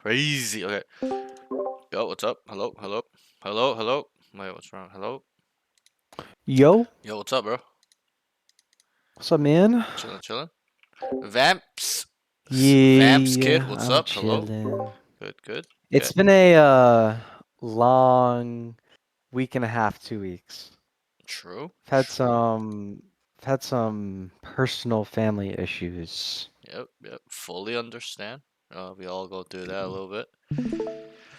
crazy. Okay. Yo, what's up? Hello, hello, hello, hello. Wait, what's wrong? Hello. Yo, Yo, what's up, bro? what's up, man? Chilling, chilling. Vamps, Vamps kid, Yeah, what's I'm up? Hello. chilling. Good, good. Okay. It's been a long week and a half, 2 weeks. True, I've had true. some, I've had some personal family issues, Yep, yep. Fully understand. We all go through that a little bit.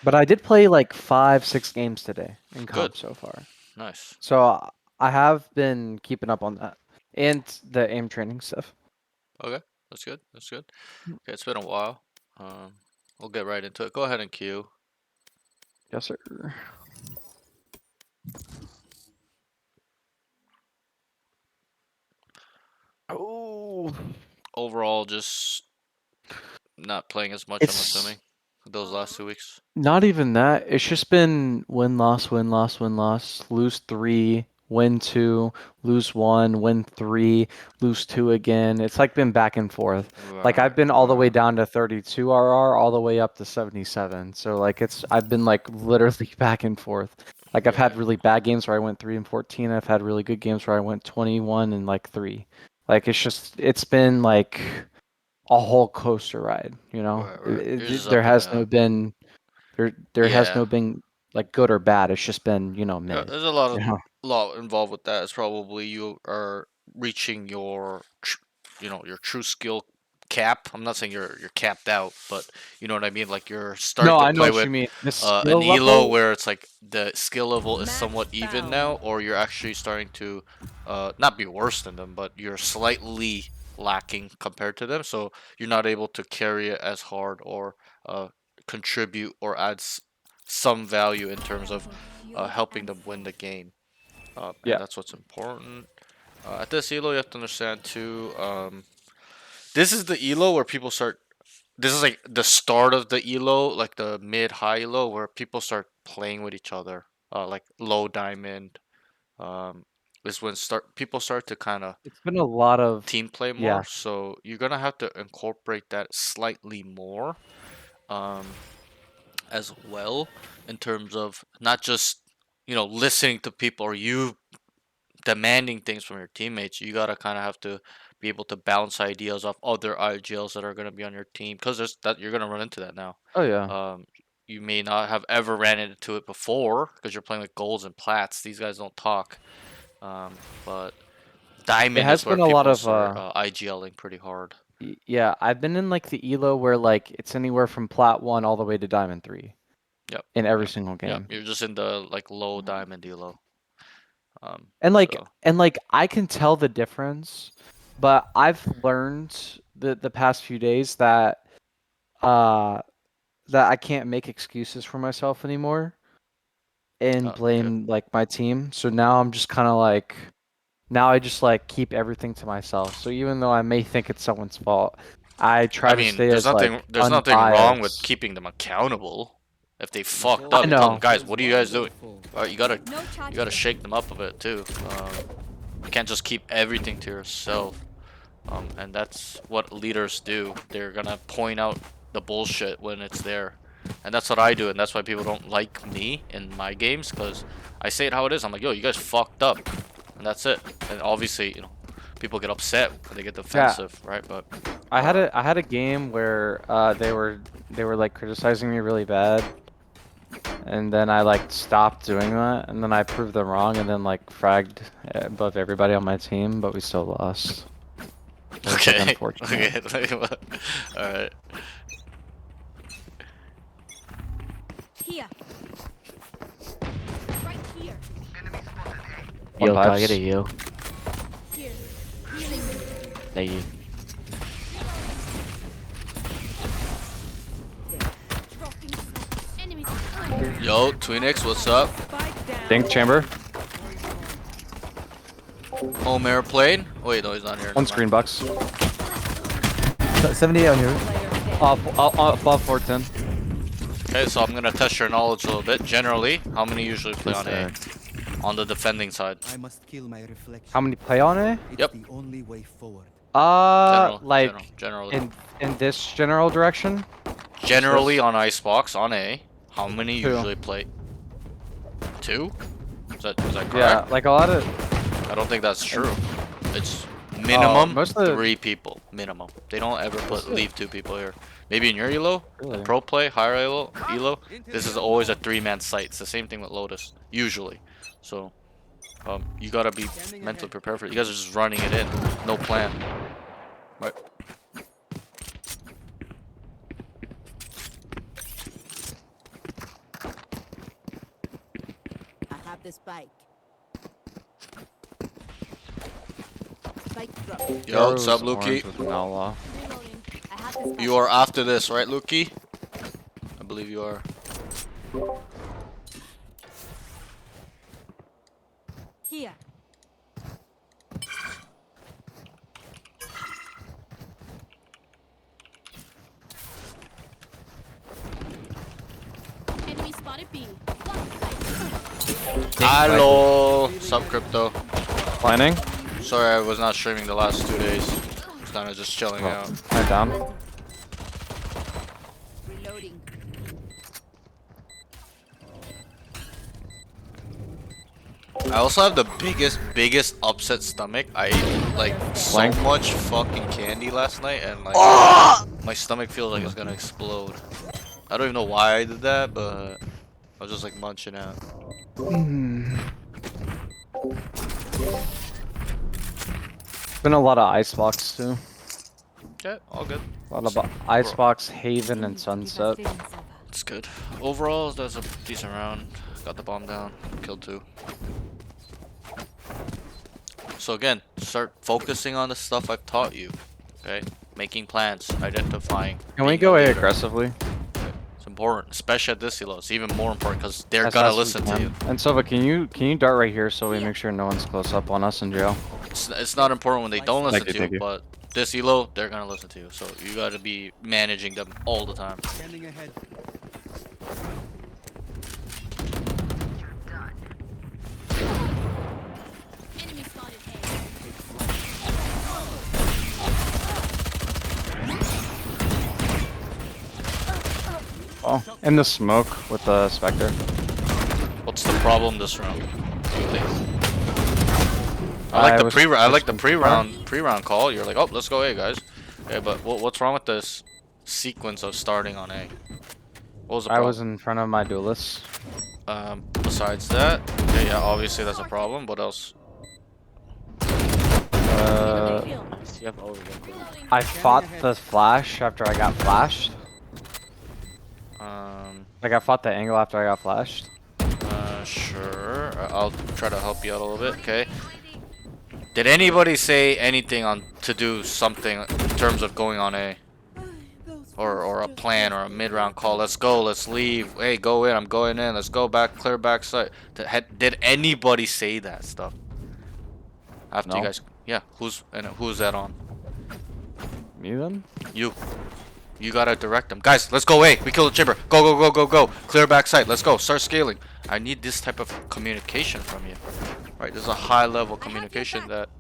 but I did play like 5, 6 games today in Good. comp so far. Nice. So I have been keeping up on that and the aim training stuff. Okay, that's good. That's good. Okay, it's been a while. We'll get right into it. Go ahead and queue. Yes, sir. Oh, Overall, just not playing as much, I'm it's assuming, those last 2 weeks. not even that. It's just been win, loss, win, loss, win, loss. Lose three, win two, lose one, win three, lose two again. It's like been back and forth. Like Right, I've been all the way right. down to 32 RR, all the way up to 77. So like I've been like literally back and forth. Like I've had Yeah. really bad games where I went 3 and 14. I've had really good games where I went 21 and like 3. Like it's been like a whole coaster ride, you know? Right, right. You're just There up and has no down. been there has Yeah. no been like good or bad. It's just been, Yeah, mid. there's a lot You of know? lot involved with that. It's probably you are reaching your, your true skill cap. I'm not saying you're capped out, but you know what I mean. Like you're starting No, to I know play what with you mean. The an skill elo level. where it's like the skill level is Match somewhat even found. now, or you're actually starting to not be worse than them, but you're slightly lacking compared to them. So you're not able to carry it as hard or contribute or add some value in terms of helping them win the game. And Yeah. that's what's important. At this elo, you have to understand too. This is the elo where people start. This is like the start of the elo, like the mid high elo, where people start playing with each other. Like low diamond. Um, is when people start to kind of It's been a lot of team play yeah. more. So you're gonna have to incorporate that slightly more. Um, as well in terms of not just listening to people or you demanding things from your teammates. You gotta kind of have to be able to bounce ideas off other IGLs that are gonna be on your team because there's that you're gonna run into that now. Oh yeah. Um, you may not have ever ran into it before because you're playing with golds and plats. These guys don't talk. But It diamond is has where been a lot people of start IGLing pretty hard. yeah, I've been in like the elo where like it's anywhere from plat 1 all the way to diamond 3 Yep, in every yep, single yep. game. You're just in the like low diamond elo. And like So and like I can tell the difference, but I've learned the past few days uh that I can't make excuses for myself anymore and okay. blame like my team. So now I'm just kind of like now I just like keep everything to myself. So even though I may think it's someone's fault, I I try to mean, stay as like there's nothing wrong with unbiased. keeping them accountable. If they fucked I up, you tell them, know. guys, what are you guys doing? No You gotta charges left. shake them up a bit too. You can't just keep everything to yourself. And that's what leaders do. They're gonna point out the bullshit when it's there, and that's what I do. And that's why people don't like me in my games because I say it how it is. I'm like, yo, you guys fucked up, and that's it. And obviously, people get upset and they get Yeah, defensive, right? But I had a game where they were like criticizing me really bad, and then I like stopped doing that, and then I proved them wrong, and then like fragged above everybody on my team, but we still lost. It was like okay, unfortunate. okay, all right. Here. Right here. One Yo, can I get a pipes. heal? Here. Healing. Thank you. Dropping smoke. Enemies. Yo, Twinix, what's up? Spike down. Dink chamber. Home airplane. Wait, no, he's not here. One Never mind. screen box. 78 on you. Player dead. Above 410. Okay, so I'm gonna test your knowledge a little bit. Generally, how many usually play Two on A? stacks. On the defending side. I must kill my reflection. How many play on it? It's Yep. the only way forward. Like Generally. in this general direction. Generally Yes. on Icebox on A, how many Two. usually play? 2? Is that Yeah, correct? like a lot of. I don't think that's true. It's minimum most of the 3 people. Minimum. They don't ever most of leave 2 people here. Maybe in your elo, in really. pro play, higher elo, this is always a 3-man site. It's the same thing with Lotus, usually. So, you gotta be mentally prepared for it. You guys are just running it in, no plan. Right. I have the spike. Spike drop. Yo, what's up, Yoru's Luki? orange with an outlaw. Reloading. I have the spike. You are after this, right, Luki? I believe you are. Here. Enemy spotted B. Hello, sub crypto. Planning. Sorry, I was not streaming the last 2 days. It's kind of just chilling out. Head down. Reloading. I also have the biggest upset stomach. I ate like so Flank. much fucking candy last night, and like my stomach feels like it's gonna explode. I don't even know why I did that, but I was just like munching out. Been a lot of icebox too. Yeah, all good. A lot of icebox, Haven, and Sunset. It's good. Overall, that's a decent round. Got the bomb down, killed 2. So again, start focusing on the stuff I've taught you. Okay, making plans, identifying. Can we being go A leader. aggressively? It's important, especially at this elo. It's even more important because they're As gonna fast as we listen to can. you. And Silva, can you dart right here so we make sure no one's close up on us in jail? It's not important when they don't listen Thank you, to thank you, you. but this elo, they're gonna listen to you. So you gotta be managing them all the time. Standing ahead. Enemy spotted Oh, in the smoke with the Spectre. What's the problem this round? Do you think? I I like the was I like the pushing pre-round call. You're like, oh, let's go A, guys. Okay, but what's wrong with this sequence of starting on A? What was the I problem? was in front of my duelist. Besides that, okay, yeah, obviously that's a problem. What else? I fought the flash after I got flashed. Like I fought the angle after I got flashed. Sure. I'll try to help you out a little bit. Okay. Did anybody say anything on to do something in terms of going on A? Or a plan or a mid-round call? Let's go. Let's leave. Hey, go in. I'm going in. Let's go back. Clear back side. Did anybody say that stuff? After No. you guys, yeah. Who's that on? Me then? You. You gotta direct them. Guys, let's go A. We kill the chamber. Go, go, go, go, go. Clear back side. Let's go. Start scaling. I need this type of communication from you. Right? There's a high level communication that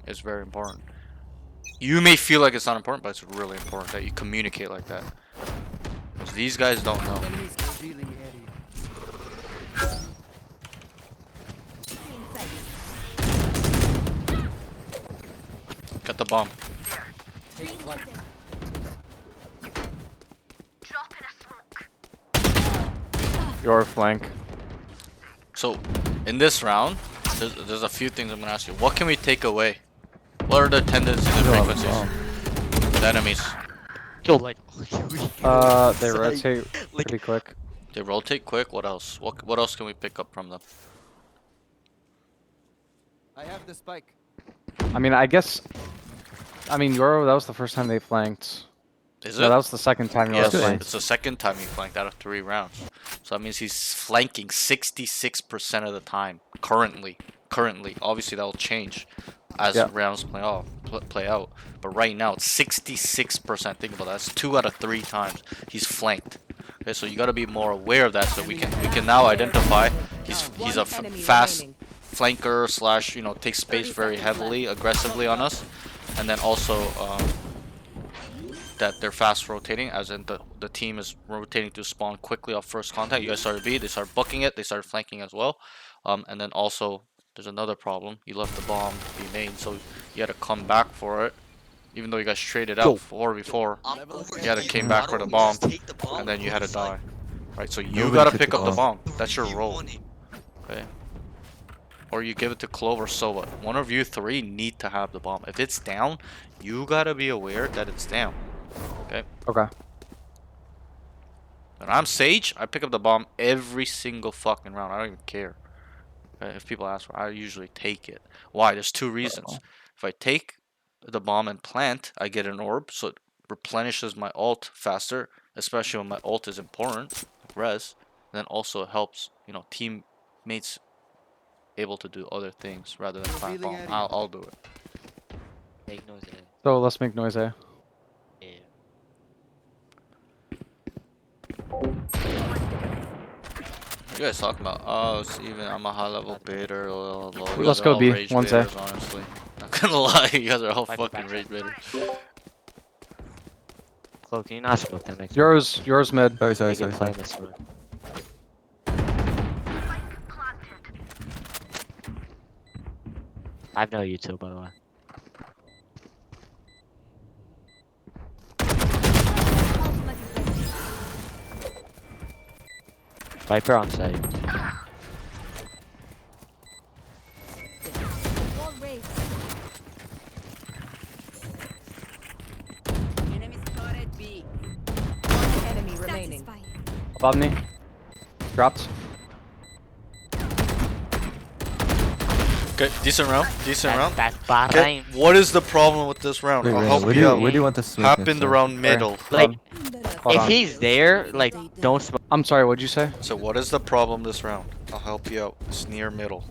is very important. You may feel like it's not important, but it's really important that you communicate like that. Because these guys don't know. Enemies revealing area. Got the bomb. Your flank. So, in this round, there's a few things I'm gonna ask you. What can we take away? What are the tendencies and You'll have a frequencies? The enemies. Yo, like, They rotate pretty quick. They rotate quick. What else? What else can we pick up from them? I have the spike. I mean, I guess. I mean, Yoro, that was the first time they flanked. Is No, it? that was the second time Yoro Yes, flanked. it's the second time he flanked out of 3 rounds. So that means he's flanking 66% of the time. Currently. Obviously that will change as Yeah. rounds play out. But right now it's 66%. Think about that. That's 2 out of 3 times he's flanked. Okay, so you got to be more aware of that, so we can now identify he's a fast flanker slash, takes space very heavily, aggressively on us. and then also that they're fast rotating, as in the team is rotating to spawn quickly off first contact. You guys started B, they started booking it, they started flanking as well. And then also there's another problem. You left the bomb to be main, so you had to come back for it. Even though you guys traded out 4v4, you had to came back for the bomb, and then you had to die. Right, so you Nobody gotta took pick the up the bomb. bomb. That's your role. Okay. Or you give it to Clover, so what? One of you three need to have the bomb. If it's down, you gotta be aware that it's down. Okay? Okay. When I'm Sage, I pick up the bomb every single fucking round. I don't even care. Okay? If people ask for it, I usually take it. Why? There's two reasons. If I take the bomb and plant, I get an orb, so it replenishes my ult faster, especially when my ult is important, like res. And then also it helps, you know, teammates able to do other things rather than plant bomb. Revealing area. I'll do it. Make noise. So let's make noise, eh? Yeah. What are you guys talking about? Oh, it's even. I'm a high level baiter. Low. You Let's guys are go all B, rage one sec. baiters, honestly. Not gonna lie, you guys are all Fight fucking back. rage baiters. Clo, can you not smoke that next Yours mid. Sorry, sorry, They can sorry, play sorry. this one. I know you too, by the way. Viper on site. Wall raised. Enemy spotted B. Enemy remaining. Satisfying. Above me. Dropped. Okay, decent round. Decent round. That's Okay, Bahrain. what is the problem with this round? Wait, I'll wait, help where do you you, out. where do you want the smoke? Happened next time? around middle. Like, Hold if on. he's there, like, don't smoke. I'm sorry, what'd you say? So what is the problem this round? I'll help you out. It's near middle.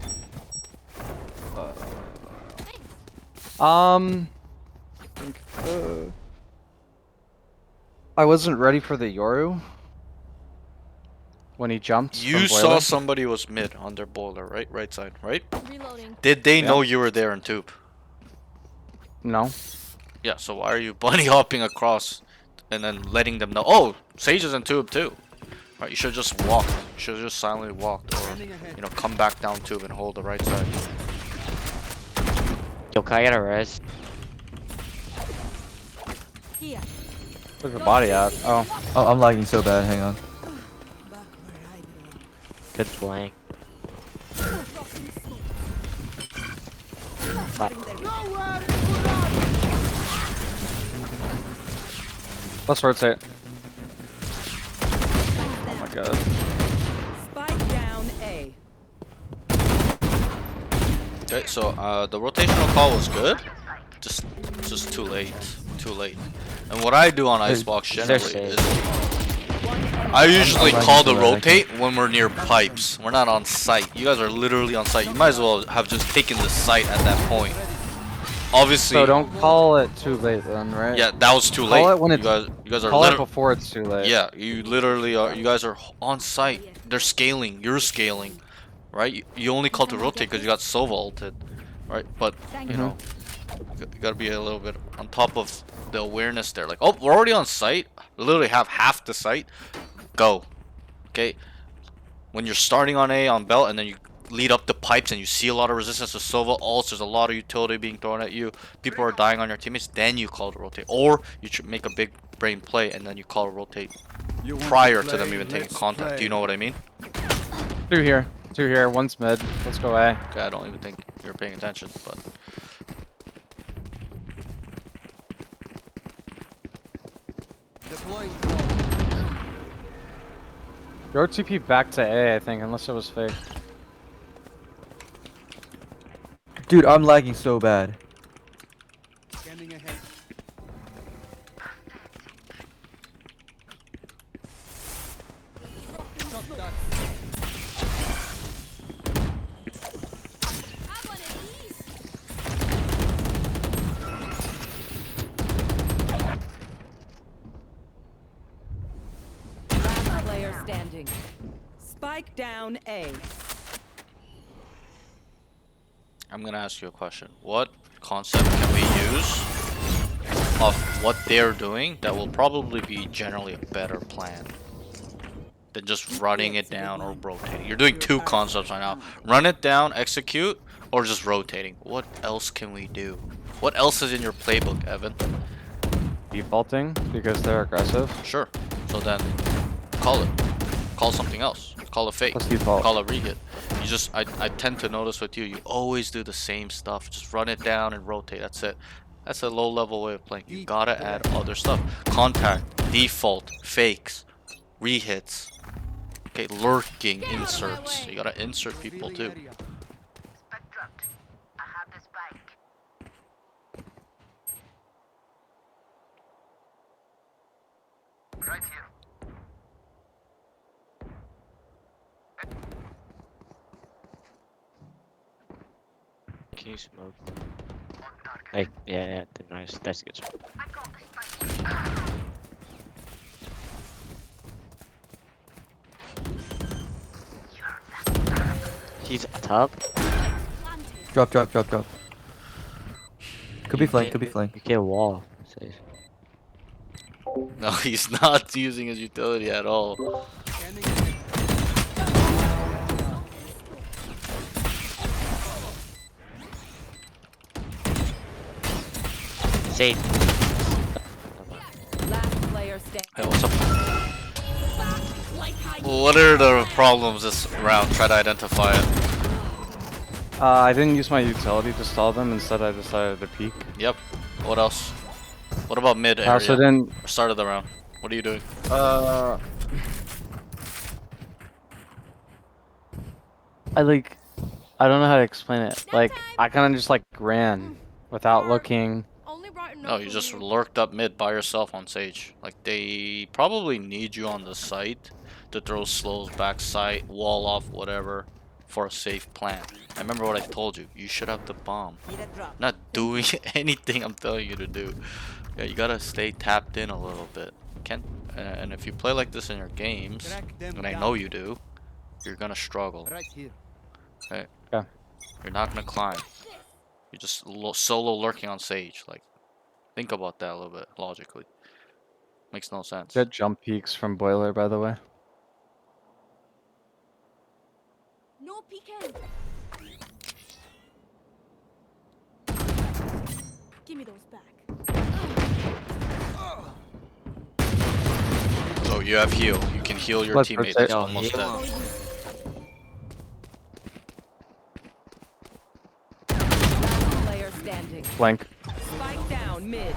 I wasn't ready for the Yoru when he jumped. You from saw boiler. somebody was mid on their boiler, right? Right side, right? Reloading. Did they Yeah. know you were there in tube? No. Yeah, so why are you bunny hopping across and then letting them know? Oh, Sage is in tube too. Right, you should just walk. You should just silently walked, or Standing ahead. you know, come back down tube and hold the right side. Yo, can I get a res? Here. Where's the body at? Oh. Oh, I'm lagging so bad. Hang on. Back where I belong. Good flank. Let's rotate. Oh my god. Spike down A. Okay, so the rotational call was good. Just too late. Too late. And what I do on Icebox generally safe. is I usually I'm call the lagging so bad, I rotate when we're near pipes. We're not on site. You guys are literally on site. You might as well have just taken the site at that point. Obviously, So don't call it too late then, right? yeah, that was too Call late. it when you it's- guys are Call it literally. before it's too late. Yeah, you literally are. You guys are on site. They're scaling. You're scaling, right? You only called to rotate because you got Sova ulted, right? But Thank you you. know, you gotta be a little bit on top of the awareness there. Like, oh, we're already on site. Literally have half the site. Go, okay. When you're starting on A on belt and then you lead up the pipes and you see a lot of resistance to Sova ults, there's a lot of utility being thrown at you. People are dying on your teammates. Then you call to rotate, or you should make a big brain play and then you call to rotate You want prior to play? them even taking Let's contact. Do you play. know what I mean? Two here. Two here. One's mid. Let's go A. Okay, I don't even think you're paying attention, but Deploying. Your TP back to A, I think, unless it was fake. Dude, I'm lagging so bad. Scanning ahead. Shot that. Have one of these. Last player standing. Spike down A. I'm gonna ask you a question. What concept can we use of what they're doing that will probably be generally a better plan than just running it down or rotating. You're doing two concepts right now. Run it down, execute, or just rotating. What else can we do? What else is in your playbook, Evan? Defaulting because they're aggressive. Sure. So then, call it. Call something else. Call a fake. Let's default. Call a re-hit. You just, I tend to notice with you, you always do the same stuff. Just run it down and rotate. That's it. That's a low-level way of playing. You gotta add other stuff. Contact, default, fakes, re-hits. Okay, lurking, inserts. You gotta insert people too. Can you smoke? Like, yeah, nice. That's a good smoke. He's top. Drop. Could be flank. Could be You flank. get a wall. Safe. No, he's not using his utility at all. Scanning ahead. Safe. Last player standing. Hey, what's up? What are the problems this round? Try to identify it. I didn't use my utility to stall them. Instead, I decided to peek. Yep. What else? What about mid I area? also didn't. Start of the round. What are you doing? I like. I don't know how to explain it. Like, I kind of just like ran without looking. No, you just lurked up mid by yourself on Sage. Like, they probably need you on the site to throw slows, backside, wall off, whatever, for a safe plan. I remember what I told you. You should have the bomb. Not doing anything I'm telling you to do. Yeah, you gotta stay tapped in a little bit. Can't, and if you play like this in your games, Track them and I down. know you do, you're gonna struggle. Right here. Okay? Yeah. You're not gonna climb. You're just solo lurking on Sage. Like, think about that a little bit logically. Makes no sense. Good jump peaks from Boiler, by the way. No peeking. Give me those back. Oh, you have heal. You can heal your Let's teammate rotate. that's almost Heal. dead. Last player standing. Flank. Spike down mid.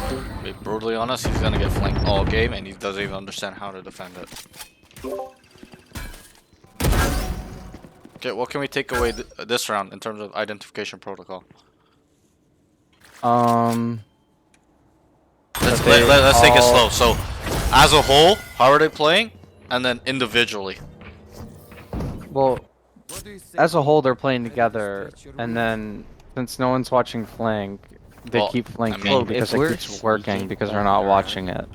To be brutally honest, he's gonna get flanked all game and he doesn't even understand how to defend it. Okay, what can we take away this round in terms of identification protocol? Let's take it slow. So, as a whole, how are they playing? And then individually. Well, What do you say? as a whole, they're playing together, and then since no one's watching flank, they Well, keep flanking I mean, because if we're it keeps working sneaking because we're not under- watching it.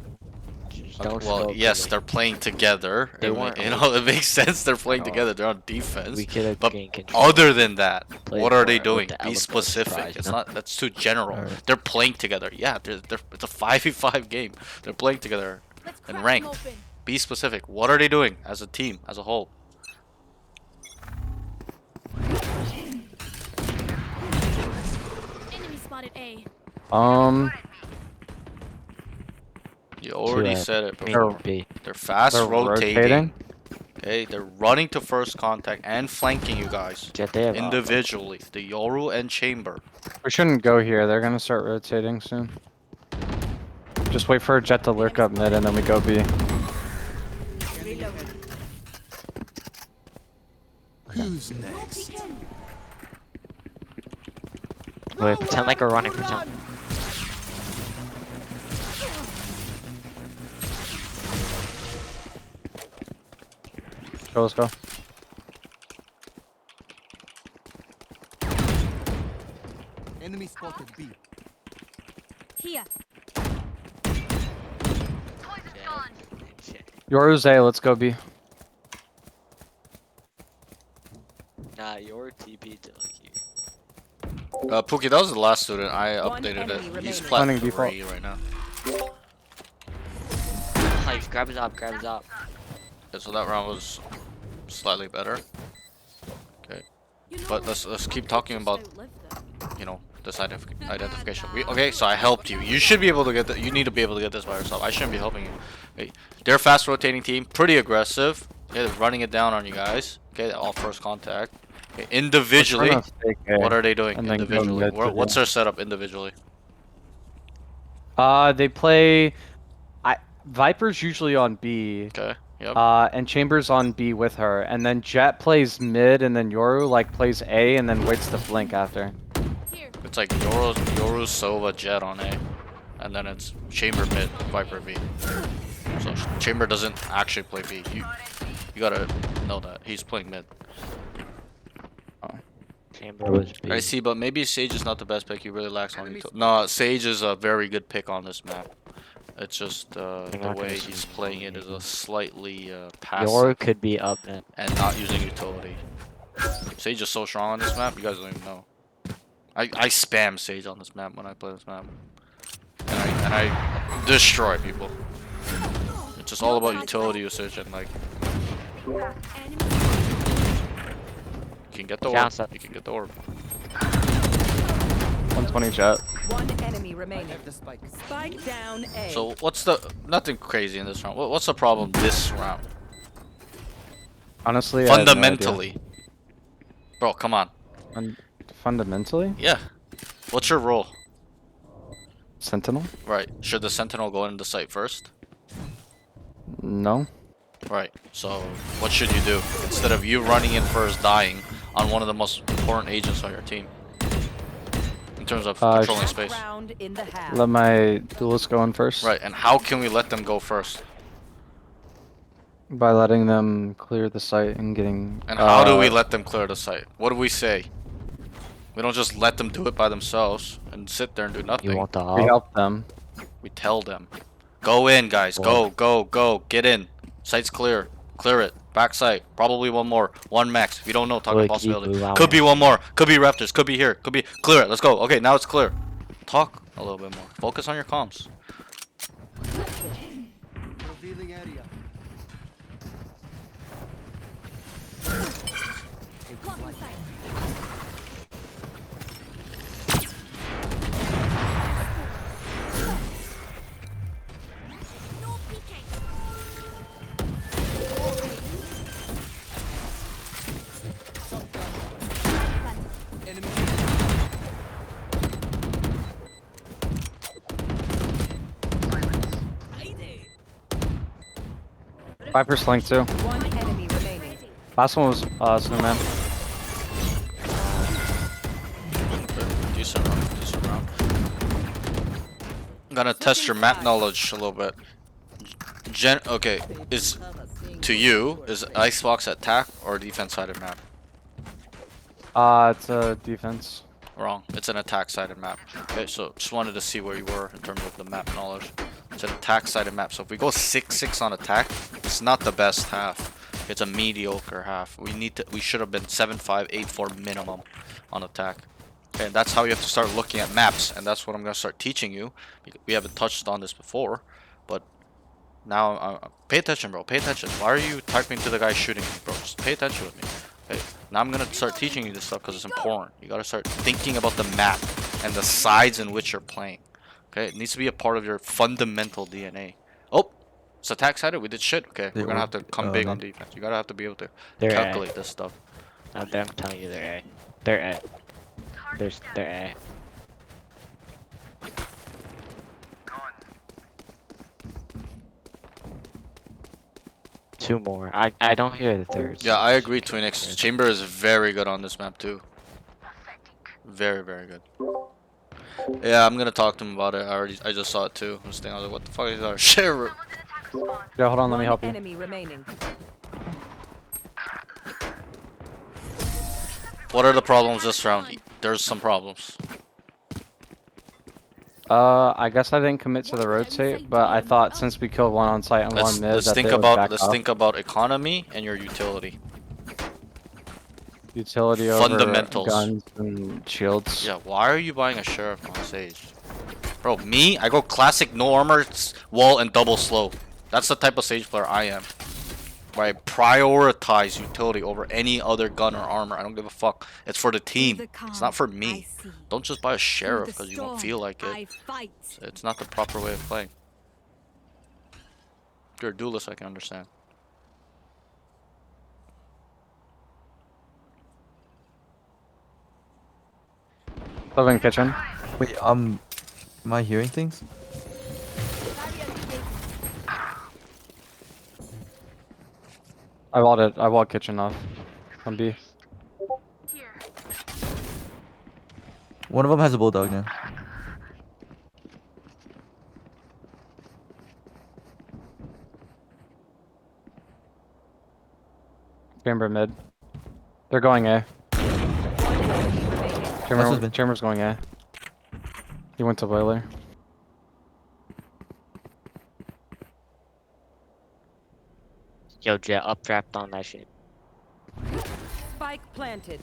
Just Okay, don't well, smoke yes, it. they're playing together. They weren't You know, it makes sense. They're playing No. together. They're on defense. We could have But gained control. other than that, Play what are they for it with doing? the Be element of specific. surprise, It's no? not. That's too general. Alright. They're playing together. Yeah, it's a 5v5 game. They're playing together Let's and crack ranked. them open. Be specific. What are they doing as a team, as a whole? Enemy spotted A. You already Two A. said it I mean, before. B. They're fast They're rotating. Okay, they're running to first contact and flanking you guys Jet, they have individually. The Yoru and Chamber. We shouldn't go here. They're gonna start rotating soon. Just wait for a jet to lurk up mid, and then we go B. Scanning ahead. Who's next? Wait, pretend like we're running. Pretend. Go, let's go. Enemy spotted B. Here. Yoru's A, let's go B. Nah, your TP to like you. Pookie, that was the last student. I One updated enemy it. He's remaining. Plat Planning 3 default. right now. Nice, grab his up, grab his up. Okay, so that round was slightly better. Okay, You know, but let's I keep could talking just about, outlive them. you know, this identification. Okay, so I helped you. You should be able to get that. You need to be able to get this by yourself. I shouldn't be helping you. Okay, they're a fast rotating team, pretty aggressive. Okay, they're running it down on you guys. Okay, all first contact. Okay, individually, We're trying to stay K what are they doing and then go individually? mid to What's the- their setup individually? They play. Viper's usually on B. Okay, yep. And Chambers on B with her, and then Jet plays mid, and then Yoru like plays A, and then waits to blink after. Here. It's like Yoru, Sova, Jet on A, and then it's Chamber mid, Viper B. So Chamber doesn't actually play B. You gotta know that he's playing mid. Chamber was B. I see, but maybe Sage is not the best pick. He really lacks on utility. No, Sage is a very good pick on this map. It's just the not way gonna he's see playing it is a slightly passive Yoru could be up mid. and not using utility. Sage is so strong on this map, you guys don't even know. I spam Sage on this map when I play this map, and I destroy people. It's just all about utility usage and like Enemy. you can get the orb, Downside. you can get the orb. 120 Jet. One enemy I remaining. have the spike. Spike down A. So what's the nothing crazy in this round? What's the problem this round? Honestly, I have no idea. Fundamentally, bro, come on. Fundamentally, Yeah, what's your role? Sentinel. Right. Should the Sentinel go into site first? No. Right. So what should you do instead of you running in first, dying on one of the most important agents on your team in terms of controlling Last space? round in the half. Let my duelist go in first. Right. And how can we let them go first? By letting them clear the site and getting. And how do we let them clear the site? What do we say? We don't just let them do it by themselves and sit there and do nothing. You want the We up? help them. We tell them, go in, guys. Go, go, go. Get in. Site's clear. Clear it. Back site. Probably one more. One max. If you don't know, talk about Look, possibility. you allow Could be it. one more. Could be Raptors. Could be here. Could be clear it. Let's go. Okay, now it's clear. Talk a little bit more. Focus on your comms. Revealing area. Blocking sight. No peeking. Enemy. Viper's flank too. One enemy remaining. Last one was Snowman. Decent round. Decent round. I'm gonna test your map knowledge a little bit. Okay, is to you is Icebox attack or defense sided map? It's a defense. Wrong. It's an attack sided map. Okay, so just wanted to see where you were in terms of the map knowledge. It's an attack sided map. So if we go 6-6 on attack, it's not the best half. It's a mediocre half. We should have been 7-5, 8-4 minimum on attack. Okay, and that's how you have to start looking at maps, and that's what I'm gonna start teaching you. We haven't touched on this before, but now pay attention, bro. Pay attention. Why are you typing to the guy shooting me, bro? Just pay attention with me. Okay, now I'm gonna start teaching you this stuff because it's important. You gotta start thinking about the map and the sides in which you're playing. Okay, it needs to be a part of your fundamental DNA. Oh, it's attack sided. We did shit. Okay, we're gonna have to come big on defense. You gotta have to be able to They're calculate this stuff. I'm telling you, they're A. They're A. They're A. Two more. I don't hear the third. Yeah, I agree, Twinix. Chamber is very good on this map too. Very, very good. Yeah, I'm gonna talk to him about it. I just saw it too. I was like, what the fuck is our shit? Yeah, hold on, let me One help you. enemy remaining. What are the problems this round? There's some problems. I guess I didn't commit to the rotate, but I thought since we killed one on site and one mid, Let's that think they would about back off. economy and your utility. Utility over Fundamentals. guns and shields. Yeah, why are you buying a sheriff on Sage? Bro, me, I go classic no armor, wall, and double slow. That's the type of Sage player I am. Where I prioritize utility over any other gun or armor. I don't give a fuck. It's for the team. It's not for me. Don't just buy a sheriff because you don't feel like it. It's not the proper way of playing. If you're a duelist, I can understand. Living kitchen. Wait, am I hearing things? I walled it. I walled kitchen off. On B. One of them has a bulldog now. Chamber mid. They're going A. Chamber's going A. He went to boiler. Yo, Jet, updraft on that shit. Spike planted.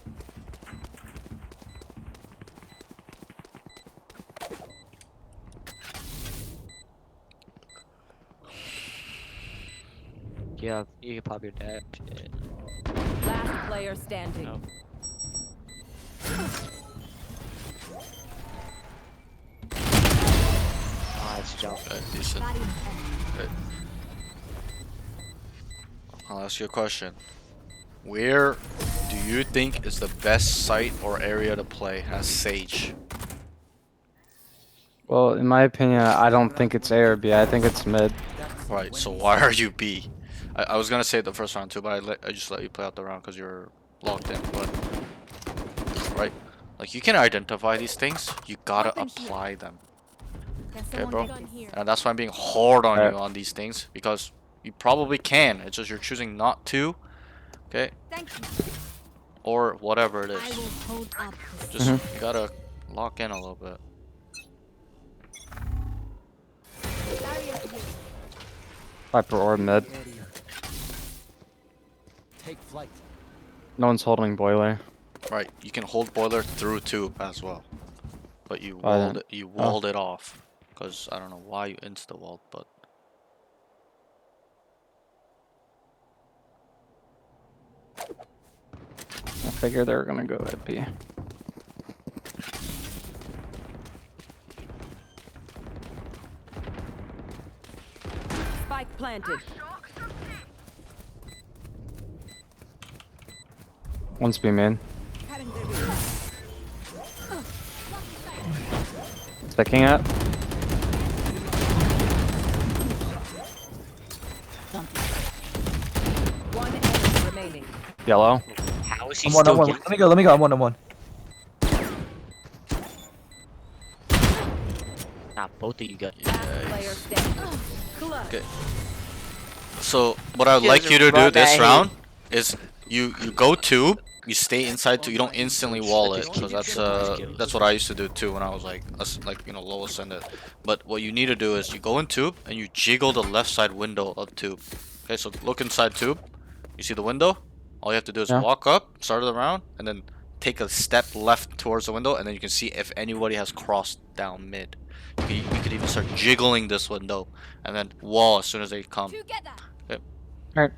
Yeah, you can pop your dad. Shit. Last player standing. No. Nice jump. Decent. I'll ask you a question. Where do you think is the best site or area to play as Sage? Well, in my opinion, I don't think it's A or B. I think it's mid. Right, so why are you B? I was gonna say the first round too, but I just let you play out the round because you're locked in. But right, like you can identify these things, you gotta apply them. Okay, bro. And that's why I'm being hard on you on these things because you probably can. It's just you're choosing not to. Okay. Thank you. Or whatever it I is. will hold up. Just you gotta lock in a little bit. Viper or mid. Area. Take flight. No one's holding boiler. Right, you can hold boiler through tube as well, but you Oh, walled yeah. it. You walled it off, cause I don't know why you insta walled, but I figured they were gonna go at B. Spike planted. One's B main. Sticking it. One enemy remaining. Yellow. How is he I'm one on still one. getting... Let me go. I'm one on one. Nah, both of you got... Last player standing. Clutch. okay. So what I'd You like guys you to are do wrong, this I round is you go tube, you stay inside tube, you don't instantly wall it, Just because keep that's what I used to do too when I was like low ascended. But what you need to do is you go in tube and you jiggle the left side window of tube. Okay, so look inside tube. You see the window? All you have to do is Yeah. walk up, start of the round, and then take a step left towards the window, and then you can see if anybody has crossed down mid. You could even start jiggling this window, and then wall as soon as they come. Together. Alright.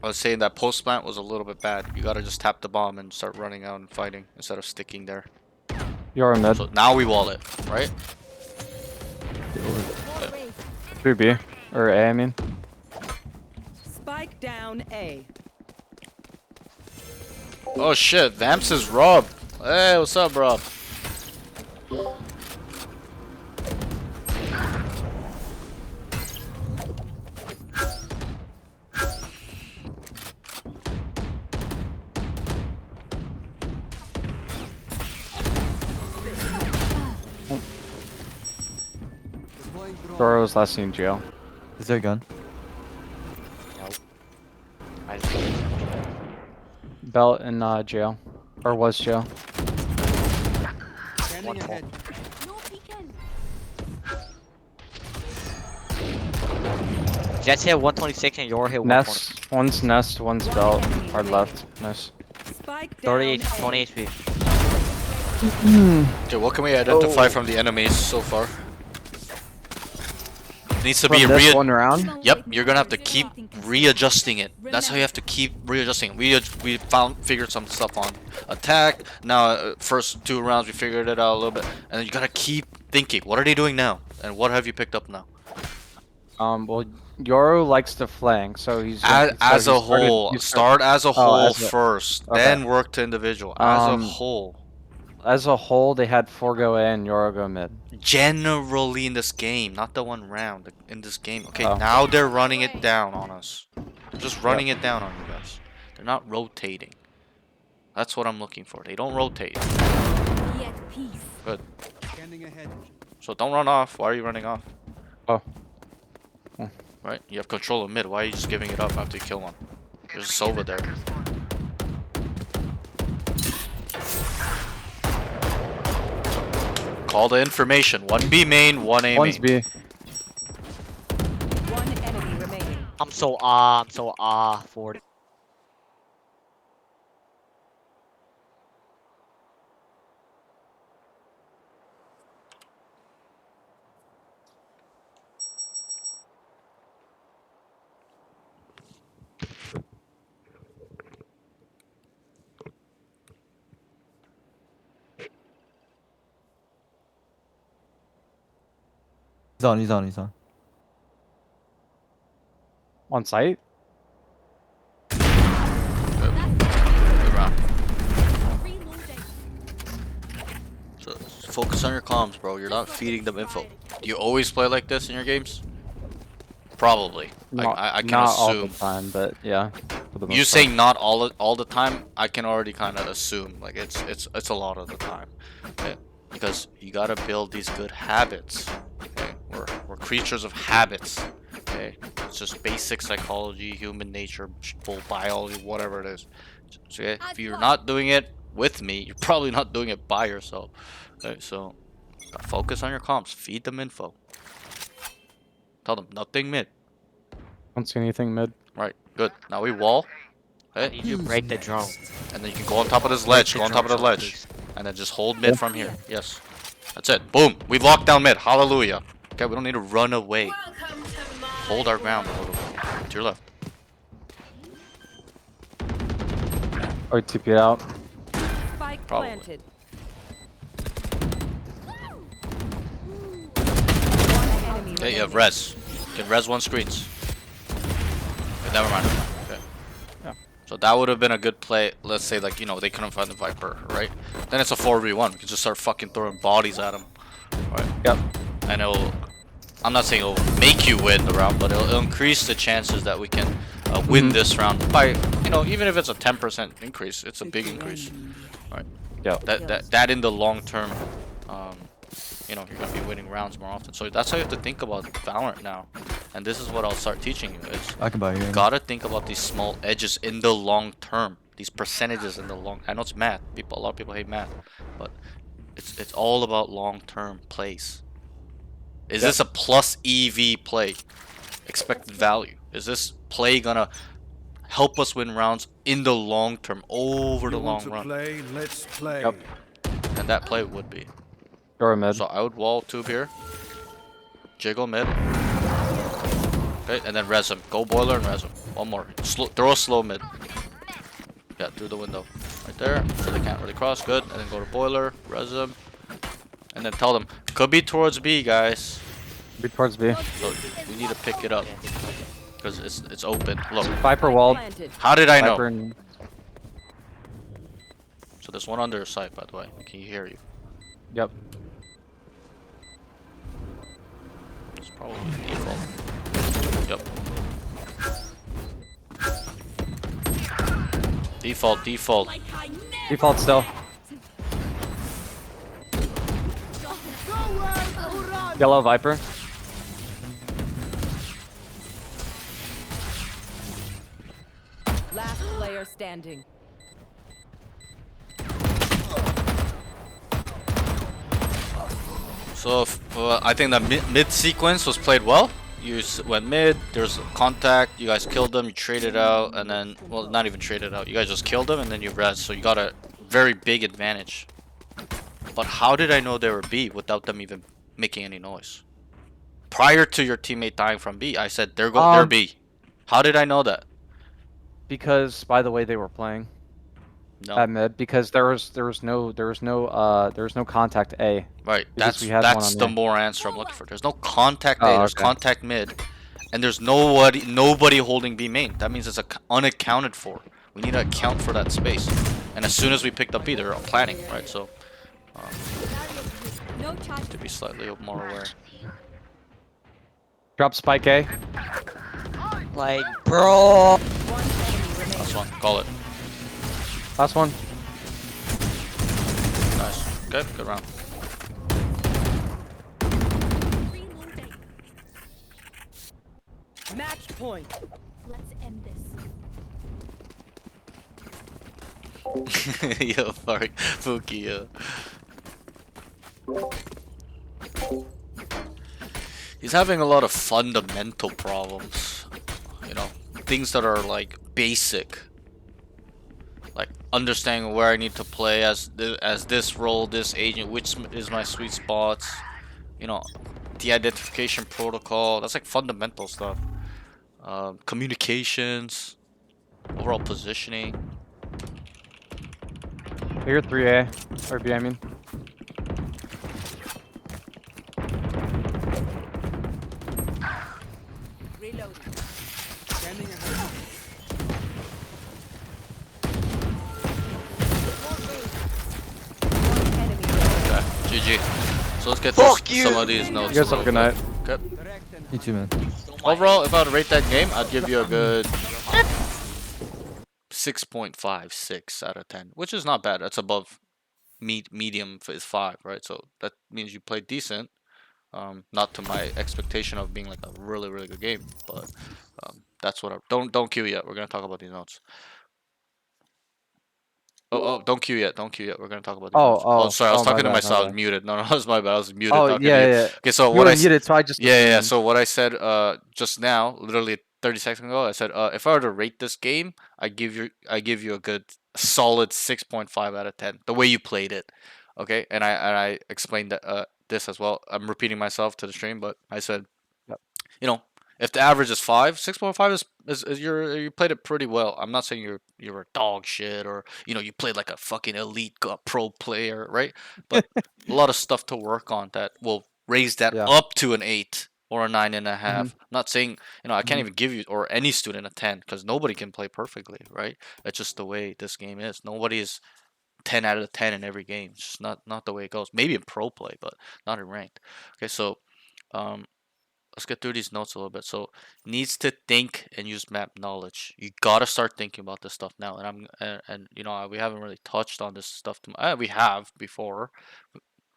I was saying that post plant was a little bit bad. You gotta just tap the bomb and start running out and fighting instead of sticking there. You're in mid. So now we wall it, right? 3B. Or A, I mean. Spike down A. Oh shit, Vamps is Rob. Hey, what's up, Rob? Deploying drone. Dora was last seen jail. Is there a gun? I... Belt in jail. Or was jail. Scanning ahead. No peeking. Jets hit 126 and your hit 120. Nest. One's nest, one's belt. Hard left. Nice. Spike 30 down. 20 A. HP. Okay, what can we identify from the enemies so far? Needs to be From this one round. Yep, you're gonna have to keep readjusting it. That's how you have to keep readjusting. We figured some stuff on attack. Now, first 2 rounds we figured it out a little bit, and then you gotta keep thinking. What are they doing now? And what have you picked up now? Well, Yoru likes to flank, so he's As a whole, start as a whole as a- first, okay. then work to individual. As a Um, whole, As a whole, they had 4 go A and Yoru go mid. generally in this game, not the one round in this game. Okay, Oh. now they're running it down on us. They're just running it down on you guys. They're not rotating. That's what I'm looking for. They don't rotate. Be at peace. Good. Scanning ahead. So don't run off. Why are you running off? Oh. Right? You have control of mid. Why are you just giving it up after you kill one? There's a Sova there. Call the information. 1B main, 1A One's main. B. One enemy remaining. I'm so 40. He's on. On site? Good round. Reloading. So focus on your comms, bro. You're not feeding them info. Do you always play like this in your games? Probably. I can not assume. all the time, but yeah. for the most You part. saying not all the time, I can already kind of assume like it's a lot of the time, okay? Because you gotta build these good habits. Okay, we're creatures of habits. Okay, it's just basic psychology, human nature, full biology, whatever it is. So, okay, if you're not doing it with me, you're probably not doing it by yourself. Okay, so focus on your comms, feed them info. Tell them nothing mid. Don't see anything mid. Right, good. Now we wall. I Okay, need you to break the drone. and then you can go on top of this ledge. Go on top of the ledge. And then just hold mid from here. Yes. That's it. Boom. We've locked down mid. Hallelujah. Okay, we don't need to run away. Hold our ground a little bit. To your left. Or TP it out. Spike Probably. planted. One enemy Okay, you have remaining. res. You can res 1 screens. Okay, never mind. Okay. Yeah. So that would have been a good play. Let's say, like, you know, they couldn't find the Viper, right? Then it's a 4v1. We can just start fucking throwing bodies at them. Right? Yep. And it'll, I'm not saying it'll make you win the round, but it'll increase the chances that we can win this round by, you know, even if it's a 10% increase, it's a big increase. Right? Yeah. That in the long term, you know, you're gonna be winning rounds more often. So that's how you have to think about Valorant now. And this is what I'll start teaching you is I can buy here. gotta think about these small edges in the long term. These percentages in the long. I know it's math. A lot of people hate math, but it's all about long term plays. Is this a plus EV play? Expected value. Is this play gonna help us win rounds in the long term, over the long run? Play, let's play. Yep. And that play would be. Yoru mid. So I would wall tube here. Jiggle mid. Okay, and then res him. Go boiler and res him. One more. Throw a slow mid. Yeah, through the window. Right there. So they can't really cross. Good. And then go to boiler. Res him. And then tell them. Could be towards B, guys. Be towards B. So we need to pick it up. Because it's open. Look. Viper walled. Planted. How did I know? Viper and So there's one under your sight, by the way. Can you hear you? yep. It's probably default. Yep. Default. Like I never Default still. Yellow Viper. Last player standing. So I think the mid sequence was played well. went mid. There's contact. You guys killed them. You traded out, and then well, not even traded out. You guys just killed them, and then you res. So you got a very big advantage. But how did I know they were B without them even making any noise? Prior to your teammate dying from B, I said they're B. How did I know that? Because by the way they were playing No. at mid, because there was no contact A. Right. Because we had one That's on the A. more answer I'm looking for. There's no contact A. Oh, There's okay. contact mid, and there's nobody holding B main. That means it's unaccounted for. We need to account for that space. And as soon as we picked up B, they're planning, right? So No charge. to be slightly more aware. Drop spike A. Like, bro. One enemy remaining. Last one. Call it. Last one. Nice. Okay. Good round. Reloading. Match point. Let's end this. Yo, fuck. Fuki, yo. He's having a lot of fundamental problems. You know, things that are like basic. Like understanding where I need to play as this role, this agent, which is my sweet spots. You know, the identification protocol. That's like fundamental stuff. Communications, overall positioning. Here 3A or B, I mean. Reloading. Scanning ahead. One enemy remaining. Okay, GG. So let's get Fuck through you! some of these notes. You guys have a good night. Okay. Direct and You too, man. Overall, if I would rate that game, I'd give you a good 6.56 out of 10, which is not bad. That's above medium is 5, right? So that means you played decent. Not to my expectation of being like a really good game, but that's what I don't queue yet. We're gonna talk about these notes. Oh, don't queue yet. Don't queue yet. We're gonna talk about these notes. Oh, sorry. I was my talking to bad, my myself. I was bad. muted. No, that was my bad. I was muted Oh talking yeah, to you. yeah. Okay, so You what were I muted, so I just yeah. assumed. So what I said just now, literally 30 seconds ago, I said if I were to rate this game, I give you a good solid 6.5 out of 10. The way you played it, okay? And I explained that this as well. I'm repeating myself to the stream, but I said, Yep. you know, if the average is 5, 6.5 is you played it pretty well. I'm not saying you're a dog shit or you played like a fucking elite pro player, right? But a lot of stuff to work on that will raise that Yeah. up to an 8 or a 9.5. I'm not saying I can't Mhm. even give you or any student a 10 because nobody can play perfectly, right? That's just the way this game is. Nobody is 10 out of 10 in every game. It's just not the way it goes. Maybe in pro play, but not in ranked. Okay, so um, let's get through these notes a little bit. So needs to think and use map knowledge. You gotta start thinking about this stuff now. And we haven't really touched on this stuff. We have before,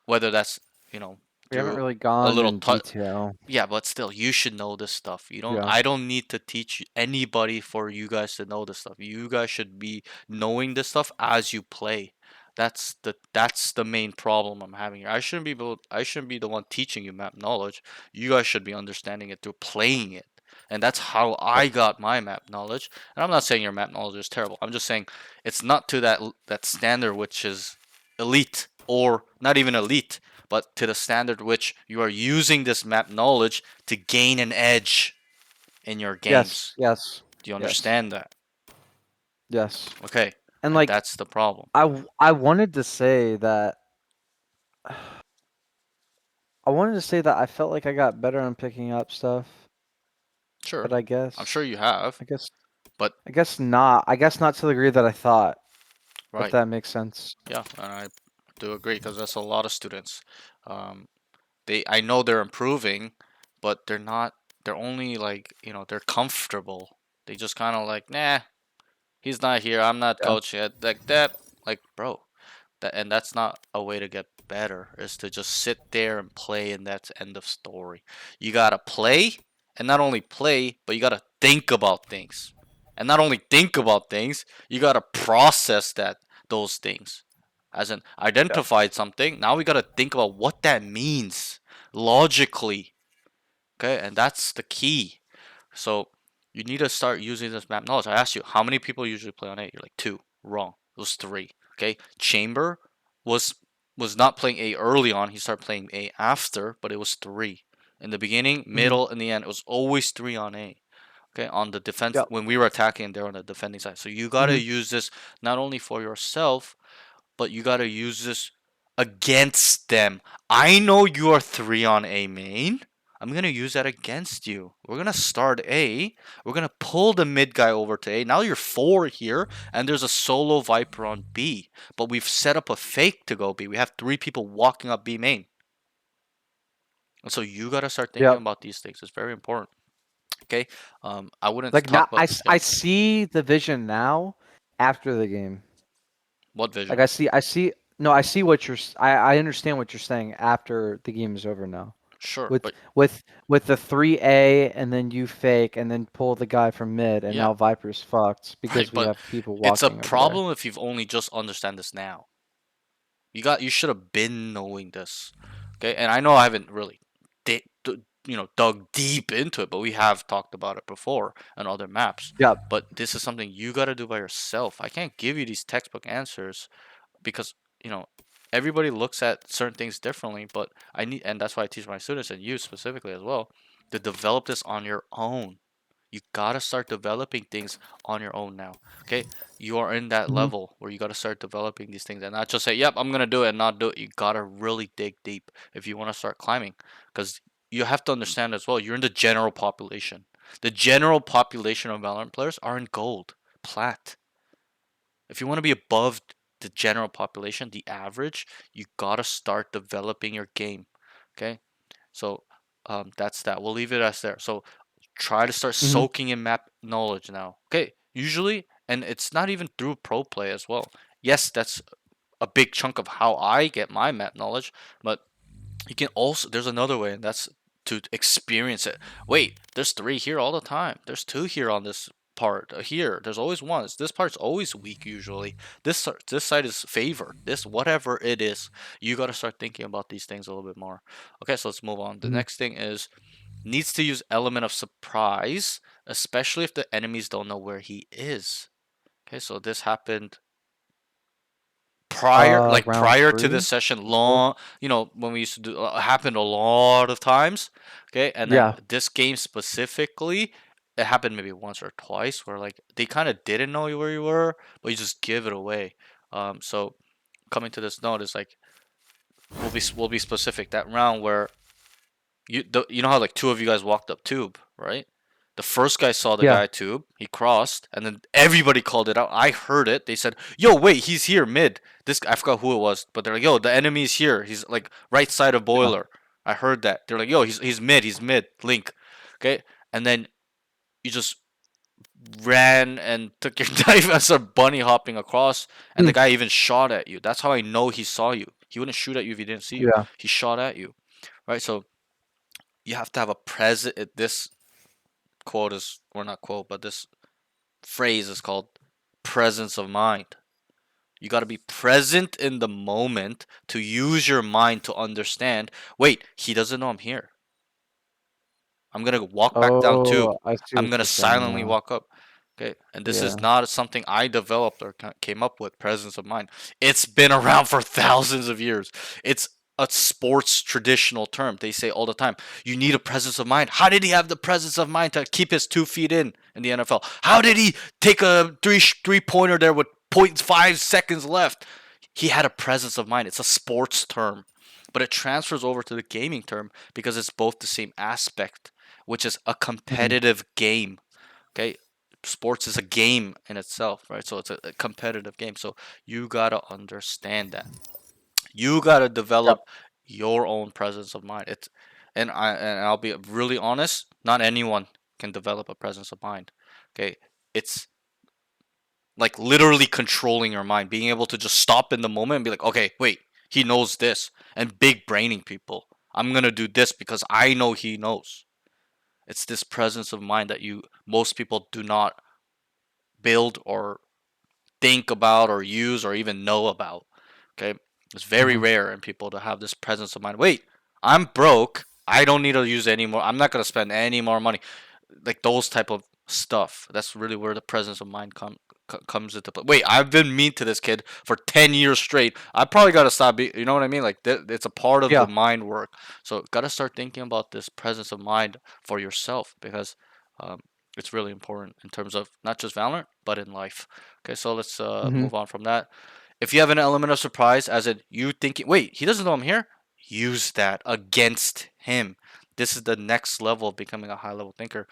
whether that's We haven't through really a gone little in detail. yeah, but still, you should know this stuff. Yeah. I don't need to teach anybody for you guys to know this stuff. You guys should be knowing this stuff as you play. That's the main problem I'm having here. I shouldn't be the one teaching you map knowledge. You guys should be understanding it through playing it. And that's how I got my map knowledge. And I'm not saying your map knowledge is terrible. I'm just saying it's not to that standard which is elite or not even elite, but to the standard which you are using this map knowledge to gain an edge in your games. Yes. Do you understand that? Yes. Okay. And like That's the problem. I wanted to say that I felt like I got better on picking up stuff, Sure. but I guess I'm sure you have, I guess but I guess not. I guess not to the degree that I thought. If right. that makes sense. Yeah, and I do agree because that's a lot of students. I know they're improving, but they're not. They're only like they're comfortable. They just kind of like he's not here. I'm not Yeah. coach yet. Like that. Like bro, that's not a way to get better. Is to just sit there and play, and that's end of story. You gotta play, and not only play, but you gotta think about things, and not only think about things, you gotta process those things. As in identified something. Now we gotta think about what that means logically. Okay, and that's the key. So you need to start using this map knowledge. I asked you how many people usually play on A. You're like two. Wrong. It was three. Okay, Chamber was was not playing A early on. He started playing A after, but it was three in the beginning, Mhm. middle, and the end. It was always three on A. Okay, on the defense Yep. when we were attacking, they're on the defending side. So you gotta Mhm. use this not only for yourself, but you gotta use this against them. I know you are three on A main. I'm gonna use that against you. We're gonna start A. We're gonna pull the mid guy over to A. Now you're four here, and there's a solo Viper on B. But we've set up a fake to go B. We have three people walking up B main. And so you gotta start thinking Yep. about these things. It's very important. Okay. I wouldn't Like talk now, about I yeah. see the vision now after the game. What Like vision? I see. No, I see what I understand what you're saying after the game is over now. Sure, With but with the 3A and then you fake and then pull the guy from mid and yeah, now Viper's fucked right. because we But have people it's a walking over there. problem if you've only just understand this now. You should have been knowing this. Okay, and I know I haven't really dug deep into it, but we have talked about it before on other maps. Yep. But this is something you got to do by yourself. I can't give you these textbook answers because you know everybody looks at certain things differently, but I need, and that's why I teach my students and you specifically as well, to develop this on your own. You gotta start developing things on your own now. Okay, you are in that Mhm. level where you gotta start developing these things and not just say, "Yep, I'm gonna do it," and not do it. You gotta really dig deep if you want to start climbing, because you have to understand as well. You're in the general population. The general population of Valorant players are in gold, plat. If you want to be above the general population, the average, you gotta start developing your game. Okay, so that's that. We'll leave it as there. So try to start Mhm. soaking in map knowledge now. Okay, usually, and it's not even through pro play as well. Yes, that's a big chunk of how I get my map knowledge, but you can also, there's another way, and that's to experience it. Wait, there's three here all the time. There's two here on this part here. There's always one. This part's always weak usually. This side is favored. This whatever it is, you got to start thinking about these things a little bit more. Okay, so let's move on. The Mhm. next thing is needs to use element of surprise, especially if the enemies don't know where he is. Okay, so this happened Round prior to this 3 session, or 4. long, when we used to do, happened a lot of times. Okay, and then Yeah. this game specifically, it happened maybe once or twice where like they kind of didn't know where you were, but you just give it away. So coming to this note is like we'll be specific. That round where you know how like two of you guys walked up tube, right? The first guy saw the Yeah. guy tube, he crossed, and then everybody called it out. I heard it. They said, "Yo, wait, he's here mid." This I forgot who it was, but they're like, "Yo, the enemy's here. He's like right side of Yeah. boiler." I heard that. They're like, "Yo, he's mid, link." Okay? And then you just ran and took your knife and started bunny hopping across, and the Mm. guy even shot at you. That's how I know he saw you. He wouldn't shoot at you if he didn't see you. Yeah. He shot at you. Right? So you have to have a present. This quote is, or not quote, but this phrase is called presence of mind. You got to be present in the moment to use your mind to understand. Wait, he doesn't know I'm here. I'm gonna walk back down tube. Oh, I see I'm what gonna you're saying silently now. walk up. Okay, and this is Yeah. not something I developed or came up with. Presence of mind. It's been around for thousands of years. It's a sports traditional term. They say all the time, you need a presence of mind. How did he have the presence of mind to keep his 2 feet in the NFL? How did he take a three pointer there with point 0.5 seconds left? He had a presence of mind. It's a sports term, but it transfers over to the gaming term because it's both the same aspect, which is a Mhm. competitive game. Okay, sports is a game in itself, right? So it's a competitive game. So you gotta understand that. You gotta Yep. develop your own presence of mind. I'll be really honest. Not anyone can develop a presence of mind. Okay, it's like literally controlling your mind, being able to just stop in the moment and be like, okay, wait, he knows this, and big braining people. I'm gonna do this because I know he knows. It's this presence of mind that you most people do not build or think about or use or even know about. Okay, it's very Mhm. rare in people to have this presence of mind. Wait, I'm broke. I don't need to use any more. I'm not gonna spend any more money. Like those type of stuff. That's really where the presence of mind comes into play. Wait, I've been mean to this kid for 10 years straight. I probably got to stop you know what I mean? Like it's a part of the Yeah. mind work. So got to start thinking about this presence of mind for yourself because um, it's really important in terms of not just Valorant but in life. Okay, so let's Hmm. move on from that. If you have an element of surprise, as in you thinking, wait, he doesn't know I'm here, use that against him. This is the next level of becoming a high level thinker.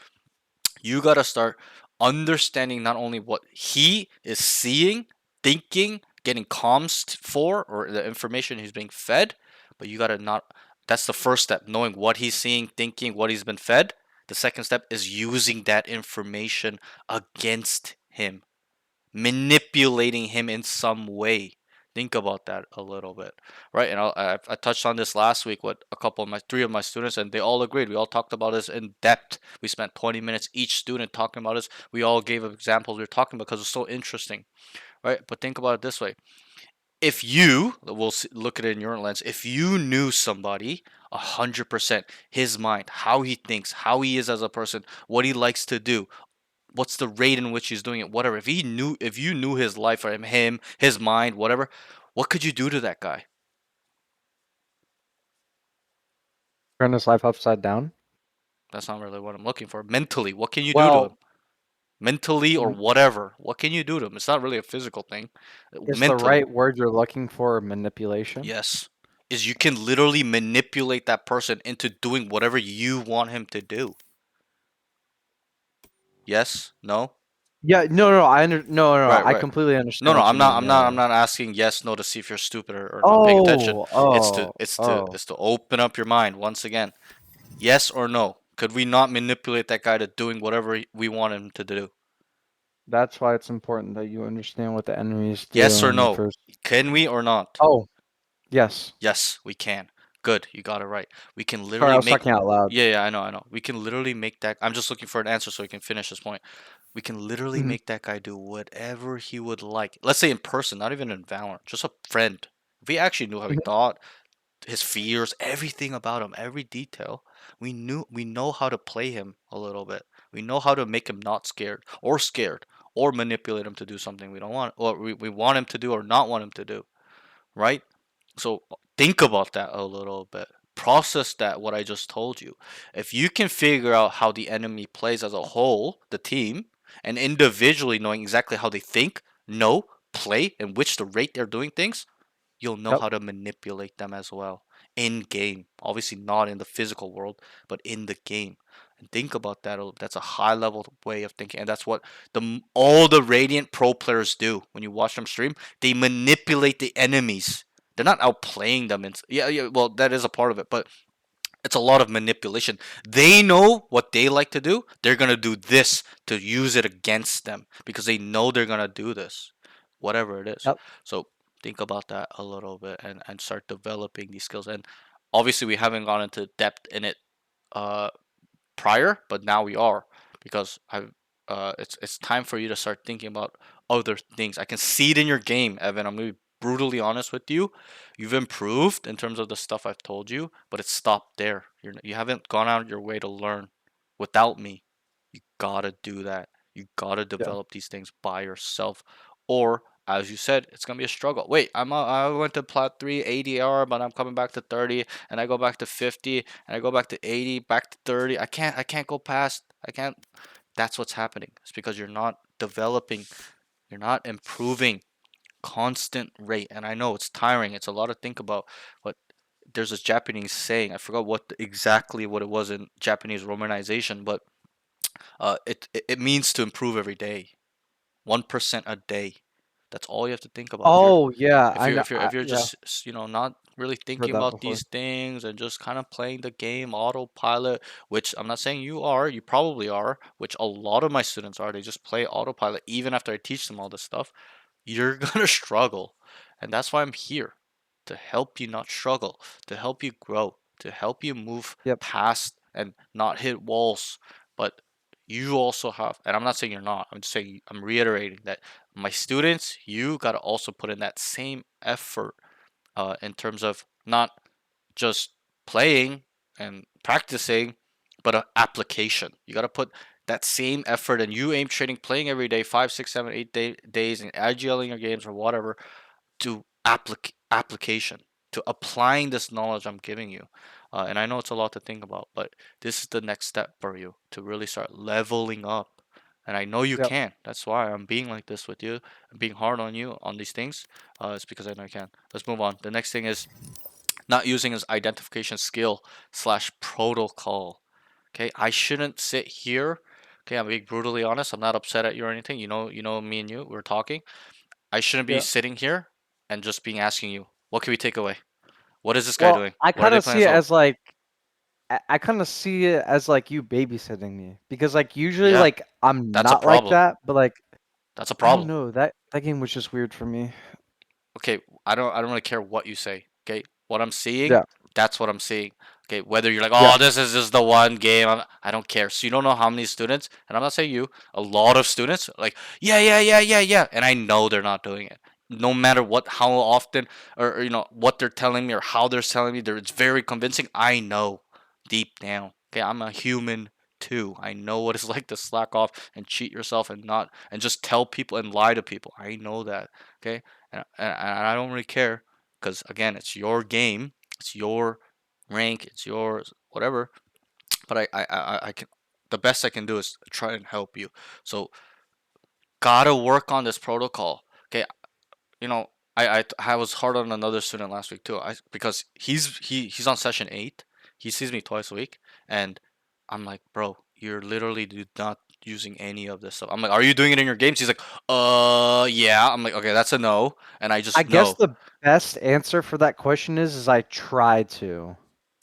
You got to start understanding not only what he is seeing, thinking, getting comms for, or the information he's being fed, but you got to not. That's the first step, knowing what he's seeing, thinking, what he's been fed. The second step is using that information against him, manipulating him in some way. Think about that a little bit, right? And I touched on this last week with a couple of my three of my students, and they all agreed. We all talked about this in depth. We spent 20 minutes each student talking about this. We all gave examples we were talking about because it's so interesting, right? But think about it this way: if you, we'll look at it in your lens, if you knew somebody 100%, his mind, how he thinks, how he is as a person, what he likes to do, what's the rate in which he's doing it, whatever. If you knew his life or him, his mind, whatever, what could you do to that guy? Turn his life upside down. That's not really what I'm looking for. Mentally, what can you do to him? Well, Mentally or m- whatever, what can you do to him? It's not really a physical thing. is the Mentally, right word you're looking for manipulation? yes, is you can literally manipulate that person into doing whatever you want him to do. Yes, no, Yeah, no, right, I right. completely No, understand no, what you I'm not. mean. I'm Yeah, not. I'm yeah. not asking yes, no to see if you're stupid or not paying attention. Oh, oh, It's oh. to open up your mind once again. Yes or no? Could we not manipulate that guy to doing whatever we want him to do? That's why it's important that you understand what the enemies Yes do or in the no? first. Can we or not? Oh, yes. Yes, we can. Good, you got it right. We can Sorry, I literally was make. talking out loud. Yeah, yeah, I know, I know. We can literally make that. I'm just looking for an answer so we can finish this point. We can literally Mhm. make that guy do whatever he would like. Let's say in person, not even in Valorant, just a friend. If we actually knew how he Mhm. thought, his fears, everything about him, every detail. We know how to play him a little bit. We know how to make him not scared or manipulate him to do something we don't want or we want him to do or not want him to do, right? So think about that a little bit. Process that what I just told you. If you can figure out how the enemy plays as a whole, the team, and individually knowing exactly how they think, know, play, and which the rate they're doing things, you'll know Yep. how to manipulate them as well in game. Obviously, not in the physical world, but in the game. And think about that. That's a high level way of thinking, and that's what all the Radiant Pro players do. When you watch them stream, they manipulate the enemies. They're not outplaying them. And yeah, yeah. Well, that is a part of it, but it's a lot of manipulation. They know what they like to do. They're gonna do this to use it against them because they know they're gonna do this, whatever it is. Yep. So think about that a little bit and start developing these skills. And obviously, we haven't gone into depth in it uh, prior, but now we are because it's time for you to start thinking about other things. I can see it in your game, Evan. I'm gonna be brutally honest with you. You've improved in terms of the stuff I've told you, but it's stopped there. You haven't gone out of your way to learn without me. You gotta do that. You gotta Yeah. develop these things by yourself, or as you said, it's gonna be a struggle. Wait, I went to Plat 3 ADR, but I'm coming back to 30, and I go back to 50, and I go back to 80, back to 30. I can't go past. I can't. That's what's happening. It's because you're not developing. You're not improving constant rate. And I know it's tiring. It's a lot to think about, but there's this Japanese saying. I forgot exactly what it was in Japanese romanization, but it means to improve every day, 1% a day. That's all you have to think about. Oh, yeah. I know. If you're Yeah, just not really heard thinking that about before. these things and just kind of playing the game autopilot, which I'm not saying you are, you probably are, which a lot of my students are. They just play autopilot even after I teach them all this stuff. You're gonna struggle, and that's why I'm here to help you not struggle, to help you grow, to help you move Yep. past and not hit walls. But you also have, and I'm not saying you're not. I'm just saying I'm reiterating that my students, you gotta also put in that same effort in terms of not just playing and practicing, but application. You got to put that same effort, and you aim trading, playing every day, 5, 6, 7, 8 days, and IGLing your games or whatever, to application, to applying this knowledge I'm giving you. And I know it's a lot to think about, but this is the next step for you to really start leveling up. And I know you Yep. can. That's why I'm being like this with you. I'm being hard on you on these things. It's because I know you can. Let's move on. The next thing is not using his identification skill slash protocol. Okay, I shouldn't sit here. Okay, I'm being brutally honest. I'm not upset at you or anything. You know me and you. We're talking. I shouldn't be Yeah. sitting here and just being asking you, what can we take away? What is this guy Well, doing? I What are kind they of playing see it so? as like I kind of see it as like you babysitting me because like usually Yeah, like I'm that's a not like problem. that, but like That's a I don't problem. know that game was just weird for me. Okay, I don't really care what you say. Okay, what I'm seeing, Yeah. that's what I'm seeing. Okay, whether you're like, Yeah. oh, this is just the one game, I don't care. So you don't know how many students, and I'm not saying you, a lot of students, like, yeah, yeah, yeah, yeah, yeah, and I know they're not doing it. No matter what, how often, or what they're telling me or how they're telling me, it's very convincing. I know deep down. Okay, I'm a human too. I know what it's like to slack off and cheat yourself and not and just tell people and lie to people. I know that. Okay, and I don't really care because again, it's your game, it's your rank, it's yours, whatever. But I can, the best I can do is try and help you. So gotta work on this protocol. Okay, you know, I was hard on another student last week too. Because he's on session 8. He sees me twice a week, and I'm like, bro, you're literally not using any of this stuff. I'm like, are you doing it in your games? He's like, yeah. I'm like, okay, that's a no, and I I just guess know the best answer for that question is I try to,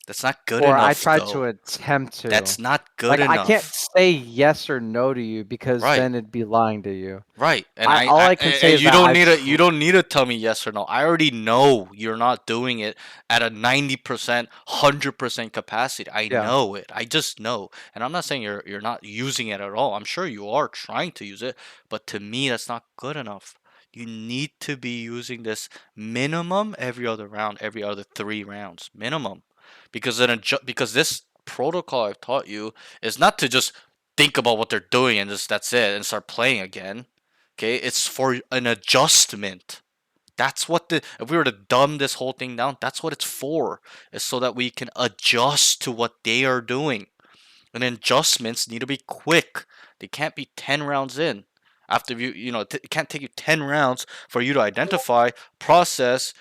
that's not good or I enough try to though. attempt to. That's not good Like I can't enough. say yes or no to you because Right. then it'd be lying to you. Right, and I all I can say and is that I've you don't need to tell me yes or no. I already know you're not doing it at a 90%, 100% capacity. I yeah, know it. I just know. And I'm not saying you're not using it at all. I'm sure you are trying to use it, but to me that's not good enough. You need to be using this minimum every other round, every other 3 rounds, minimum. Because this protocol I've taught you is not to just think about what they're doing and just that's it and start playing again. Okay, it's for an adjustment. That's what if we were to dumb this whole thing down, that's what it's for. Is so that we can adjust to what they are doing. And adjustments need to be quick. They can't be 10 rounds in. After it can't take you 10 rounds for you to identify, process,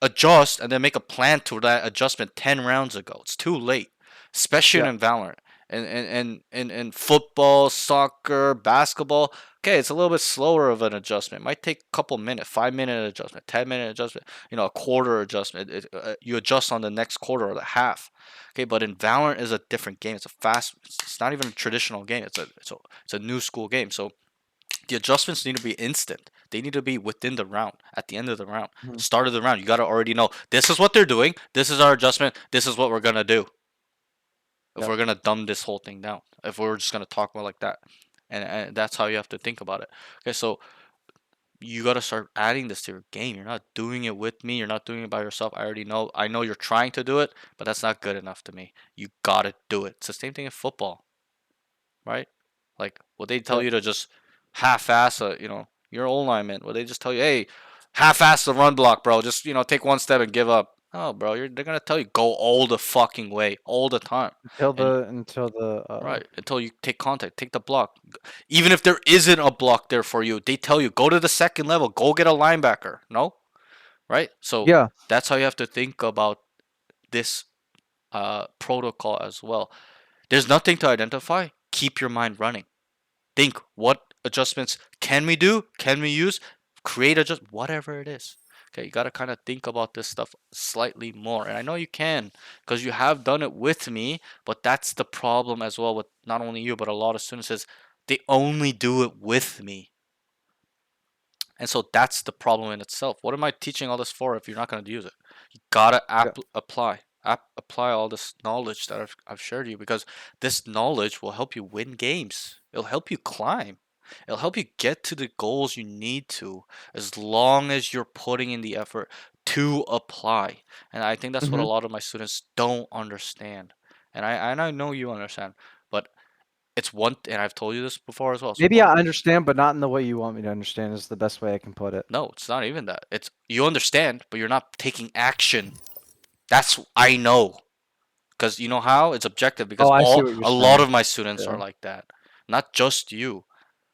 adjust, and then make a plan to that adjustment 10 rounds ago. It's too late, especially yeah. in Valorant. And football, soccer, basketball, okay, it's a little bit slower of an adjustment. It might take a couple minutes, 5 minute adjustment, 10 minute adjustment, a quarter adjustment. You adjust on the next quarter or the half. Okay, but in Valorant is a different game. It's a fast. It's not even a traditional game. It's a new school game. So the adjustments need to be instant. They need to be within the round, at the end of the round, Mhm. start of the round. You got to already know this is what they're doing. This is our adjustment. This is what we're gonna do. If Yep. we're gonna dumb this whole thing down, if we're just gonna talk more like that, and that's how you have to think about it. Okay, so you got to start adding this to your game. You're not doing it with me. You're not doing it by yourself. I already know. I know you're trying to do it, but that's not good enough to me. You gotta do it. It's the same thing in football, right? Like, would they tell Yep. you to just half-ass your old lineman? Would they just tell you, hey, half-ass the run block, bro? Just take one step and give up. Oh, bro, they're gonna tell you go all the fucking way, all the time, and Until the right until you take contact, take the block. Even if there isn't a block there for you, they tell you go to the second level, go get a linebacker. No, right? So yeah. that's how you have to think about this protocol as well. There's nothing to identify. Keep your mind running. Think what adjustments can we do? Can we use? Create adjust whatever it is. Okay, you gotta kind of think about this stuff slightly more. And I know you can, because you have done it with me, but that's the problem as well with not only you, but a lot of students is they only do it with me. And so that's the problem in itself. What am I teaching all this for if you're not gonna use it? You gotta Yeah. apply all this knowledge that I've shared you, because this knowledge will help you win games. It'll help you climb. It'll help you get to the goals you need to, as long as you're putting in the effort to apply. And I think that's what a Mhm. lot of my students don't understand. And I know you understand, but it's one and I've told you this before as well. It's Maybe one I understand, but not in the way you want me to understand is the best way I can put it. No, it's not even that. It's you understand, but you're not taking action. That's I know. Because you know how? It's objective because Oh, I see all what you're a lot saying. of my students are Yeah. like that. Not just you.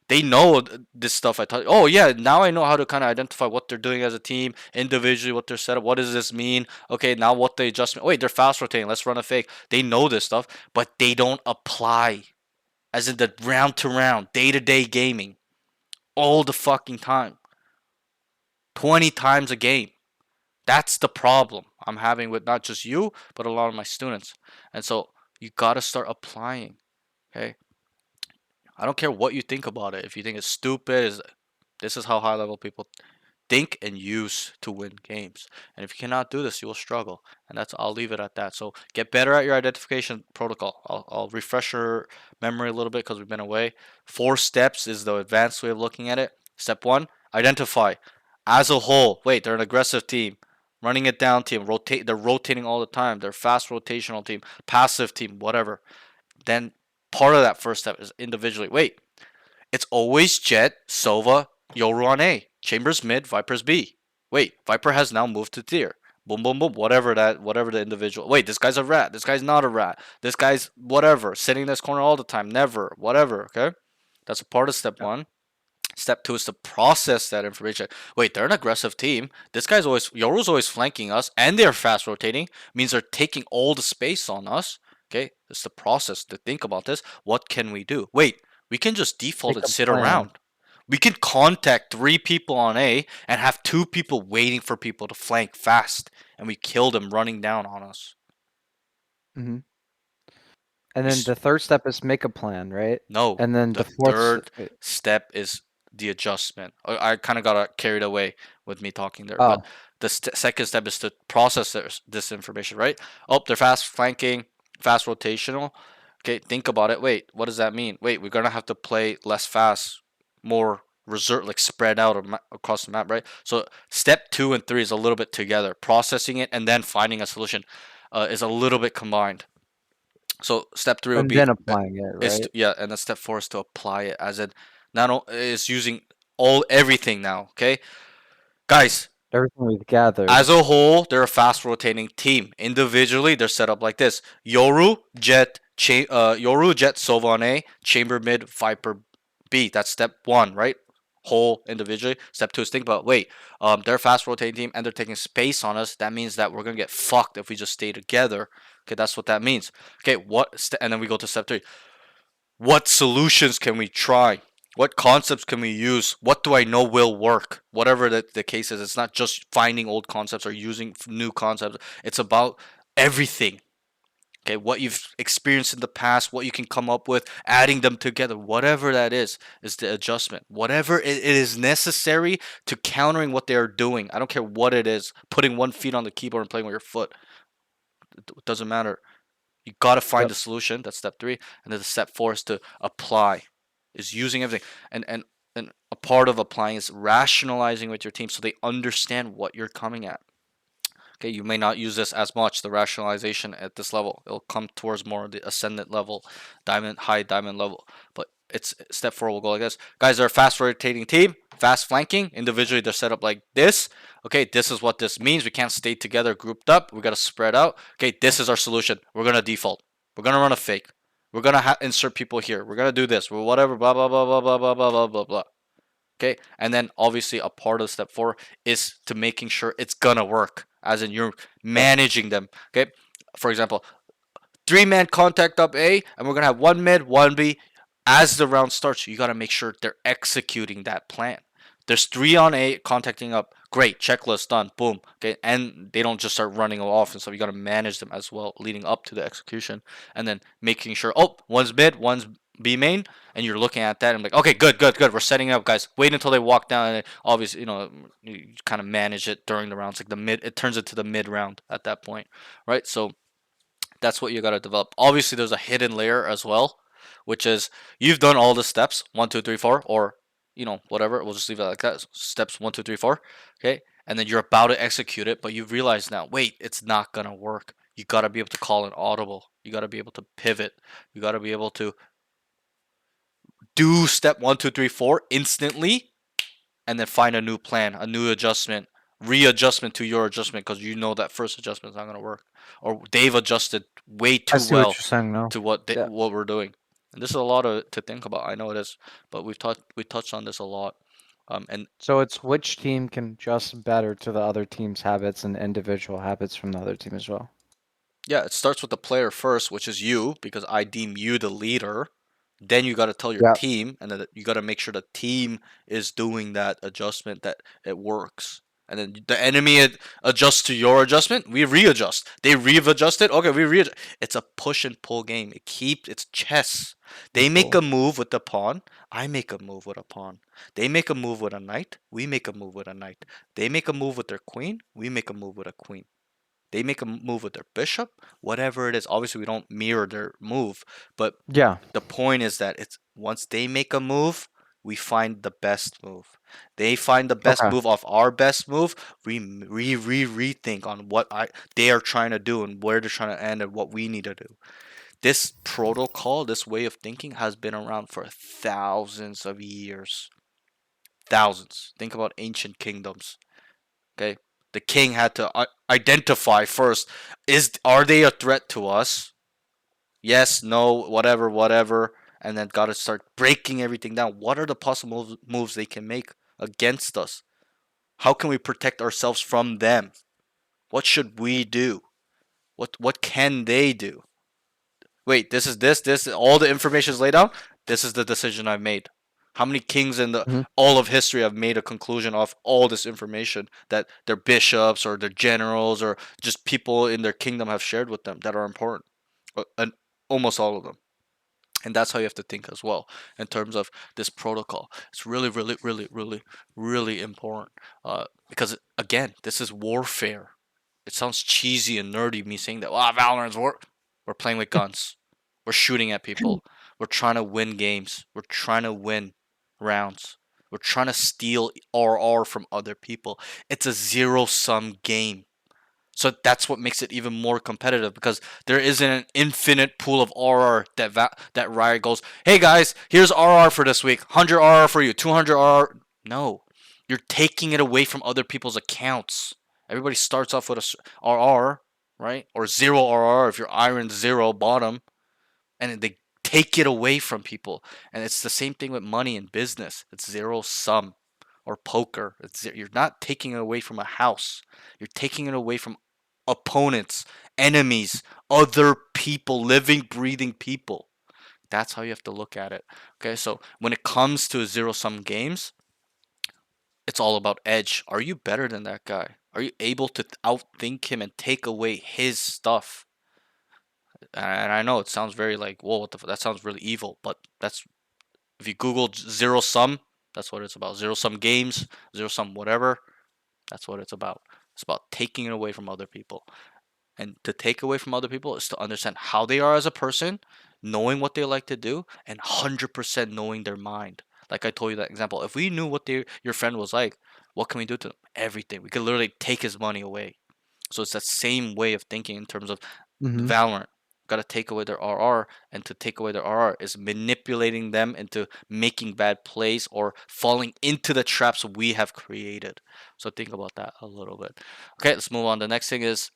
They know this stuff I taught. Oh yeah, now I know how to kind of identify what they're doing as a team, individually, what they're set up. What does this mean? Okay, now what the adjustment? Wait, they're fast rotating. Let's run a fake. They know this stuff, but they don't apply. As in the round to round, day to day gaming, all the fucking time, 20 times a game. That's the problem I'm having with not just you, but a lot of my students. And so you got to start applying. Okay. I don't care what you think about it. If you think it's stupid, this is how high level people think and use to win games. And if you cannot do this, you will struggle. And I'll leave it at that. So get better at your identification protocol. I'll refresh your memory a little bit because we've been away. 4 steps is the advanced way of looking at it. Step 1, identify as a whole. Wait, they're an aggressive team. Running it down team, they're rotating all the time. They're fast rotational team, passive team, whatever. Then part of that first step is individually. Wait, it's always Jet, Sova, Yoru on A, Chambers mid, Vipers B. Wait, Viper has now moved to tier. Boom, boom, boom. Whatever the individual. Wait, this guy's a rat. This guy's not a rat. This guy's whatever, sitting in this corner all the time. Never, whatever. Okay, that's a part of step Yeah. 1. Step 2 is to process that information. Wait, they're an aggressive team. This guy's always Yoru's always flanking us, and they're fast rotating. Means they're taking all the space on us. Okay, it's the process to think about this. What can we do? Wait, we can just default Make and a sit plan. around. We can contact 3 people on A and have 2 people waiting for people to flank fast, and we kill them running down on us. Hmm. And We then the third step is make a plan, right? No, And then the the fourth. third step is the adjustment. I kind of got carried away with me talking there, Oh, but the second step is to process this information, right? Oh, they're fast flanking, fast rotational. Okay, think about it. Wait, what does that mean? Wait, we're gonna have to play less fast, more reserved, like spread out across the map, right? So step 2 and 3 is a little bit together. Processing it and then finding a solution is a little bit combined. So step 3 would and be then applying it, right? yeah, and then step 4 is to apply it as in not is using everything now. Okay, guys, Everything we've gathered. as a whole, they're a fast rotating team. Individually, they're set up like this: Yoru, Jet, Sova on A, Chamber mid, Viper B. That's step 1, right? Whole individually. Step 2 is think about wait, they're a fast rotating team and they're taking space on us. That means that we're gonna get fucked if we just stay together. Okay, that's what that means. Okay, and then we go to step 3. What solutions can we try? What concepts can we use? What do I know will work? Whatever the case is, it's not just finding old concepts or using new concepts. It's about everything. Okay, what you've experienced in the past, what you can come up with, adding them together, whatever that is the adjustment. Whatever it is necessary to countering what they are doing. I don't care what it is. Putting one feet on the keyboard and playing with your foot. It doesn't matter. You got to find Yep. a solution. That's step 3, and then the step 4 is to apply, is using everything, and a part of applying is rationalizing with your team so they understand what you're coming at. Okay, you may not use this as much, the rationalization at this level. It'll come towards more of the ascendant level, high diamond level. But it's step 4 will go like this. Guys are a fast rotating team, fast flanking. Individually, they're set up like this. Okay, this is what this means. We can't stay together grouped up. We got to spread out. Okay, this is our solution. We're going to default. We're going to run a fake. We're going to insert people here. We're going to do this. We're whatever, blah, blah, blah, blah, blah, blah, blah, blah, blah, blah. Okay, and then obviously a part of step 4 is to making sure it's gonna work, as in you're managing them. Okay, for example, 3-man contact up A, and we're gonna have 1 mid, 1 B. As the round starts, you gotta make sure they're executing that plan. There's 3 on A contacting up. Great, checklist done. Boom. Okay, and they don't just start running off and stuff. You gotta manage them as well, leading up to the execution, and then making sure. Oh, one's mid, one's B main, and you're looking at that and like, okay, good, good, good. We're setting up, guys. Wait until they walk down, and obviously, you kind of manage it during the rounds. Like the mid, it turns into the mid round at that point, right? So that's what you got to develop. Obviously, there's a hidden layer as well, which is you've done all the steps 1, 2, 3, 4, or whatever. We'll just leave it like that. Steps 1, 2, 3, 4. Okay, and then you're about to execute it, but you realize now, wait, it's not gonna work. You gotta be able to call an audible. You gotta be able to pivot. You gotta be able to do step 1, 2, 3, 4 instantly, and then find a new plan, a new adjustment, readjustment to your adjustment because you know that first adjustment is not gonna work, or they've adjusted way I too see what well you're saying now. to what Yeah. what we're doing. And this is a lot to think about. I know it is, but we touched on this a lot. And So it's which team can adjust better to the other team's habits and individual habits from the other team as well. yeah, it starts with the player first, which is you, because I deem you the leader. Then you got to tell your Yeah. team, and then you got to make sure the team is doing that adjustment, that it works. And then the enemy adjusts to your adjustment. We readjust. They readjust it. Okay, we readjust. It's a push and pull game. It's chess. They make a move with the pawn. I make a move with a pawn. They make a move with a knight. We make a move with a knight. They make a move with their queen. We make a move with a queen. They make a move with their bishop, whatever it is. Obviously, we don't mirror their move, but Yeah. the point is that it's once they make a move, we find the best move. They find the best Okay. move off our best move. Rethink on what they are trying to do and where they're trying to end and what we need to do. This protocol, this way of thinking, has been around for thousands of years. Thousands. Think about ancient kingdoms. Okay, the king had to identify first: are they a threat to us? Yes, no, whatever, whatever, and then got to start breaking everything down. What are the possible moves they can make against us? How can we protect ourselves from them? What should we do? What can they do? Wait, this all the information is laid out. This is the decision I've made. How many kings in the Mhm. all of history have made a conclusion of all this information that their bishops or their generals or just people in their kingdom have shared with them that are important? And almost all of them. And that's how you have to think as well in terms of this protocol. It's really, really, really, really, really important because again, this is warfare. It sounds cheesy and nerdy me saying that. Wow, Valorant's war. We're playing with guns. We're shooting at people. We're trying to win games. We're trying to win rounds. We're trying to steal RR from other people. It's a zero sum game. So that's what makes it even more competitive because there isn't an infinite pool of RR that Riot goes, hey guys, here's RR for this week, 100 RR for you, 200 RR. No, you're taking it away from other people's accounts. Everybody starts off with a RR, right? Or zero RR if you're Iron Zero bottom, and they take it away from people. And it's the same thing with money in business. It's zero sum or poker. You're not taking it away from a house. You're taking it away from opponents, enemies, other people, living, breathing people. That's how you have to look at it. Okay, so when it comes to zero sum games, it's all about edge. Are you better than that guy? Are you able to outthink him and take away his stuff? And I know it sounds very like, whoa, that sounds really evil, but that's if you Google zero sum, that's what it's about. Zero sum games, zero sum whatever, that's what it's about. It's about taking it away from other people. And to take away from other people is to understand how they are as a person, knowing what they like to do, and 100% knowing their mind. Like I told you that example. If we knew what your friend was like, what can we do to them? Everything. We could literally take his money away. So it's that same way of thinking in terms of Mm-hmm. Valorant. Got to take away their RR, and to take away their RR is manipulating them into making bad plays or falling into the traps we have created. So think about that a little bit. Okay, let's move on. The next thing is,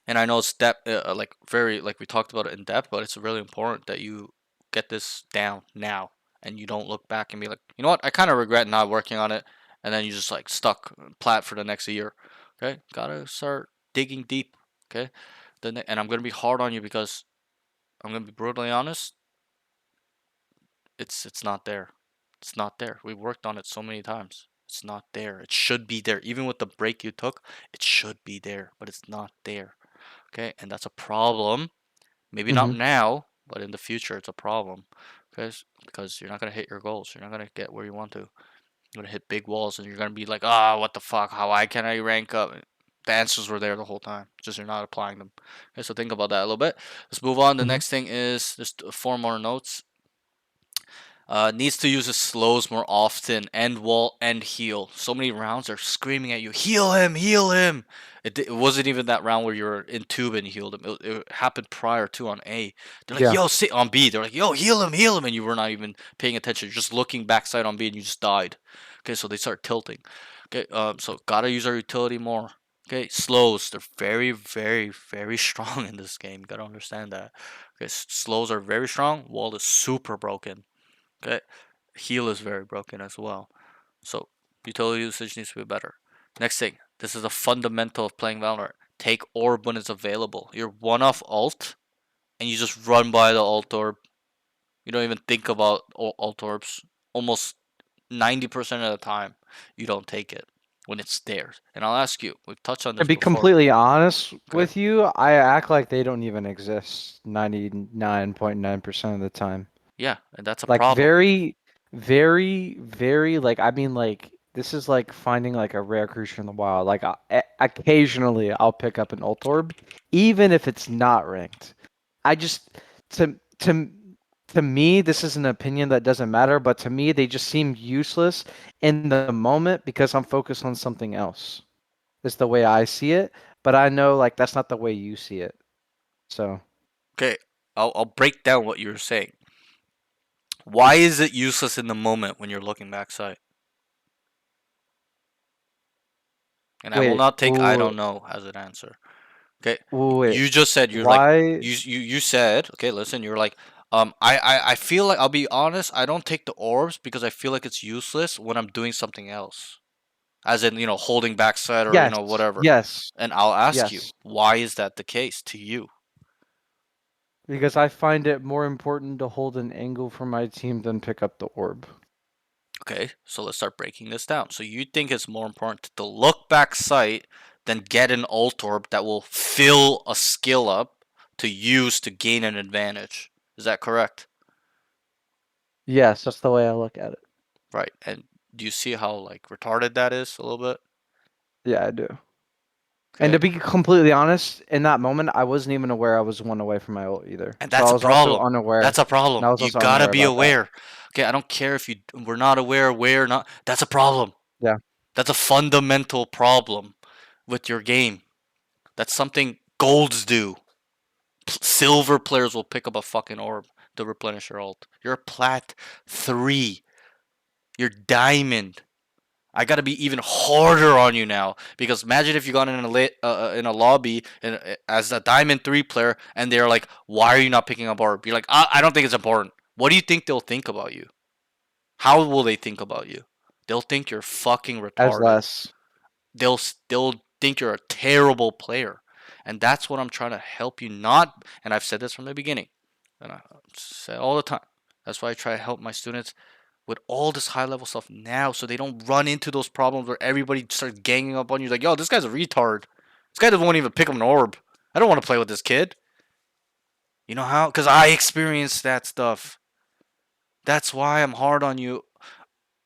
and I know it's depth, like very like we talked about it in depth, but it's really important that you get this down now and you don't look back and be like, you know what, I kind of regret not working on it, and then you just like stuck Plat for the next year. Okay, gotta start digging deep. Okay, and I'm gonna be hard on you because I'm gonna be brutally honest. It's not there. It's not there. We worked on it so many times. It's not there. It should be there. Even with the break you took, it should be there, but it's not there. Okay, and that's a problem. Maybe not Mm-hmm. now, but in the future, it's a problem. Okay, because you're not gonna hit your goals. You're not gonna get where you want to. You're gonna hit big walls, and you're gonna be like, ah, what the fuck? How I can I rank up? The answers were there the whole time. Just you're not applying them. Okay, so think about that a little bit. Let's move on. The Mm-hmm. next thing is just 4 more notes. Needs to use his slows more often. End wall, end heal. So many rounds are screaming at you, heal him, heal him. It wasn't even that round where you were in tube and healed him. It happened prior to on A. They're like, Yeah. yo, sit on B. They're like, yo, heal him, and you were not even paying attention. You're just looking backside on B, and you just died. Okay, so they start tilting. Okay, so gotta use our utility more. Okay, slows. They're very, very, very strong in this game. You gotta understand that. Okay, slows are very strong. Wall is super broken. Okay, heal is very broken as well. So utility usage needs to be better. Next thing, this is a fundamental of playing Valorant. Take orb when it's available. You're one off ult, and you just run by the ult orb. You don't even think about ult orbs. Almost 90% of the time, you don't take it when it's there. And I'll ask you, we've touched on To this be before. completely honest Okay. with you, I act like they don't even exist 99.9% of the time. Yeah, and that's a Like problem. very like I mean like this is like finding like a rare creature in the wild. Like occasionally I'll pick up an ult orb, even if it's not ranked. I just to to to me this is an opinion that doesn't matter, but to me they just seem useless in the moment because I'm focused on something else. Is the way I see it, but I know like that's not the way you see it. So Okay, I'll break down what you're saying. Why is it useless in the moment when you're looking backside? And I will wait, not take I don't know as an answer. Okay, wait, you just said you're like why? you said okay. Listen, you're like I feel like I'll be honest. I don't take the orbs because I feel like it's useless when I'm doing something else, as in holding backside or Yes, whatever. yes, And I'll ask you, yes. why is that the case to you? Because I find it more important to hold an angle for my team than pick up the orb. Okay, so let's start breaking this down. So you think it's more important to look back sight than get an ult orb that will fill a skill up to use to gain an advantage. Is that correct? Yes, that's the way I look at it. Right. And do you see how like retarded that is a little bit? Yeah, I do. And Okay. to be completely honest, in that moment, I wasn't even aware I was one away from my ult either. And So that's I a was also problem. unaware. That's a And problem. I was You also gotta unaware be about that. aware. Okay, I don't care if we're not aware, not. That's a problem. Yeah. That's a fundamental problem with your game. That's something golds do. Silver players will pick up a fucking orb to replenish your ult. You're a plat 3. You're diamond. I gotta be even harder on you now because imagine if you got in a lobby and as a diamond 3 player and they're like, "Why are you not picking up orb?" You're like, "I don't think it's important." What do you think they'll think about you? How will they think about you? They'll think you're fucking As retarded. less. They'll think you're a terrible player, and that's what I'm trying to help you not. And I've said this from the beginning, and I say all the time. That's why I try to help my students with all this high level stuff now, so they don't run into those problems where everybody starts ganging up on you. Like, yo, this guy's a retard. This guy doesn't want to even pick up an orb. I don't want to play with this kid. You know how? Because I experienced that stuff. That's why I'm hard on you.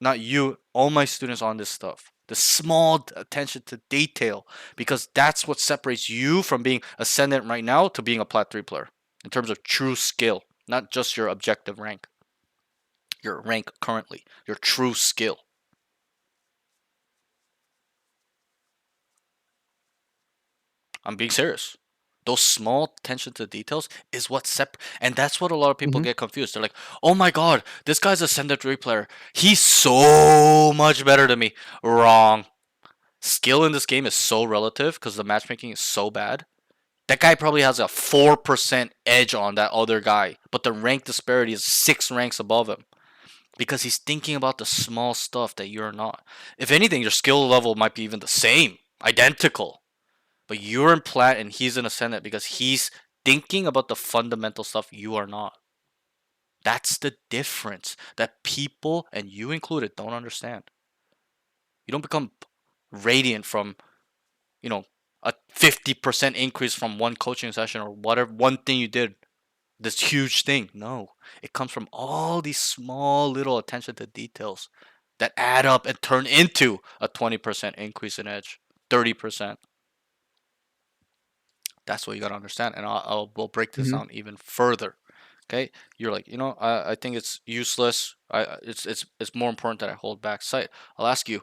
Not you, all my students on this stuff. The small attention to detail, because that's what separates you from being ascendant right now to being a plat 3 player in terms of true skill, not just your objective rank. Your rank currently, your true skill. I'm being serious. Those small attention to details is what and that's what a lot of people Hmm. get confused. They're like, "Oh my god, this guy's ascendant 3 player. He's so much better than me." Wrong. Skill in this game is so relative because the matchmaking is so bad. That guy probably has a 4% edge on that other guy, but the rank disparity is 6 ranks above him because he's thinking about the small stuff that you're not. If anything, your skill level might be even the same, identical, but you're in plat and he's in ascendant because he's thinking about the fundamental stuff you are not. That's the difference that people, and you included, don't understand. You don't become radiant from you know, a 50% increase from one coaching session or whatever one thing you did, this huge thing. No, it comes from all these small little attention to details that add up and turn into a 20% increase in edge, 30%. That's what you got to understand. And we'll break this Hmm. down even further. Okay, you're like, I think it's useless. It's more important that I hold back sight. I'll ask you,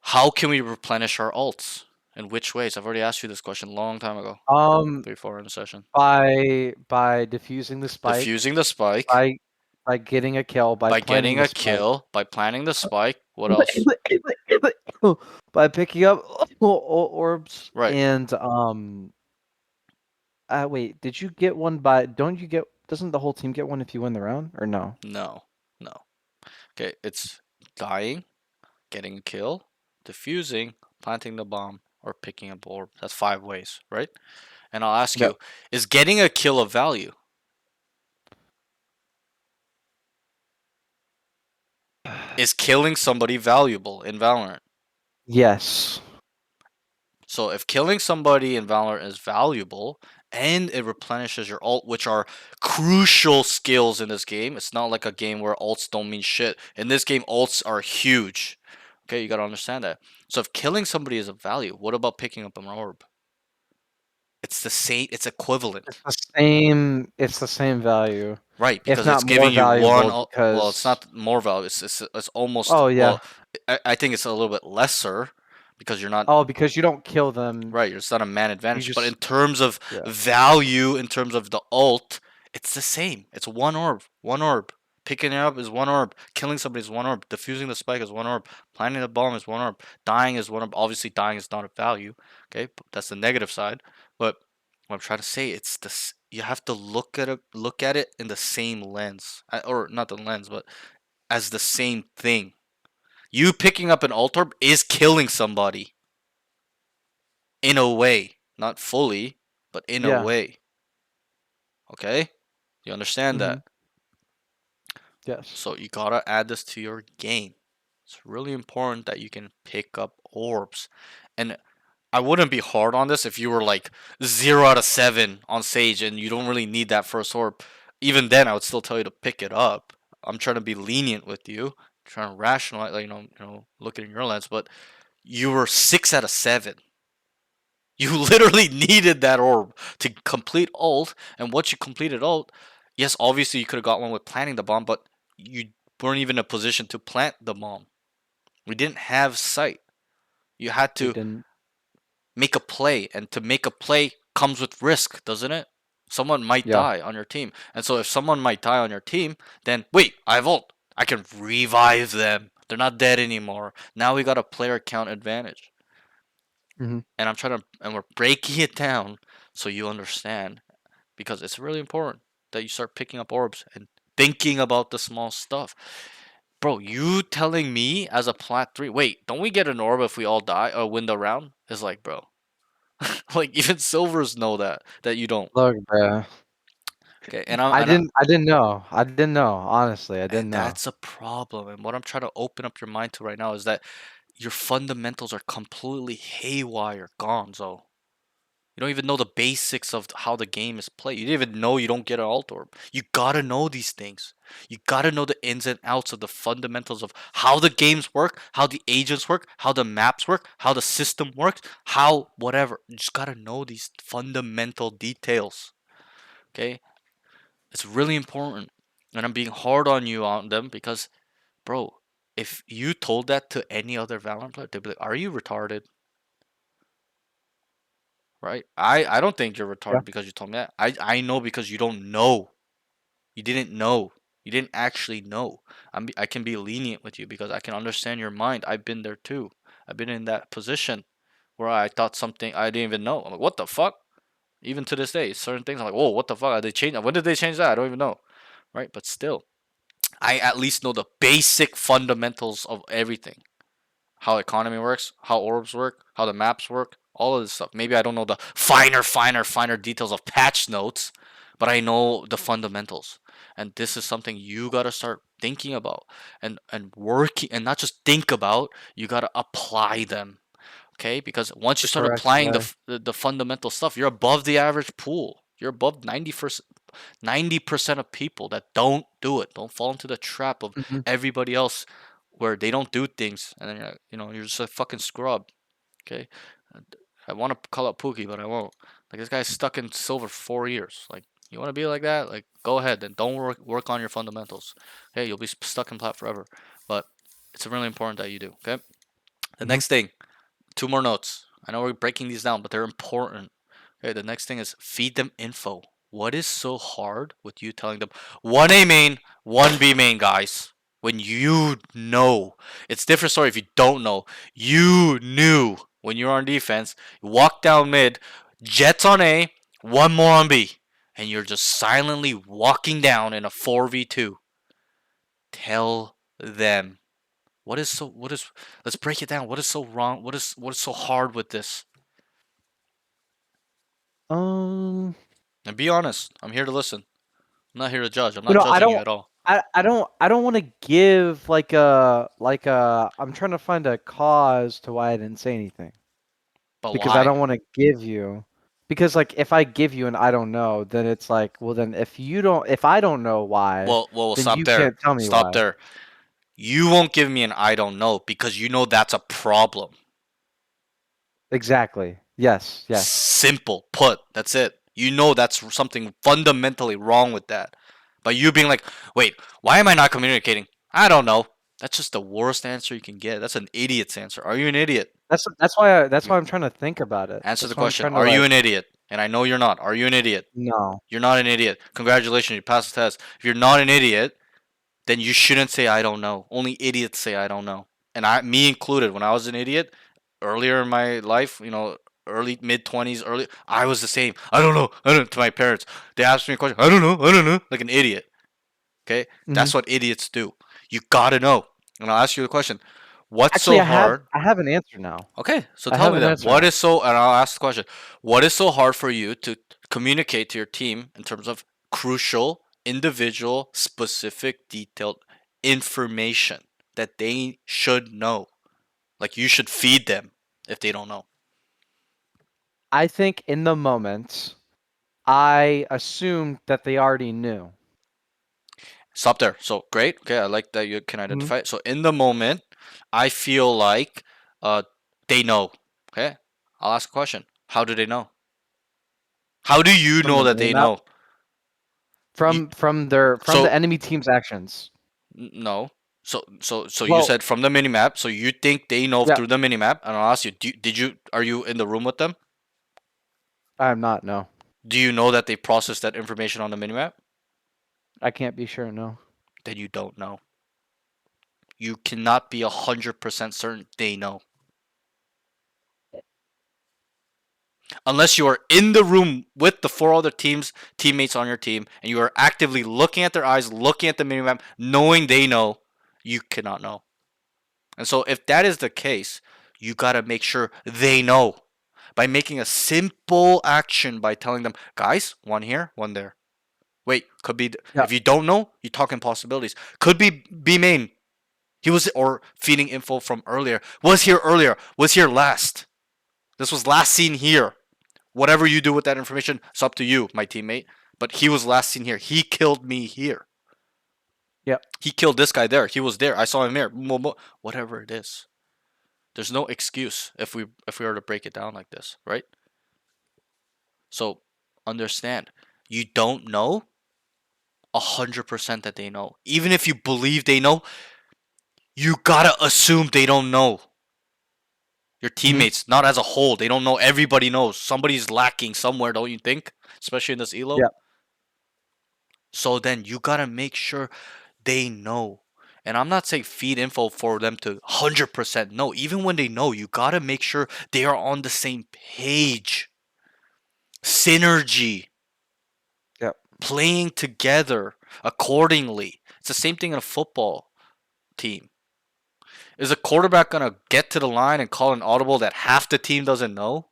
how can we replenish our ults? In which ways? I've already asked you this question a long time ago, Um, before in the session. by defusing the spike, Defusing the spike, by by getting a kill, by by planting getting the a spike, kill, by planting the spike. What else? by picking up orbs, Right. and wait, did you get one by? Don't you get? Doesn't the whole team get one if you win the round, or no? No. No. Okay, it's dying, getting a kill, defusing, planting the bomb, or picking up orb. That's 5 ways, right? And I'll ask Yep. you, is getting a kill of value? Is killing somebody valuable in Valorant? Yes. So if killing somebody in Valorant is valuable and it replenishes your ult, which are crucial skills in this game, it's not like a game where ults don't mean shit. In this game, ults are huge. Okay, you gotta understand that. So if killing somebody is of value, what about picking up an orb? It's the same. It's It's equivalent, the same. It's the same value, right? if Because it's not more giving you one. valuable, Well, it's because. not more value. It's almost. Oh yeah. Well, I think it's a little bit lesser because you're not. Oh, because you don't kill them. Right, it's not a man You advantage, but in just. terms of Yeah. value, in terms of the ult, it's the same. It's one orb, one orb. Picking it up is one orb. Killing somebody is one orb. Defusing the spike is one orb. Planting the bomb is one orb. Dying is one orb. Obviously, dying is not a value. Okay, that's the negative side. But what I'm trying to say, it's this. You have to look at it in the same lens, or not the lens, but as the same thing. You picking up an ult orb is killing somebody in a way, not fully, but in a Yeah. way. Okay? You understand Mm-hmm. that? Yes. So you gotta add this to your game. It's really important that you can pick up orbs. And I wouldn't be hard on this if you were like 0 out of 7 on Sage and you don't really need that first orb. Even then, I would still tell you to pick it up. I'm trying to be lenient with you, trying to rationalize, like, look at your lens, but you were 6 out of 7. You literally needed that orb to complete ult, and once you completed ult, yes, obviously you could have got one with planting the bomb, but you weren't even in a position to plant the bomb. We didn't have sight. You had We to didn't. make a play, and to make a play comes with risk, doesn't it? Someone might Yeah. die on your team, and so if someone might die on your team, then wait, I have ult. I can revive them. They're not dead anymore. Now we got a player count advantage. Mm-hmm. And and we're breaking it down so you understand because it's really important that you start picking up orbs and thinking about the small stuff. Bro, you telling me as a plat 3, wait, don't we get an orb if we all die or win the round? It's like, bro, like even silvers know that you don't. Look, bruh. Okay, I didn't. I didn't know. I didn't know. Honestly, I and didn't know. that's a problem. And what I'm trying to open up your mind to right now is that your fundamentals are completely haywire, gonzo. You don't even know the basics of how the game is played. You didn't even know you don't get an alt orb. You gotta know these things. You gotta know the ins and outs of the fundamentals of how the games work, how the agents work, how the maps work, how the system works, how whatever. You just gotta know these fundamental details. Okay? It's really important. And I'm being hard on you on them because, bro, if you told that to any other Valorant player, they'd be like, are you retarded? Right? I don't think you're Yeah. retarded because you told me that. I know because you don't know. You didn't know. You didn't actually know. I can be lenient with you because I can understand your mind. I've been there too. I've been in that position where I thought something I didn't even know. I'm like, what the fuck? Even to this day, certain things I'm like, whoa, what the fuck? Are they changed? When did they change that? I don't even know. Right? But still, I at least know the basic fundamentals of everything. How economy works, how orbs work, how the maps work, all of this stuff. Maybe I don't know the finer details of patch notes, but I know the fundamentals. And this is something you gotta start thinking about and working and not just think about, you gotta apply them. Okay? Because once you The start correct applying way. the fundamental stuff, you're above the average pool. You're above 90% of people that don't do it, don't fall into the trap of Mm-hmm. everybody else where they don't do things, and then you're just a fucking scrub. Okay, I want to call out Pookie, but I won't. Like this guy's stuck in silver for 4 years. Like You want to be like that? Like, go ahead. Then don't work on your fundamentals. Okay, you'll be stuck in Plat forever. But it's really important that you do. Okay. The Mhm. next thing, two more notes. I know we're breaking these down, but they're important. Okay. The next thing is feed them info. What is so hard with you telling them one A main, one B main, guys? When you know, it's a different story if you don't know. You knew when you're on defense. You walk down mid, Jets on A, one more on B, and you're just silently walking down in a 4v2. Tell them what is let's break it down. What is so wrong? What is so hard with this? Um, And be honest. I'm here to listen. I'm not here to judge. I'm you not know, I judging you don't, at all. I don't want to give like a. I'm trying to find a cause to why I didn't say anything But because I why? don't want to give you. Because like if I give you and I don't know, then it's like, well, then if I don't know why, Well, then stop you there. can't tell me Stop why. there. You won't give me an I don't know because you know that's a problem. Exactly. Yes. Yes. Simple put. That's it. You know that's something fundamentally wrong with that. But you being like, wait, why am I not communicating? I don't know. That's just the worst answer you can get. That's an idiot's answer. Are you an idiot? That's why I'm trying to think about it. Answer the That's why I'm question. trying to Are you like an idiot? And I know you're not. Are you an idiot? no. You're not an idiot. Congratulations, you passed the test. If you're not an idiot, then you shouldn't say I don't know. Only idiots say I don't know. And me included, when I was an idiot earlier in my life, early mid 20s, I was the same. I don't know. I don't to my parents. They asked me a question. I don't know. I don't know. Like an idiot. Okay? Mhm. That's what idiots do. You got to know. And I'll ask you the question. What's Actually, so hard? I have an answer now. Okay, so I tell have me an then, answer now. and I'll ask the question, what is so hard for you to communicate to your team in terms of crucial, individual, specific, detailed information that they should know? Like you should feed them if they don't know. I think in the moment, I assumed that they already knew. Stop there. So great. Okay, I like that you can Mhm. identify it. So in the moment, I feel like uh they know. Okay? I'll ask a question. How do they know? How do you From know the that they map, know? You, from the so enemy team's actions. No. So you Well, said from the minimap. So you think they know yeah, through the minimap? And I'll ask you, are you in the room with them? I'm not. No, Do you know that they processed that information on the minimap? I can't be sure. No. Then you don't know. You cannot be 100% certain they know. Unless you are in the room with the four other teammates on your team, and you are actively looking at their eyes, looking at the minimap, knowing they know, you cannot know. And so if that is the case, you gotta make sure they know by making a simple action by telling them, guys, one here, one there. Wait, could be Yeah. if you don't know, you talk in possibilities. Could be B main. He was or feeding info from earlier. Was here earlier. Was here last. This was last seen here. Whatever you do with that information, it's up to you, my teammate. But he was last seen here. He killed me here. Yep. He killed this guy there. He was there. I saw him here. Whatever it is. There's no excuse if we were to break it down like this, right? So understand, you don't know 100% that they know. Even if you believe they know, you gotta assume they don't know. Your Hmm. teammates, not as a whole, they don't know. Everybody knows. Somebody's lacking somewhere, don't you think? Especially in this elo. Yeah. So then you gotta make sure they know. And I'm not saying feed info for them to 100% know. Even when they know, you gotta make sure they are on the same page. Synergy, Yep. playing together accordingly. It's the same thing in a football team. Is a quarterback going to get to the line and call an audible that half the team doesn't know?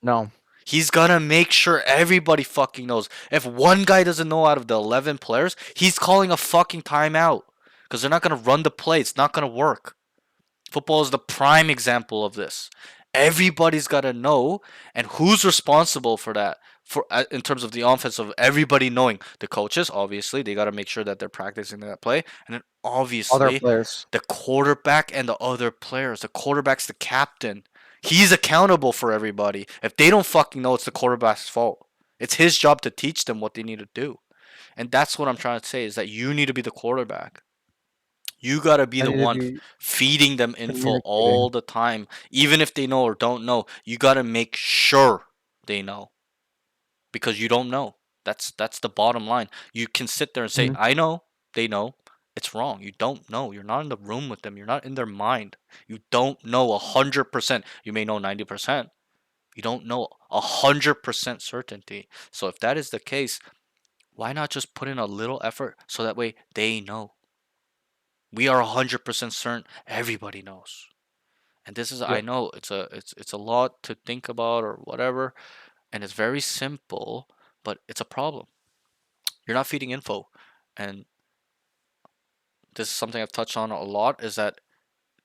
No. He's going to make sure everybody fucking knows. If one guy doesn't know out of the 11 players, he's calling a fucking timeout because they're not going to run the play. It's not going to work. Football is the prime example of this. Everybody's got to know, and who's responsible for that? For in terms of the offense of everybody knowing, the coaches obviously they got to make sure that they're practicing that play, and then Other obviously players. the quarterback and the other players. The quarterback's the captain. He's accountable for everybody. If they don't fucking know, it's the quarterback's fault. It's his job to teach them what they need to do. And that's what I'm trying to say is that you need to be the quarterback. You got to be I the need to one be feeding them info all communicating. the time. Even if they know or don't know, you got to make sure they know because you don't know. That's the bottom line. You can sit there and say, Mhm. "I know." They know. It's wrong. You don't know. You're not in the room with them. You're not in their mind. You don't know 100%. You may know 90%. You don't know 100% certainty. So if that is the case, why not just put in a little effort so that way they know? We are 100% certain everybody knows. And this is I Yep. know it's a lot to think about or whatever, and it's very simple, but it's a problem. You're not feeding info. And this is something I've touched on a lot is that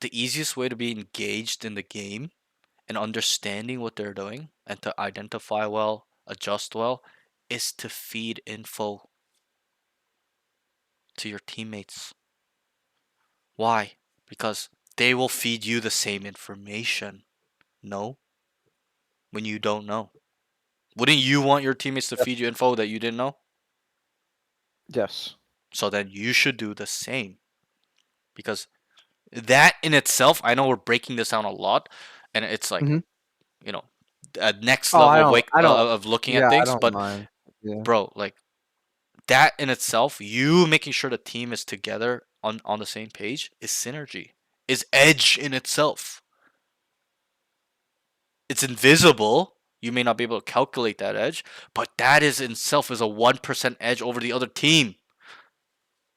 the easiest way to be engaged in the game and understanding what they're doing and to identify well, adjust well, is to feed info to your teammates. Why? Because they will feed you the same information. No, when you don't know. Wouldn't you want your teammates to feed Yes. you info that you didn't know? Yes. So then you should do the same. Because that in itself, I know we're breaking this down a lot, and it's like, Mhm. you know, a next Oh, level of wake I don't. of looking at Yeah, I things. don't But mind. Yeah. bro, like that in itself, you making sure the team is together on the same page is synergy, is edge in itself. It's invisible. You may not be able to calculate that edge, but that is in itself is a 1% edge over the other team.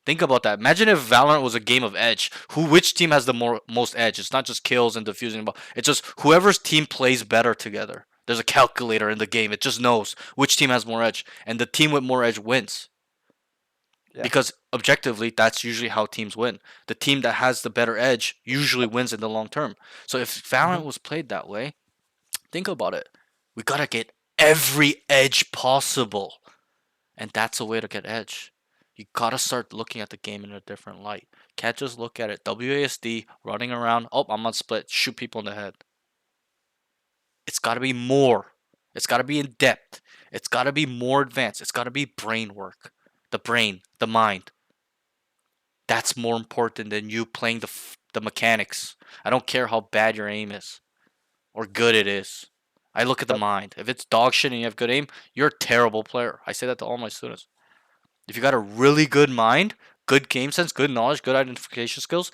Think about that. Imagine if Valorant was a game of edge. Which team has the most edge? It's not just kills and defusing, but it's just whoever's team plays better together. There's a calculator in the game. It just knows which team has more edge, and the team with more edge wins. Yeah. Because objectively, that's usually how teams win. The team that has the better edge usually wins in the long term. So if Mhm. Valorant was played that way, think about it. We gotta get every edge possible. And that's a way to get edge. You gotta start looking at the game in a different light. Can't just look at it. WASD, running around. Oh, I'm on split. Shoot people in the head. It's gotta be more. It's gotta be in depth. It's gotta be more advanced. It's gotta be brain work. The brain, the mind. That's more important than you playing the mechanics. I don't care how bad your aim is or good it is. I look at the Yep. mind. If it's dog shit and you have good aim, you're a terrible player. I say that to all my students. If you got a really good mind, good game sense, good knowledge, good identification skills,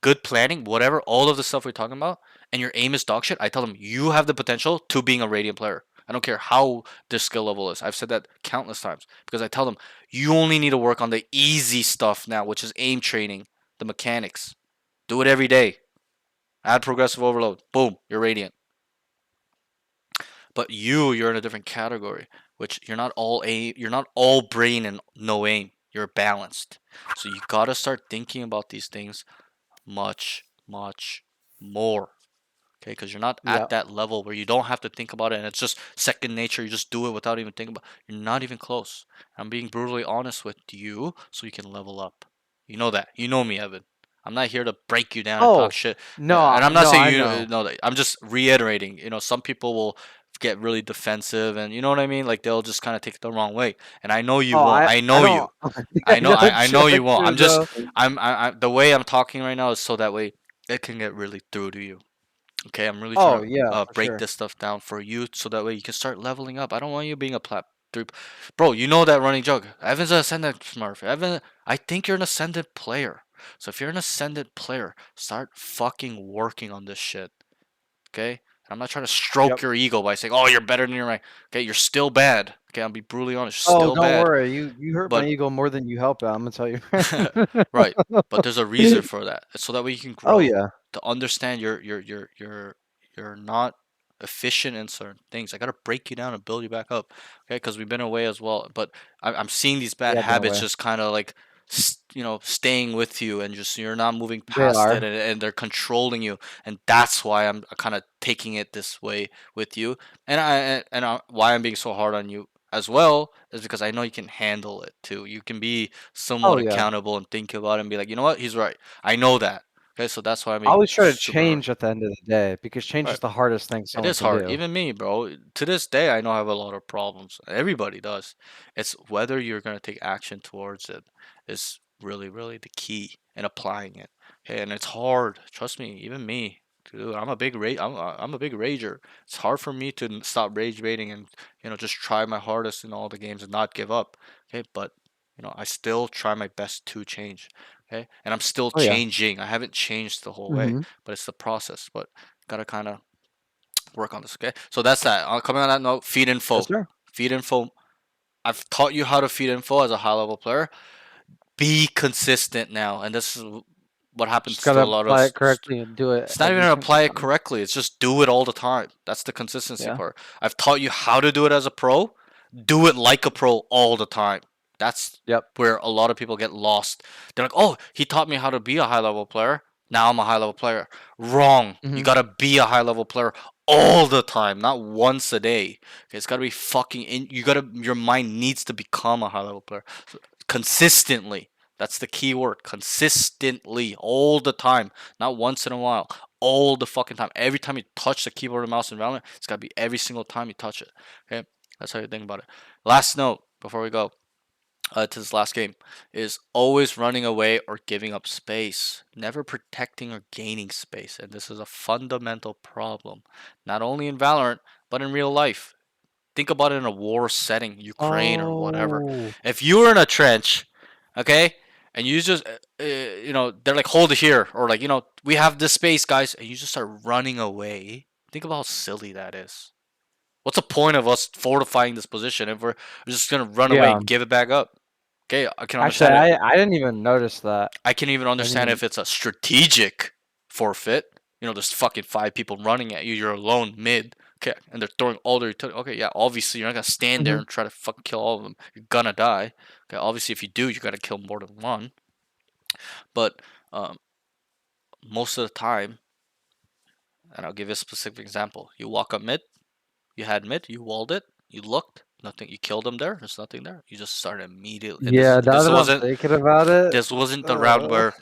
good planning, whatever, all of the stuff we're talking about, and your aim is dog shit, I tell them you have the potential to being a Radiant player. I don't care how their skill level is. I've said that countless times because I tell them you only need to work on the easy stuff now, which is aim training, the mechanics. Do it every day. Add progressive overload. Boom, you're Radiant. But you're in a different category, which you're not all aim, you're not all brain and no aim. You're balanced. So you gotta start thinking about these things much, much more. Okay, because you're not at Yep. that level where you don't have to think about it and it's just second nature. You just do it without even thinking about it. You're not even close. I'm being brutally honest with you so you can level up. You know that. You know me, Evan. I'm not here to break you down and talk Oh shit. no, And I'm not no, saying I you know. know that. I'm just reiterating. Some people will get really defensive and you know what I mean? Like they'll just kind of take it the wrong way. And I know you Oh, won't. I I know don't. you. I know don't I know trust you won't. you I'm just though. the way I'm talking right now is so that way it can get really through to you. Okay, I'm really trying Oh to yeah, for break sure. this stuff down for you so that way you can start leveling up. I don't want you being a plat three, bro. You know that running joke. Evan's an ascendant smurf. Evan, I think you're an ascendant player. So if you're an ascendant player, start fucking working on this shit. Okay, and I'm not trying to stroke Yep. your ego by saying, "Oh, you're better than your rank." Okay, you're still bad. Okay, I'll be brutally honest. You're Oh, still don't bad, worry. You hurt my but ego more than you help it. I'm gonna tell you. right. But there's a reason for that. It's so that way you can Oh grow. yeah. To understand you're not efficient in certain things. I gotta break you down and build you back up. Okay, because we've been away as well. But I'm seeing these We bad have been habits away. just kind of like staying with you and just you're not moving They past it are. and they're controlling you and that's why I'm kind of taking it this way with you why I'm being so hard on you as well is because I know you can handle it too. You can be Oh somewhat yeah. accountable and think about it and be like, you know what, he's right. I know that. Okay, so that's why I I make always try to super hard. change at the end of the day because change is Right. the hardest thing It someone is can hard. do. Even me, bro. To this day, I know I have a lot of problems. Everybody does. It's whether you're gonna take action towards it is really, really the key in applying it. Okay, and it's hard. Trust me. Even me, dude. I'm a big rager. It's hard for me to stop rage baiting and just try my hardest in all the games and not give up. Okay, but I still try my best to change. Okay, and I'm still Oh yeah. changing. I haven't changed the whole way, Mm-hmm. but it's the process. But gotta kind of work on this. Okay, so that's that. Coming on that note, feed Yes, info. sir. Feed info. I've taught you how to feed info as a high level player. Be consistent now, and this is what Just happens to gotta a lot of. apply it correctly and do it It's not even every single apply it time. correctly. It's just do it all the time. That's the consistency Yeah. part. I've taught you how to do it as a pro. Do it like a pro all the time. That's Yep. where a lot of people get lost. They're like, "Oh, he taught me how to be a high level player. Now I'm a high level player." Wrong. You Mm-hmm. gotta be a high level player all the time, not once a day. Okay, it's gotta be fucking in. You gotta. Your mind needs to become a high level player consistently. That's the key word. Consistently, all the time, not once in a while. All the fucking time. Every time you touch the keyboard and mouse in Valorant, it's gotta be every single time you touch it. Okay, that's how you think about it. Last note before we go to this last game is always running away or giving up space, never protecting or gaining space, and this is a fundamental problem, not only in Valorant but in real life. Think about it in a war setting, Ukraine or whatever. Oh. If you're in a trench, okay, and you just, they're like, hold it here, or like, we have this space, guys, and you just start running away. Think about how silly that is. What's the point of us fortifying this position if we're just gonna run away Yeah. and give it back up? Okay, I can Actually, understand it. I didn't even notice that. I can even I didn't understand even. if it's a strategic forfeit. There's fucking 5 people running at you. You're alone mid. Okay, and they're throwing all their utility. Okay, yeah, obviously you're not gonna stand there Mm-hmm. and try to fucking kill all of them. You're gonna die. Okay, obviously if you do, you gotta kill more than one. But um, most of the time, and I'll give you a specific example. You walk up mid. You had mid. You walled it. You looked. Nothing. You killed them there. There's nothing there. You just started immediately. And this Yeah. Now this that I'm wasn't thinking about it. this wasn't the round where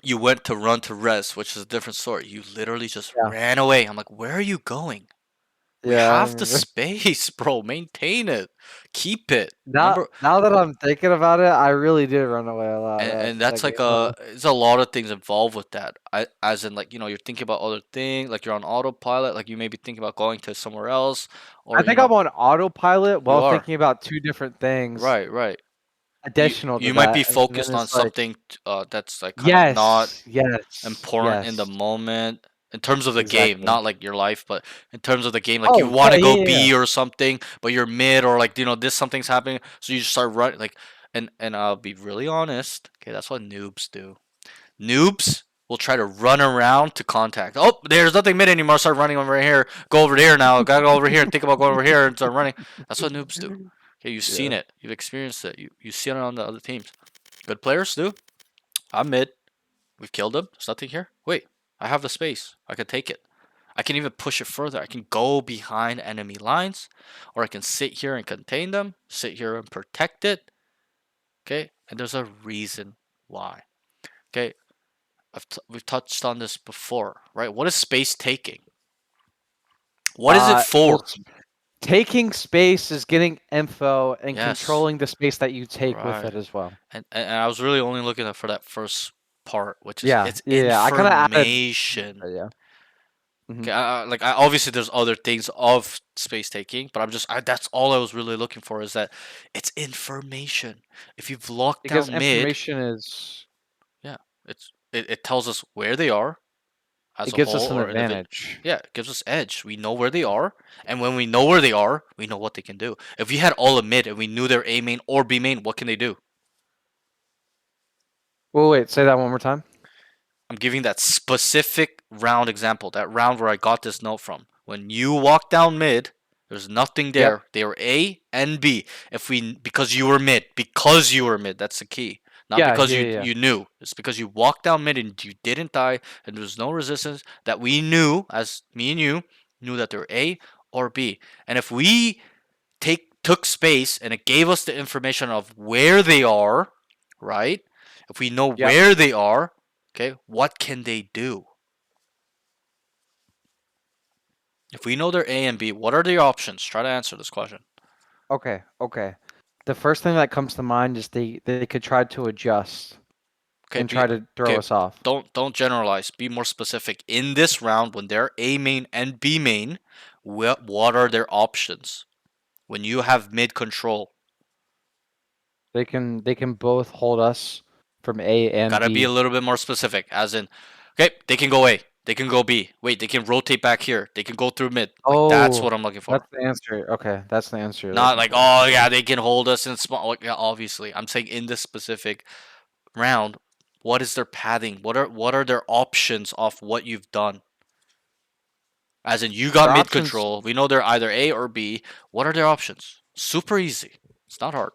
you went to run to res, which is a different story. You literally just Yeah. ran away. I'm like, where are you going? We Yeah. I have the remember. space, bro. Maintain it. Keep it. Now, Remember, now that I'm thinking about it, I really did run away a lot and that that's game. like Huh? there's a lot of things involved with that. As in like, you're thinking about other things, like you're on autopilot, like you may be thinking about going to somewhere else, I or think I'm on autopilot you while are. thinking about two different things Right, right. You additional to you might be that, and then focused on it's like, something that's like kind of not yes, yes, important in the yes, moment in terms of the game, exactly. not like your life, but in terms of the game, like you Oh want yeah, to go yeah, yeah. B or something, but you're mid or like this something's happening, so you just start running like, and I'll be really honest. Okay, that's what noobs do. Noobs will try to run around to contact. Oh, there's nothing mid anymore. Start running over here. Go over here now. Gotta go over here and think about going over here and start running. That's what noobs do. Okay, you've seen Yeah. it. You've experienced it. You see it on the other teams. Good players do. I'm mid. We've killed him. There's nothing here. Wait, I have the space. I can take it. I can even push it further. I can go behind enemy lines, or I can sit here and contain them, sit here and protect it. Okay, and there's a reason why. Okay, we've touched on this before, right? What is space taking? What is it Well, for? taking space is getting info and Yes, controlling the space that you take with right. it as well. And I was really only looking for that first part, which is Yeah, it's yeah, yeah. I kind of added, information. yeah. Hmm. Okay, obviously there's other things of space taking, but that's all I was really looking for is that it's information. If you've locked Because down mid, information is, yeah, it tells us where they are as it a gives whole us an or individual. advantage. Yeah, it gives us edge. We know where they are, and when we know where they are, we know what they can do. If we had all a mid and we knew their A main or B main, what can they do? Well, wait, say that one more time. I'm giving that specific round example, that round where I got this note from. When you walk down mid, there's nothing Yep. there. They were A and B. Because you were mid, that's the key. Not Yeah, because yeah, you yeah. you knew. It's because you walked down mid and you didn't die and there was no resistance that we knew, as me and you knew, that they were A or B. And if we took space and it gave us the information of where they are, right? If we know Yep. where they are, Okay, what can they do? If we know they're A and B, what are the options? Try to answer this question. Okay, okay. The first thing that comes to mind is they could try to adjust Okay, and try to throw okay. us off. Don't generalize. Be more specific. In this round, when they're A main and B main, what are their options? When you have mid control, They can both hold us from A and gotta be a B. little bit more specific. As in, okay, they can go A, they can go B. Wait, they can rotate back here. They can go through mid. Like that's Oh, what I'm looking that's for. the answer. Okay, that's the answer you're Not looking like, for. oh yeah, they can hold us in small. Like, yeah, obviously, I'm saying in this specific round, what is their pathing? What are their options off what you've done? As in, you got The mid options control. We know they're either A or B. What are their options? Super easy. It's not hard.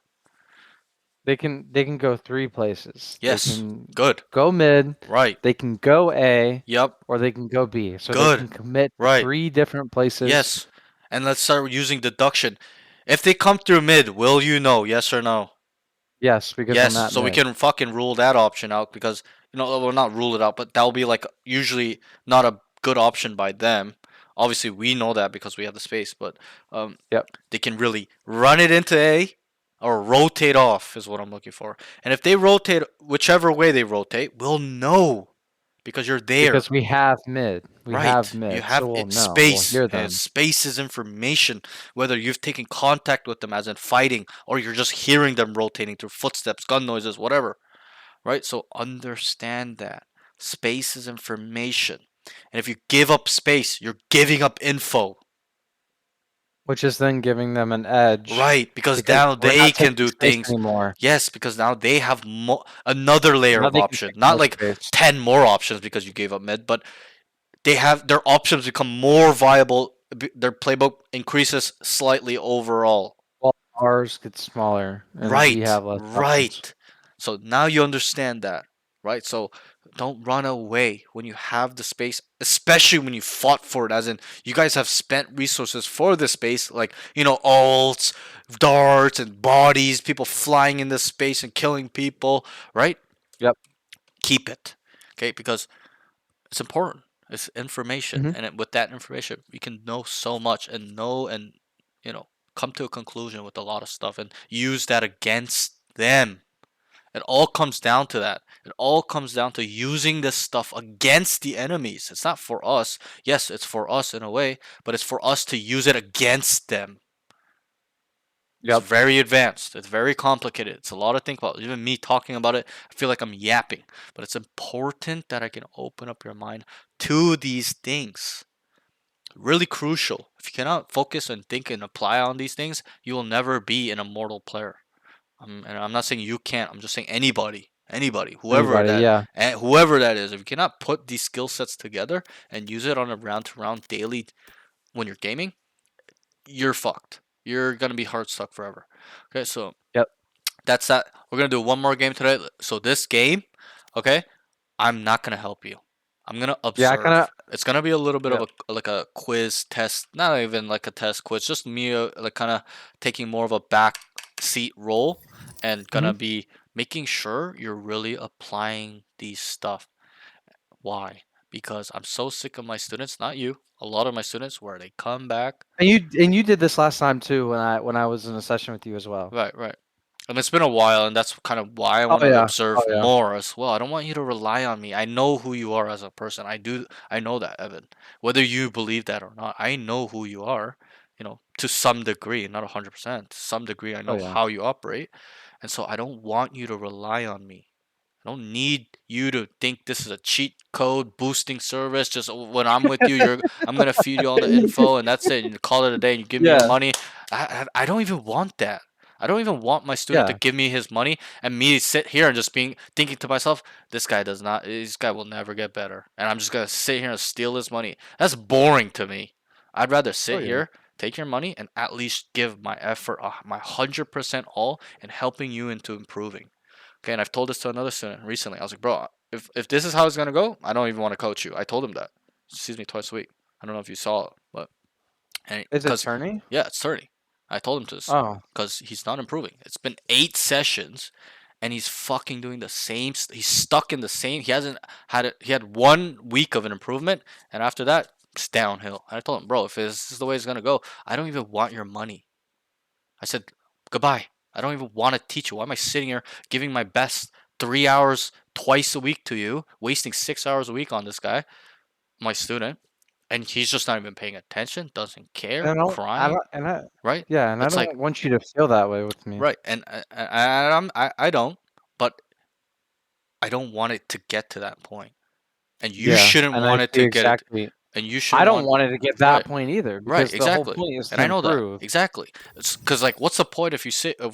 they can go three places. They Yes. can Good. go mid, Right. they can go A, Yep. or they can go B. So they Good. can commit to Right. three different places. Yes. And let's start using deduction. If they come through mid, will you know? Yes or no? Yes, because Yes. I'm at So we mid. can fucking rule that option out because well, not rule it out, but that'll be like usually not a good option by them. Obviously, we know that because we have the space, but um, Yep. they can really run it into A or rotate off is what I'm looking for. And if they rotate whichever way they rotate, we'll know because you're there. Because we have mid. We have Right. You mid. So have we'll it, know. We'll space, hear and them. space is information. Whether you've taken contact with them, as in fighting, or you're just hearing them rotating through footsteps, gun noises, whatever. Right. So understand that space is information, and if you give up space, you're giving up info. Which is then giving them an edge Right. Because because now we're they not can taking do space things. anymore. Yes, because now they have another layer Now of they can option. take Not more like space. 10 more options because you gave up mid, but they have their options become more viable. Their playbook increases slightly overall. While ours gets smaller and we Right, have less options. right. So now you understand that, right? So don't run away when you have the space, especially when you fought for it. As in, you guys have spent resources for the space, like ults, darts, and bodies, people flying in this space and killing people, right? Yep. Keep it, okay? Because it's important. It's information, Hmm. and with that information, we can know so much and know and you know come to a conclusion with a lot of stuff and use that against them. It all comes down to that. It all comes down to using this stuff against the enemies. It's not for us. Yes, it's for us in a way, but it's for us to use it against them. It's Yep. very advanced. It's very complicated. It's a lot to think about. Even me talking about it, I feel like I'm yapping. But it's important that I can open up your mind to these things. Really crucial. If you cannot focus and think and apply on these things, you will never be an immortal player. And I'm not saying you can't. I'm just saying anybody, Anybody, yeah. whoever that is. If you cannot put these skill sets together and use it on a round-to-round daily when you're gaming, you're fucked. You're gonna be hard stuck forever. Okay, so Yep. that's that. We're gonna do one more game today. So this game, okay, I'm not gonna help you. I'm gonna Yeah, I kinda observe. It's gonna be a little bit of yep. like a quiz test, not even like a test quiz, just me like kind of taking more of a back seat role and Hmm. gonna be making sure you're really applying these stuff. Why? Because I'm so sick of my students, not you, a lot of my students where they come back. And you did this last time too when I was in a session with you as well. Right, right. And it's been a while, and that's kind of why I Oh want to yeah. Oh observe yeah. more as well. I don't want you to rely on me. I know who you are as a person. I know that, Evan. Whether you believe that or not, I know who you are, to some degree, not 100%. To some degree, I Oh know yeah. how you operate. And so I don't want you to rely on me. I don't need you to think this is a cheat code boosting service. Just when I'm with you, I'm gonna feed you all the info and that's it. And you call it a day and you give me your Yeah. money. I don't even want that. I don't even want my student to Yeah. give me his money and me sit here and just being thinking to myself, this guy will never get better. And I'm just gonna sit here and steal his money. That's boring to me. I'd rather Oh sit yeah. here, take your money, and at least give my effort, my 100% all in helping you into improving. Okay, and I've told this to another student recently. I was like, bro, if this is how it's gonna go, I don't even want to coach you. I told him that. He sees me twice a week. I don't know if you saw it, but and Is it because turning? yeah, it's 30. I told him to this Oh. because he's not improving. It's been 8 sessions, and he's fucking doing the same. He's stuck in the same. He hasn't had it. He had 1 week of an improvement, and after that, it's downhill. And I told him, bro, if this is the way it's gonna go, I don't even want your money. I said, goodbye. I don't even want to teach you. Why am I sitting here giving my best 3 hours twice a week to you, wasting 6 hours a week on this guy, my student, and he's just not even paying attention, doesn't care, And crying, right? I It's like, don't want you to feel that way with me. right, and I don't, but I don't want it to get to that point, and you Yeah, shouldn't and I want it see to get it, exactly. and you I shouldn't don't want, want it to get right. that point either Right, because the whole exactly. point is And to I know that. improve. Exactly. It's because, like, what's the point if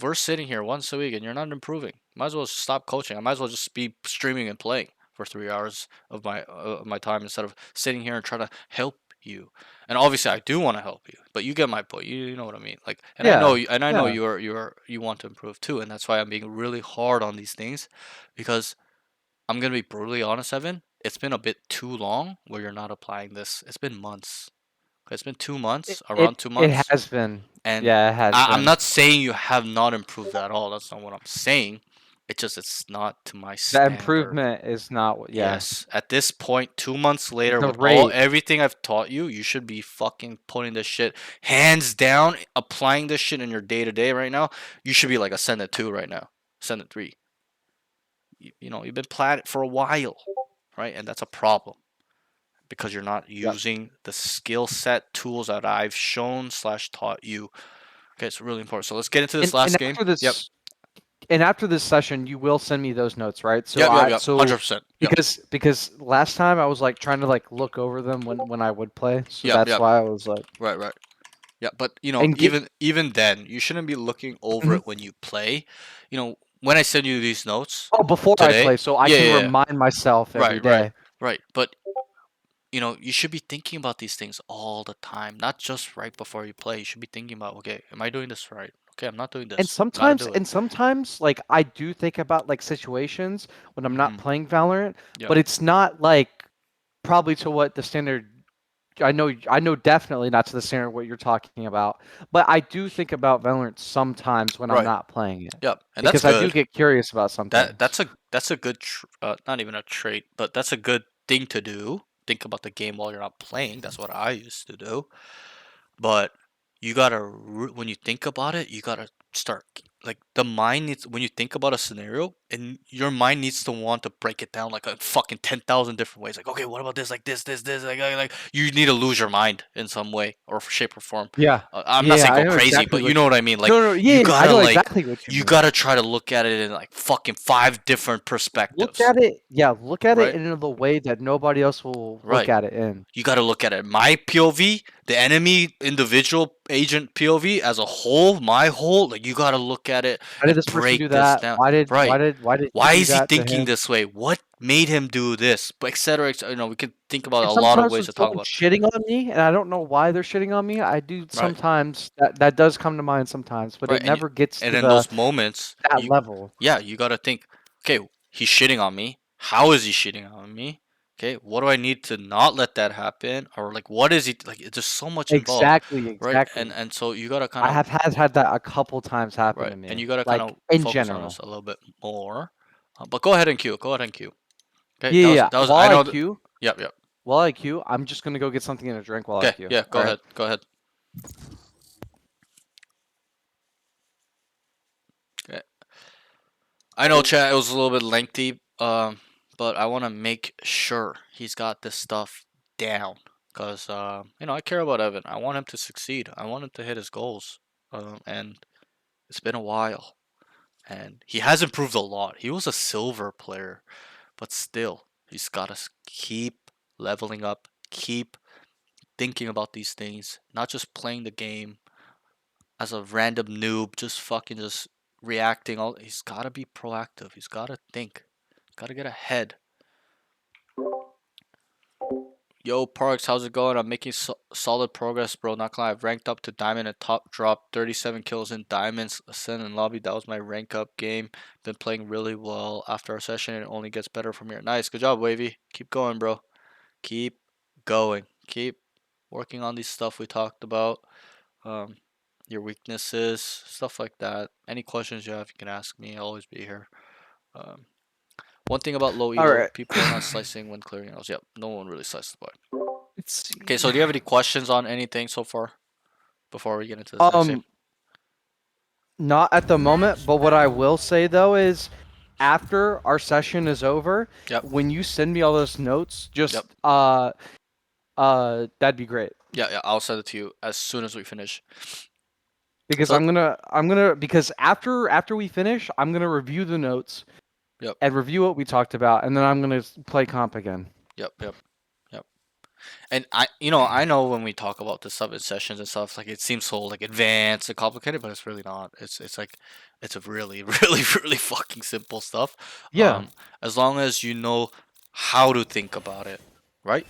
we're sitting here once a week and you're not improving? Might as well just stop coaching. I might as well just be streaming and playing for 3 hours of my time instead of sitting here and trying to help you. And obviously, I do want to help you, but you get my point. You know what I mean? Like, and I know Yeah, you, and I know yeah. you want to improve too, and that's why I'm being really hard on these things, because I'm gonna be brutally honest, Evan. It's been a bit too long where you're not applying this. It's been months. It's been 2 months, around two It months, has been. and Yeah, it has I'm been. not saying you have not improved at all. That's not what I'm saying. It's not to my The standard. improvement is not what. Yeah, Yes, at this point, 2 months later, the with all rate. everything I've taught you, you should be fucking putting this shit hands down, applying this shit in your day to day right now. You should be like Ascendant 2 right now, Ascendant 3. You've been Plat for a while, right? And that's a problem because you're not Yep. using the skill set tools that I've shown slash taught you. Okay, it's really important. So let's get into this And last game. Yep. after this session, you will send me those notes, right? So Yep, yep, I yep. so 100%. Yep. because last time I was like trying to like look over them when I would play, so Yep, that's yep. why I was like Right, right. Yeah, but and give. even then, you shouldn't be looking over Mhm. it when you play. When I send you these notes Oh, before I today, play, so I yeah, can yeah, yeah. remind myself every Right, right, day. right. But you should be thinking about these things all the time, not just right before you play. You should be thinking about, okay, am I doing this right? Okay, I'm not doing And this. Gotta sometimes do it. and sometimes like I do think about like situations when I'm not Mm-hmm. playing Valorant, Yep. but it's not like probably to what the standard. I know definitely not to the standard what you're talking about, but I do think about Valorant sometimes when I'm Right. not playing it Yep. And that's because I do good. get curious about some That things. that's a that's a good not even a trait, but that's a good thing to do. Think about the game while you're not playing. That's what I used to do. But when you think about it, you gotta start, like, the mind needs, when you think about a scenario, and your mind needs to want to break it down like a fucking 10,000 different ways. Like, okay, what about this? Like this, like you need to lose your mind in some way or shape or form. Yeah. I'm not Yeah, saying I go know crazy, exactly but you what know you. what I mean. Like, No, no, you yeah, I gotta know like exactly what you you mean. gotta try to look at it in like fucking 5 different Look perspectives, at it, yeah, look at it right? in the way that nobody else will look Right. at it in. You got to look at it. My POV, the enemy individual agent POV as a whole, my whole, like, you got to look at it Why did and this person do break this that? down. Why did why Right. did why did you Why do is he that to thinking him? this way? What made him do this? But et cetera, et cetera. We could think about And a lot of sometimes ways when to talk someone's about shitting on me and I don't know why they're shitting on me, I do it. Right. sometimes that does come to mind sometimes, but Right. it And never gets and to in the those moments, that level. yeah, you got to think, okay, he's shitting on me. How is he shitting on me? Okay, what do I need to not let that happen? Or, like, what is he like? It's just so much involved, Exactly, right? And exactly. and so you gotta kind I of, have had that a couple times happen right, to and me, you gotta kind like of in focus on this general. a little bit more. But go ahead and queue. Go ahead and queue. Okay, Yeah, that yeah, was yeah. that was. I know that. Yep, yep. While I queue, I'm just gonna go get something to drink while I Okay, queue. yeah. All Go right. ahead. Go ahead. Okay. I know, chat. It was a little bit lengthy. But I want to make sure he's got this stuff down, cause I care about Evan. I want him to succeed. I want him to hit his goals. And it's been a while, and he has improved a lot. He was a silver player, but still, he's got to keep leveling up, keep thinking about these things, not just playing the game as a random noob, just fucking just reacting. He's got to be proactive. He's got to think. Got to get ahead. Yo, Parks, how's it going? I'm making solid progress, bro. Not gonna lie, I've ranked up to diamond and top drop. 37 kills in diamonds. Ascend and lobby. That was my rank up game. Been playing really well after our session. It only gets better from here. Nice, good job, Wavy. Keep going, bro. Keep going. Keep working on these stuff we talked about. Um, your weaknesses, stuff like that. Any questions you have, you can ask me. I'll always be here. Um, one thing about low elo, Alright. people are not slicing when clearing else. Yep, no one really slices the boy. Let's see. Okay, so do you have any questions on anything so far before we get into this next game? Not at the moment, but what I will say though is after our session is over, Yep. when you send me all those notes, just Yep. that'd be great. Yeah, I'll send it to you as soon as we finish. Because So- I'm gonna because after we finish, I'm gonna review the notes. Yep. And review what we talked about, and then I'm gonna play comp again. Yep. And I know when we talk about this stuff in sessions and stuff, like it seems so like advanced and complicated, but it's really not. It's like it's a really, really fucking simple stuff. Yeah. As long as you know how to think about it, right?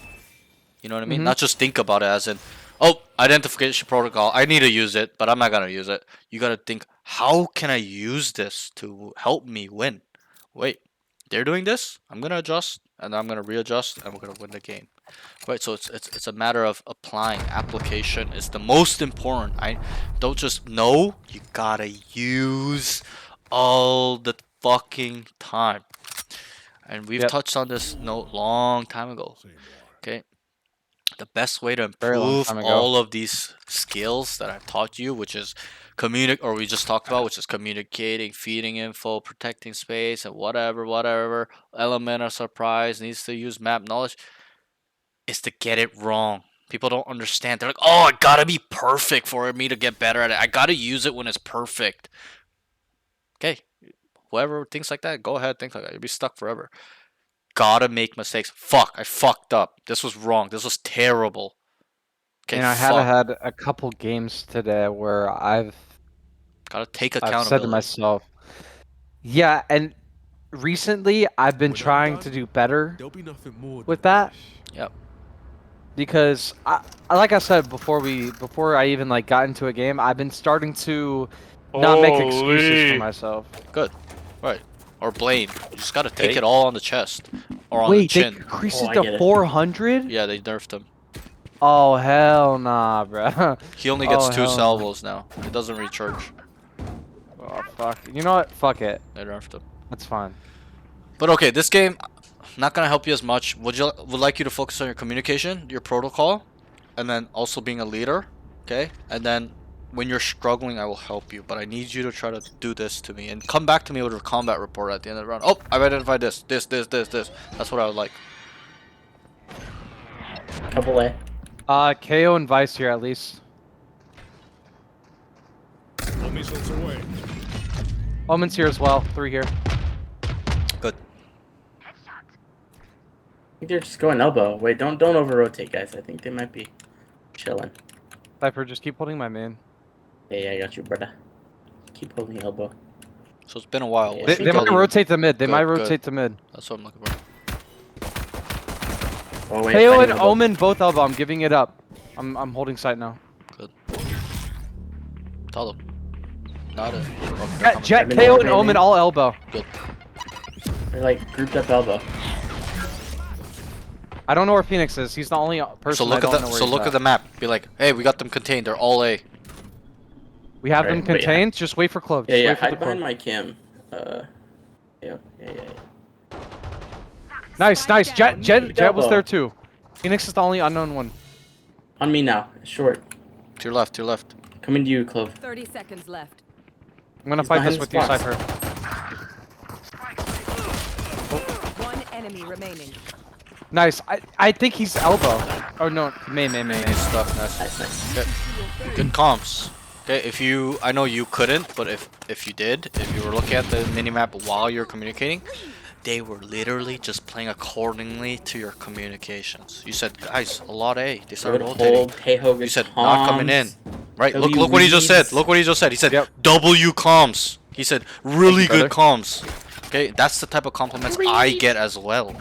You know what I mean? Mhm. Not just think about it as in, oh, identification protocol. I need to use it, but I'm not gonna use it. You gotta think, how can I use this to help me win? Wait, they're doing this. I'm gonna adjust, and I'm gonna readjust, and we're gonna win the game. Right, so it's a matter of applying. Application is the most important. I don't just know, you gotta use all the fucking time. And we've Yep. touched on this note long time ago. Okay. The best way to Very long improve time ago. all of these skills that I've taught you, which is or we just talked about, which is communicating, feeding info, protecting space, and whatever element of surprise, needs to use map knowledge, is to get it wrong. People don't understand. They're like, oh, it gotta be perfect for me to get better at it. I gotta use it when it's perfect. Okay. Whoever thinks like that, go ahead, think like that. You'll be stuck forever. Gotta make mistakes. Fuck, I fucked up. This was wrong. This was terrible. Okay, And I fuck. had a couple games today where I've Gotta take said to accountability. myself, yeah, and recently I've been When I'm trying done, to do better There'll be nothing more with than that. flesh. Yep. Because like I said before I even like got into a game, I've been starting to not make excuses for myself. Good. Right. Or blame. You just gotta take Hey. it all on the chest. Or on the Wait, they chin. increased Oh, it I to get it. 400? Yeah, they nerfed him. Oh hell nah, bro. He only gets Oh, 2 hell no. salvos now. It doesn't recharge. Oh fuck. You know what? Fuck it. They nerfed him. That's fine. But okay, this game, not gonna help you as much. Would like you to focus on your communication, your protocol, and then also being a leader, okay? And then when you're struggling, I will help you. But I need you to try to do this to me and come back to me with a combat report at the end of the round. Oh, I've identified this. That's what I would like. Couple A. KO and Vice here at least. All missiles away. Omen's here as well. 3 here. Good. I think they're just going elbow. Wait, don't over rotate, guys. I think they might be chilling. Cypher, just keep holding my main. Yeah, I got you, brother. Keep holding elbow. So it's been a while. What They- should They we might tell you? rotate the mid. They Good, might good. rotate the mid. That's what I'm looking for. Oh wait, KO fighting and elbow. Omen both elbow. I'm giving it up. I'm holding sight now. Tell them. Not it. Jet, I've been KO and overrating. Omen all elbow. They're like grouped up elbow. I don't know where Phoenix is. He's the only person So look I at don't the know where he's at the map. Be like, hey, we got them contained. They're all A. We have Alright, them wait, contained. Just wait for Clove. Yeah, Just yeah. wait for the Hide behind Clove. my cam. Yeah. Nice. Jet was Elbow. there too. Phoenix is the only unknown one. On me now. Short. To your left. Coming to you, Clove. 30 seconds left. I'm gonna He's fight behind this with the you, spots. Cypher. One enemy remaining. Nice. I think he's elbow. Oh no, main. Good stuff. Nice. Nice. Okay. Good comps. Okay, I know you couldn't, but if you did, if you were looking at the minimap while you're communicating, they were literally just playing accordingly to your communications. You said, guys, a lot A. They started Good rotating. hold. Hey ho, You good said not coming in. comms. Right? W Look what he just reads. said. Look what he just said. He said Yep. W comms. He said really Thank you, good comms. Okay, that's the type of compliments I get as well,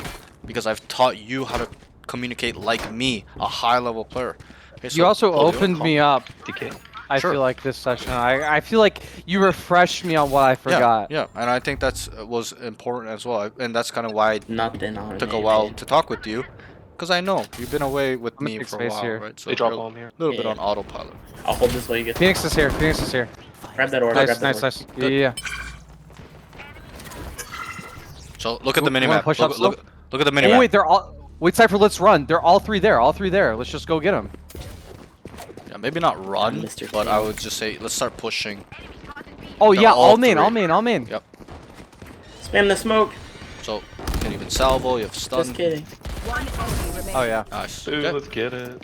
because I've taught you how to communicate like me, a high level player. Okay, You also good opened comp. me up. DK. I Sure. feel like this session. I feel like you refreshed me on what I forgot. Yeah, and I think that's was important as well, and that's kind of why it Nothing on took me, a while man. to talk with you, because I know you've been away with I'm gonna me take for a space while, here. right? So They drop you're bomb here. a little bit Yeah. on autopilot. I'll hold this while you get. Phoenix is here. Grab that order. Grab Nice. that order. Yeah. So look at the You wanna minimap. push Look, up look, slow? look at the Oh minimap. wait, they're all. Wait, Cypher, let's run. They're all three there. All three there. Let's just go get them. Yeah, maybe not run, Mr. but King. I would just say let's start pushing. Oh They're yeah, all all main, three. all main, all main. Yep. Spam the smoke. So you can even salvo. You have stun. Just kidding. One enemy remaining. Oh yeah. Nice. Dude, Okay. let's get it.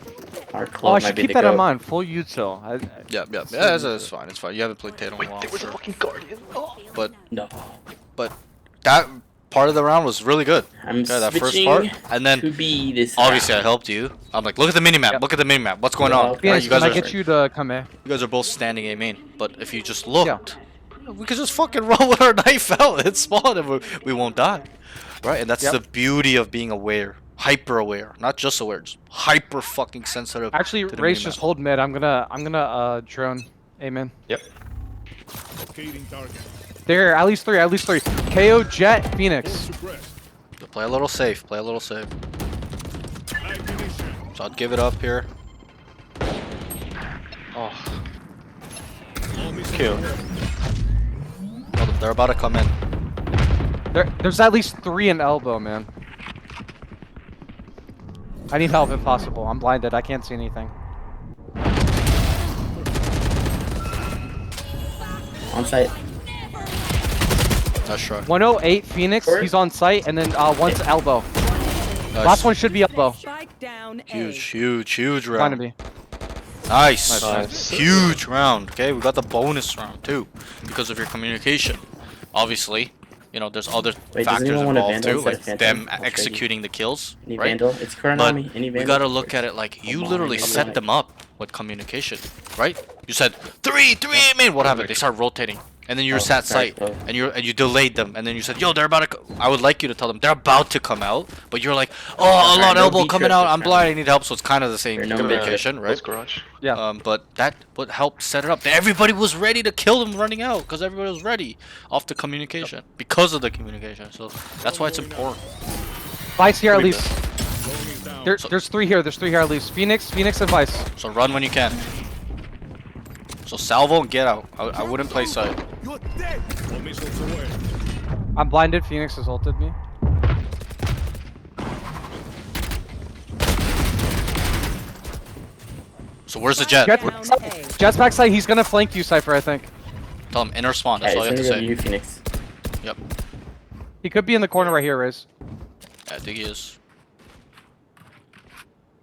Our Oh, club I might should be keep the that in goat. mind. Full util. Yeah, yeah, yeah. It's fine. It's fine. You haven't played Tatum in a while. There was a sure. fucking guardian. Oh. But No. that part of the round was really good. I'm Okay, that first switching part, and then to be this. obviously I round. helped you. I'm like, look at the minimap. Yep. Look at the minimap. What's going Yeah, on? okay. Right, Phoenix, you can guys I are get you to come here? you guys are both standing A main. But if you just looked, we could just fucking roll with our knife out and spawn, and we won't die. Right, and that's Yep. the beauty of being aware, hyper aware, not just aware, just hyper fucking sensitive. Actually, to the Race, minimap. just hold mid. I'm gonna drone. Amen. Locating target. There, at least three, at least three. KO, Jet, Hold Phoenix. suppressed. So play a little safe. Play a little safe. Ammunition. So I'd give it up here. Oh. All missiles Kill. away. Oh, they're about to come in. There's at least three in elbow, man. I need help if possible. I'm blinded. I can't see anything. On site. Nice try. 108 Phoenix. Where? He's on site, and then one's elbow. Nice. Last one should be elbow. Spike down A. Huge Trying round. to be. Nice. Nice. Huge round. Okay, we got the bonus round too, because of your communication. Obviously, you know there's other Wait, does factors anyone want a involved Vandal too, instead like of them Phantom? I'll trade you. executing the kills, Any right? Vandal? It's current But on me. Any we Vandal? gotta look at it like you Come on, literally maybe set like- them up with communication, right? You said three, man. What happened? They start rotating, and then you Oh, sat sorry, sight, bro. and you delayed them, and then you said, "Yo, they're about to." I would like you to tell them they're about to come out, but you're like, "Oh, a Alright, lot no elbow beat coming trip out. this I'm round. blind. I need help." So it's kind of the same Or no communication, right? Let's garage. Yeah. But that would help set it up. Everybody was ready to kill them running out because everybody was ready off the communication because of the communication. So that's why it's important. Vice here at Pretty least. Drone is down. There's three here. There's three here at least. Phoenix, and Vice. So run when you can. So salvo and get out. I wouldn't play side. You're dead. All missiles away. I'm blinded. Phoenix has ulted me. So where's the jet? Jet, Down A. Jet's backside. He's gonna flank you, Cypher. I think. Tell him inner spawn. That's Yeah, all you have it's to gonna go to say. you, Phoenix. Yep. He could be in the corner right here, Riz. Yeah, I think he is.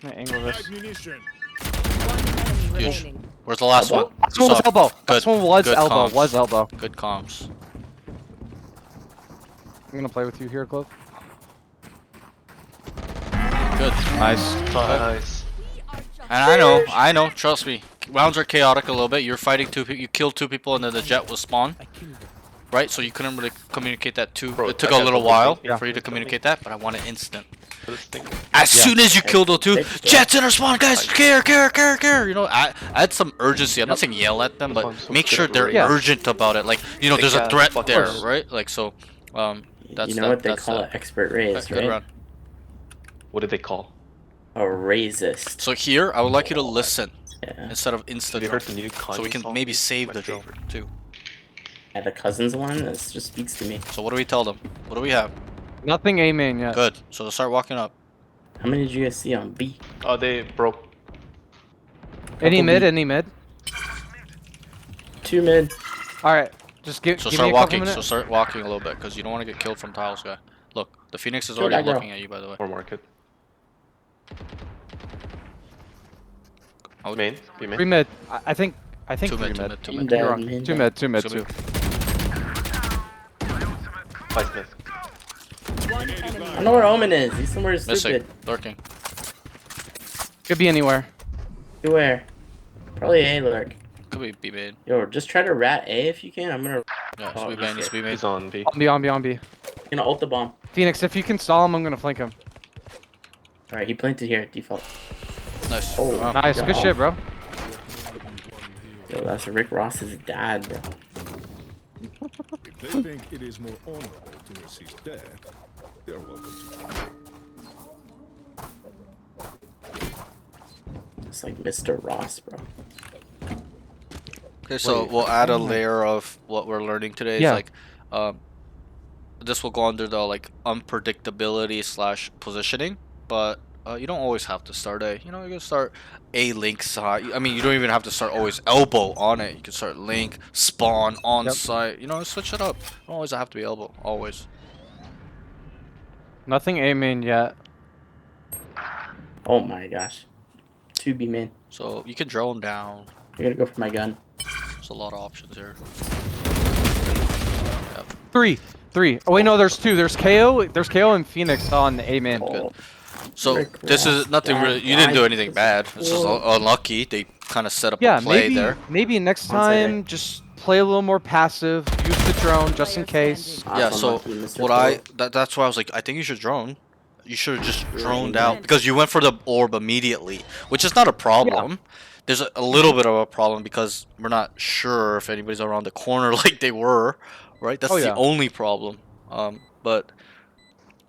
I'm gonna angle this. Ammunition. One enemy Huge. remaining. Where's the last Elbow? one? Last one was So, elbow. good- Last one was good elbow. comms. Was elbow. Good comms. I'm gonna play with you here, Clove. Good. Nice. Nice. And I know. Trust me. Rounds are chaotic a little bit. You're fighting two people. You killed two people, and then the jet will spawn. Right? So you couldn't really communicate that too. Bro, It took that a guy's little over while here. for you to communicate that, but I want it instant. This thing. As soon as you kill the two, Yeah. jets in our spawn, guys, care. You know, add some urgency. I'm not saying yell at them, but I'm so make sure they're scared. Yeah. urgent about it. Like, you know, They there's a can't threat fuck there, us. right? Like, so, that's You know that, what they that's call that. it? Expert raise, Good right? run. What did they call? A raisist. So here, I would like you to listen Yeah. instead of insta Have you jump, heard the new Kanye so we can song? maybe save My the jump favorite. too. Yeah, the cousins one. This just speaks to me. So what do we tell them? What do we have? Nothing A main yet. Good. So they'll start walking up. How many did you guys see on B? Oh, they broke. Any Couple mid? B. Any mid? 2 mid. All right. Just give. So give start me a couple walking. So minutes. start walking a little bit, because you don't want to get killed from tiles, guy. Look, the Phoenix is Kill already that girl. looking at you, by the way. Or market. I would- Main. Be main. Three mid. I think. I think Two three mid, two mid. mid, two I'm mid. dead, You're wrong. man. Two mid. Two mid. Two Two. mid. Five Smith. One enemy. I don't know where Omen is. He's somewhere Missing. stupid. Lurking. Could be anywhere. You where? Probably A lurk. Could be B main. Yo, just try to rat A if you can. I'm gonna Yeah, Oh, it's B main. he's It's B main. He's on B. On B. On B. On B. ult the bomb. Phoenix, if you can stall him, I'm gonna flank him. Alright, he planted here at default. Nice. Oh, Wow. Nice. Good shit, bro. Yo, that's Rick Ross's dad, bro. If they think it is more honorable to assist dead, they're welcome to. It's like Mr. Ross, bro. Okay, so we'll add a layer of what we're learning today. Yeah. It's like, this will go under the like unpredictability slash positioning, but you don't always have to start A. You know, you can start A link side. I mean, you don't even have to start always elbow on it. You can start link, spawn, on site. You know, switch it up. You don't always have to be elbow. Always. Nothing A main yet. Oh my gosh. 2B main. So you can drone down. I gotta go for my gun. There's a lot of options here. Three. Oh wait, no, there's two. There's KO. There's KO and Phoenix on A main. Oh, So Rick this is Ross, nothing really. You didn't do anything bad. It's just unlucky. They kind of set up Yeah, a play maybe there. maybe next One side time just play a little more passive. Use the drone just in Player case. standing. Yeah. Awesome, So lucky, Mr. what Pro. that's why I was like, I think you should drone. You should have just droned Yeah. out because you went for the orb immediately, which is not a problem. There's a little bit of a problem because we're not sure if anybody's around the corner like they were, right? That's Oh, the yeah. only problem. But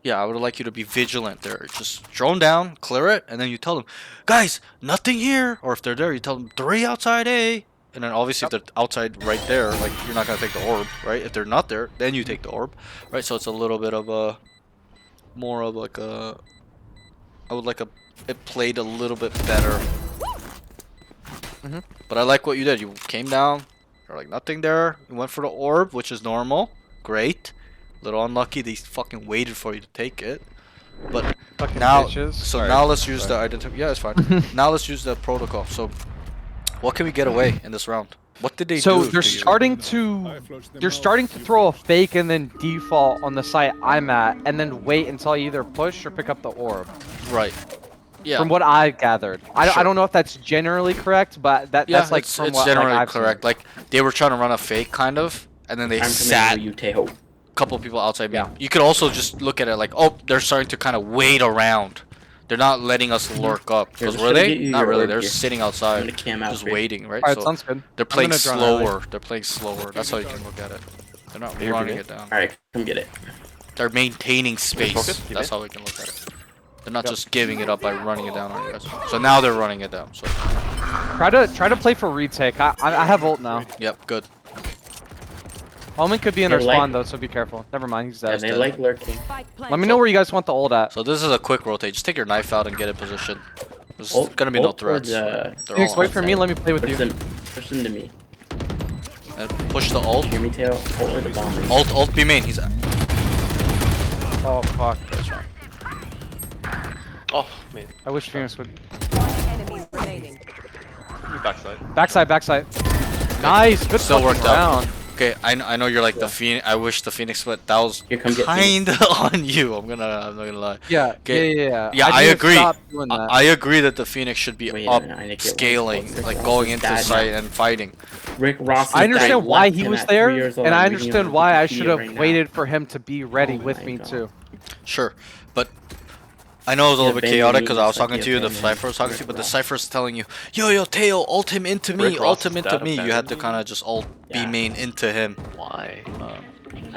yeah, I would like you to be vigilant there. Just drone down, clear it, and then you tell them, guys, nothing here. Or if they're there, you tell them 3 outside A. And then obviously if they're outside right there, like you're not gonna take the orb, right? If they're not there, then you take the orb, right? So it's a little bit of a more of like a. I would like it played a little bit better. But I like what you did. You came down. You're like nothing there. You went for the orb, which is normal. Great. Little unlucky. They fucking waited for you to take it. But Fucking now, bitches. so Sorry. now let's use the identity. Yeah, it's fine. Now let's use the protocol. So, what can we get away in this round? What did they So do? they're to you? starting to throw a fake and then default on the site I'm at, and then wait until I either push or pick up the orb. Right. Yeah. From what I gathered, I Sure. don't know if that's generally correct, but that's like it's, from it's what generally I've seen. correct. Like they were trying to run a fake kind of, and then they I'm sat coming to you, Tejo. a couple people outside me. Yeah. You could also just look at it like, oh, they're starting to kind of wait around. They're not letting us lurk up. Here, Because just were gonna they? get you Not your really. orb They're here. sitting I'm outside, gonna cam out just for you. waiting, right? Alright, So sounds good. they're I'm playing gonna drone early. slower. They're playing slower. That's how you can look at it. They're not Here, running here. it down. Alright, come get it. They're maintaining space. focus, you That's may. how we can look at it. They're not just giving it up by running it down on you guys. So now they're running it down. So Try to play for retake. I have ult now. yep, good. Omen could be in our They're like- spawn though, so be careful. Never mind, he's Yeah, dead. they like lurking. Spike Let me planted. know where you guys want the ult at. So this is a quick rotate. Just take your knife out and get in position. There's Ult- gonna be no ult towards, threats. uh, They're Phoenix, all wait for me. outside. Let me play with you. Push them to me. And push the ult. Hear me, Tejo? Ult or the bomb. Ult B main. He's Oh fuck. Oh, man. I wish Phoenix would. One enemy remaining. Backside. Backside. Nice. Good Still fucking worked out. round. okay. I know you're like the Phoenix. I wish the Phoenix, but that was Here, come get kinda on you. I'm not gonna lie. Yeah. Okay. Yeah. Yeah, I need to agree. stop doing that. I agree that the Phoenix should be Wait, up I need to get scaling, one. like Rick going Ross is into dead site now. and fighting. Rick Ross. I understand why he was there, and and I understand why I should have waited for him to be ready Oh with my me God. too. Sure, but I know it was a Yeah, little bit abandon chaotic me because I was just like talking you to you, the abandoned Cypher was talking to you, Rick but the Ross. Cypher's telling you, yo, Tail, ult him into me, Rick Ross ult him is into that me. You had to abandoned? kind of just ult B Yeah. main into him. Why?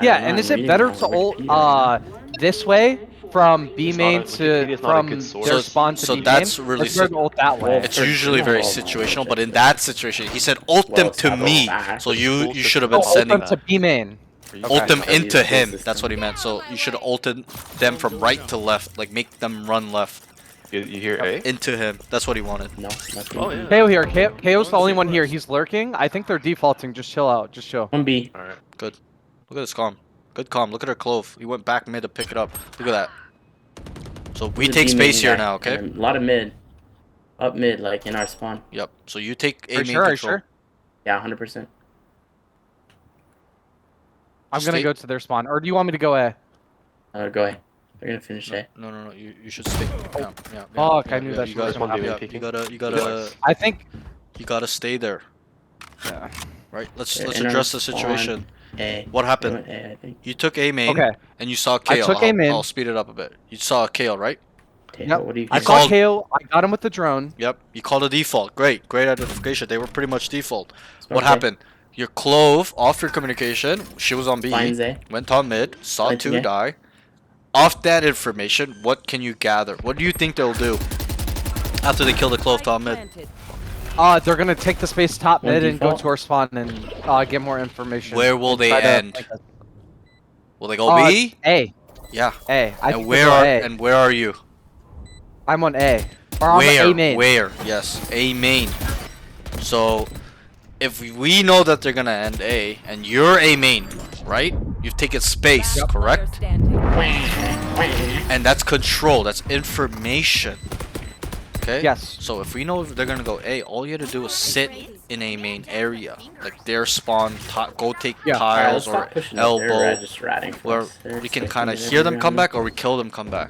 Yeah, and is it better to ult this way from B It's main not a- to Wikipedia's not a from good source. their So- spawn to so B that's main? really Let's go si- ult that way. Well, It's for usually very sure. situational, but in that situation, he said ult them Well, to it's not me. all that. So It's you cool to should have see been Oh, ult sending them to B main. ult them Okay. into him. System. That's what he meant. So you should have ulted them from right to left, like make them run left You hear A? into him. That's what he wanted. No, nothing. Oh, yeah. KO here. KO's the only one here. He's lurking. I think they're defaulting. Just chill out. Just chill. 1B. Alright. Good. Look at this calm. Good calm. Look at her clove. He went back mid to pick it up. Look at that. So we The take B space main here guy, now, okay? and A lot of mid. Up mid, like in our spawn. Yep. So you take A Are you main sure? Are you control. sure? Yeah, 100%. I'm Just gonna stay- go to their spawn. Or do you want me to go A? Go ahead. They're gonna finish it. No. You should stay. Yeah, yeah. Fuck, yeah, I knew yeah, that you shit gotta, was gonna happen. yeah, I think. you gotta stay there. Yeah. Right? Let's They're let's in our address the spawn. situation. A. What They happened? went A, I think. You took A main Okay. and you saw I KO. took A main. I'll speed it up a bit. You saw a KO, right? Tejo, Yep. what do you I You hear? saw called- KO. I got him with the drone. Yep. You called a default. Great identification. They were pretty much default. What Okay. happened? Your clove off your communication. She was on B. Finds A. Went on mid. Saw Finds two A. die. Off that information, what can you gather? What do you think they'll do after they kill the clove on mid? Planted. They're gonna take the space top One mid and go default. to our spawn and get more information. Where will and they try to end? flank us. Will they go B? A. Yeah. A. I And think where they go are A. and where are you? I'm on A. Or on the Where? A main. Where? Yes, A main. So, if we know that they're gonna end A, and you're A main, right? You've taken space, Player correct? standing. And that's control. That's information. Okay. Yes. So if we know if they're gonna go A, all you have to do is sit in a main area, like their spawn. Go take Yeah. tiles or Stop pushing up. They're elbow, just ratting for where us. They're we can expecting kind of it hear them every come round. back or we kill them come back.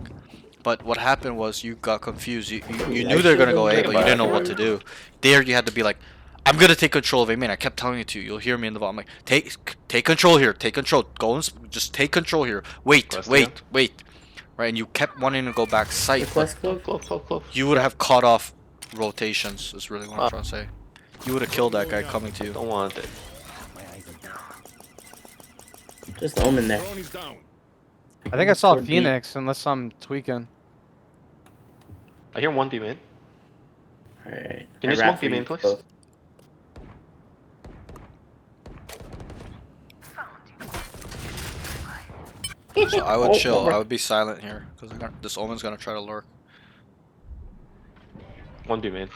But what happened was you got confused. You Yeah, knew they were gonna I go A, should've but you didn't know been what to do. There you had to be like, I'm gonna take control of A main. I kept telling it to you. You'll hear me in the vault. I'm like, take control here. Take control. Go and just take control here. Wait, Question, wait, wait. Right, and you kept wanting to go back site, but Request close. Close. you would have cut off rotations. Is really what I'm trying to say. You would have killed that guy coming to you. Don't want it. Just Omen there. Drone is down. I think I saw Would be- Phoenix, unless I'm tweaking. I hear one B main. Alright. Can you I rat smoke B for main, you please? both. So I would Oh, chill. over. I would be silent here because this Omen's gonna try to lurk. One B main.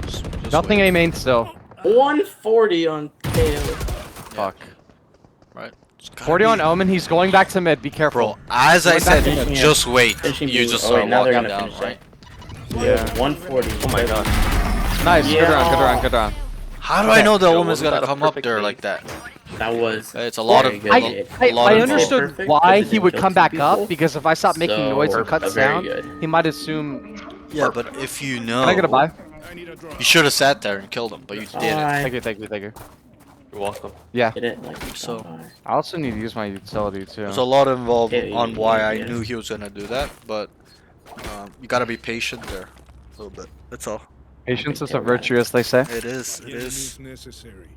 Just Nothing wait. A main still. 140 on KO. Fuck. Right. It's gotta 40 on be- Omen, he's going back to mid. Be careful. Bro, as I Going back said, to mid. just wait. Finishing You B. just Oh, start wait, now they're walking gonna down, finish right? Yeah, 140. Oh my god. Nice. Good Yeah. round, good round, good round. How do I know the Yo, Omen's wasn't gonna that a come up perfect there bait? like that? That was. It's a lot very of good. a lot I of understood perfect why because it he would didn't come kill back two up, people. because if I stop making noise and So, cuts very down, good. he might assume. Yeah, but if you know, Can I get a buy? I need a drone. you should have sat there and killed him, but you didn't. Thank you, thank you, thank you. You're welcome. Yeah. Did it like So- I also need to use my utility too. There's a lot involved Yeah, on why I yeah. knew he was gonna do that, but you gotta be patient there a little bit. That's all. Patience is a virtue, as they say. It is. It Healing is. is necessary.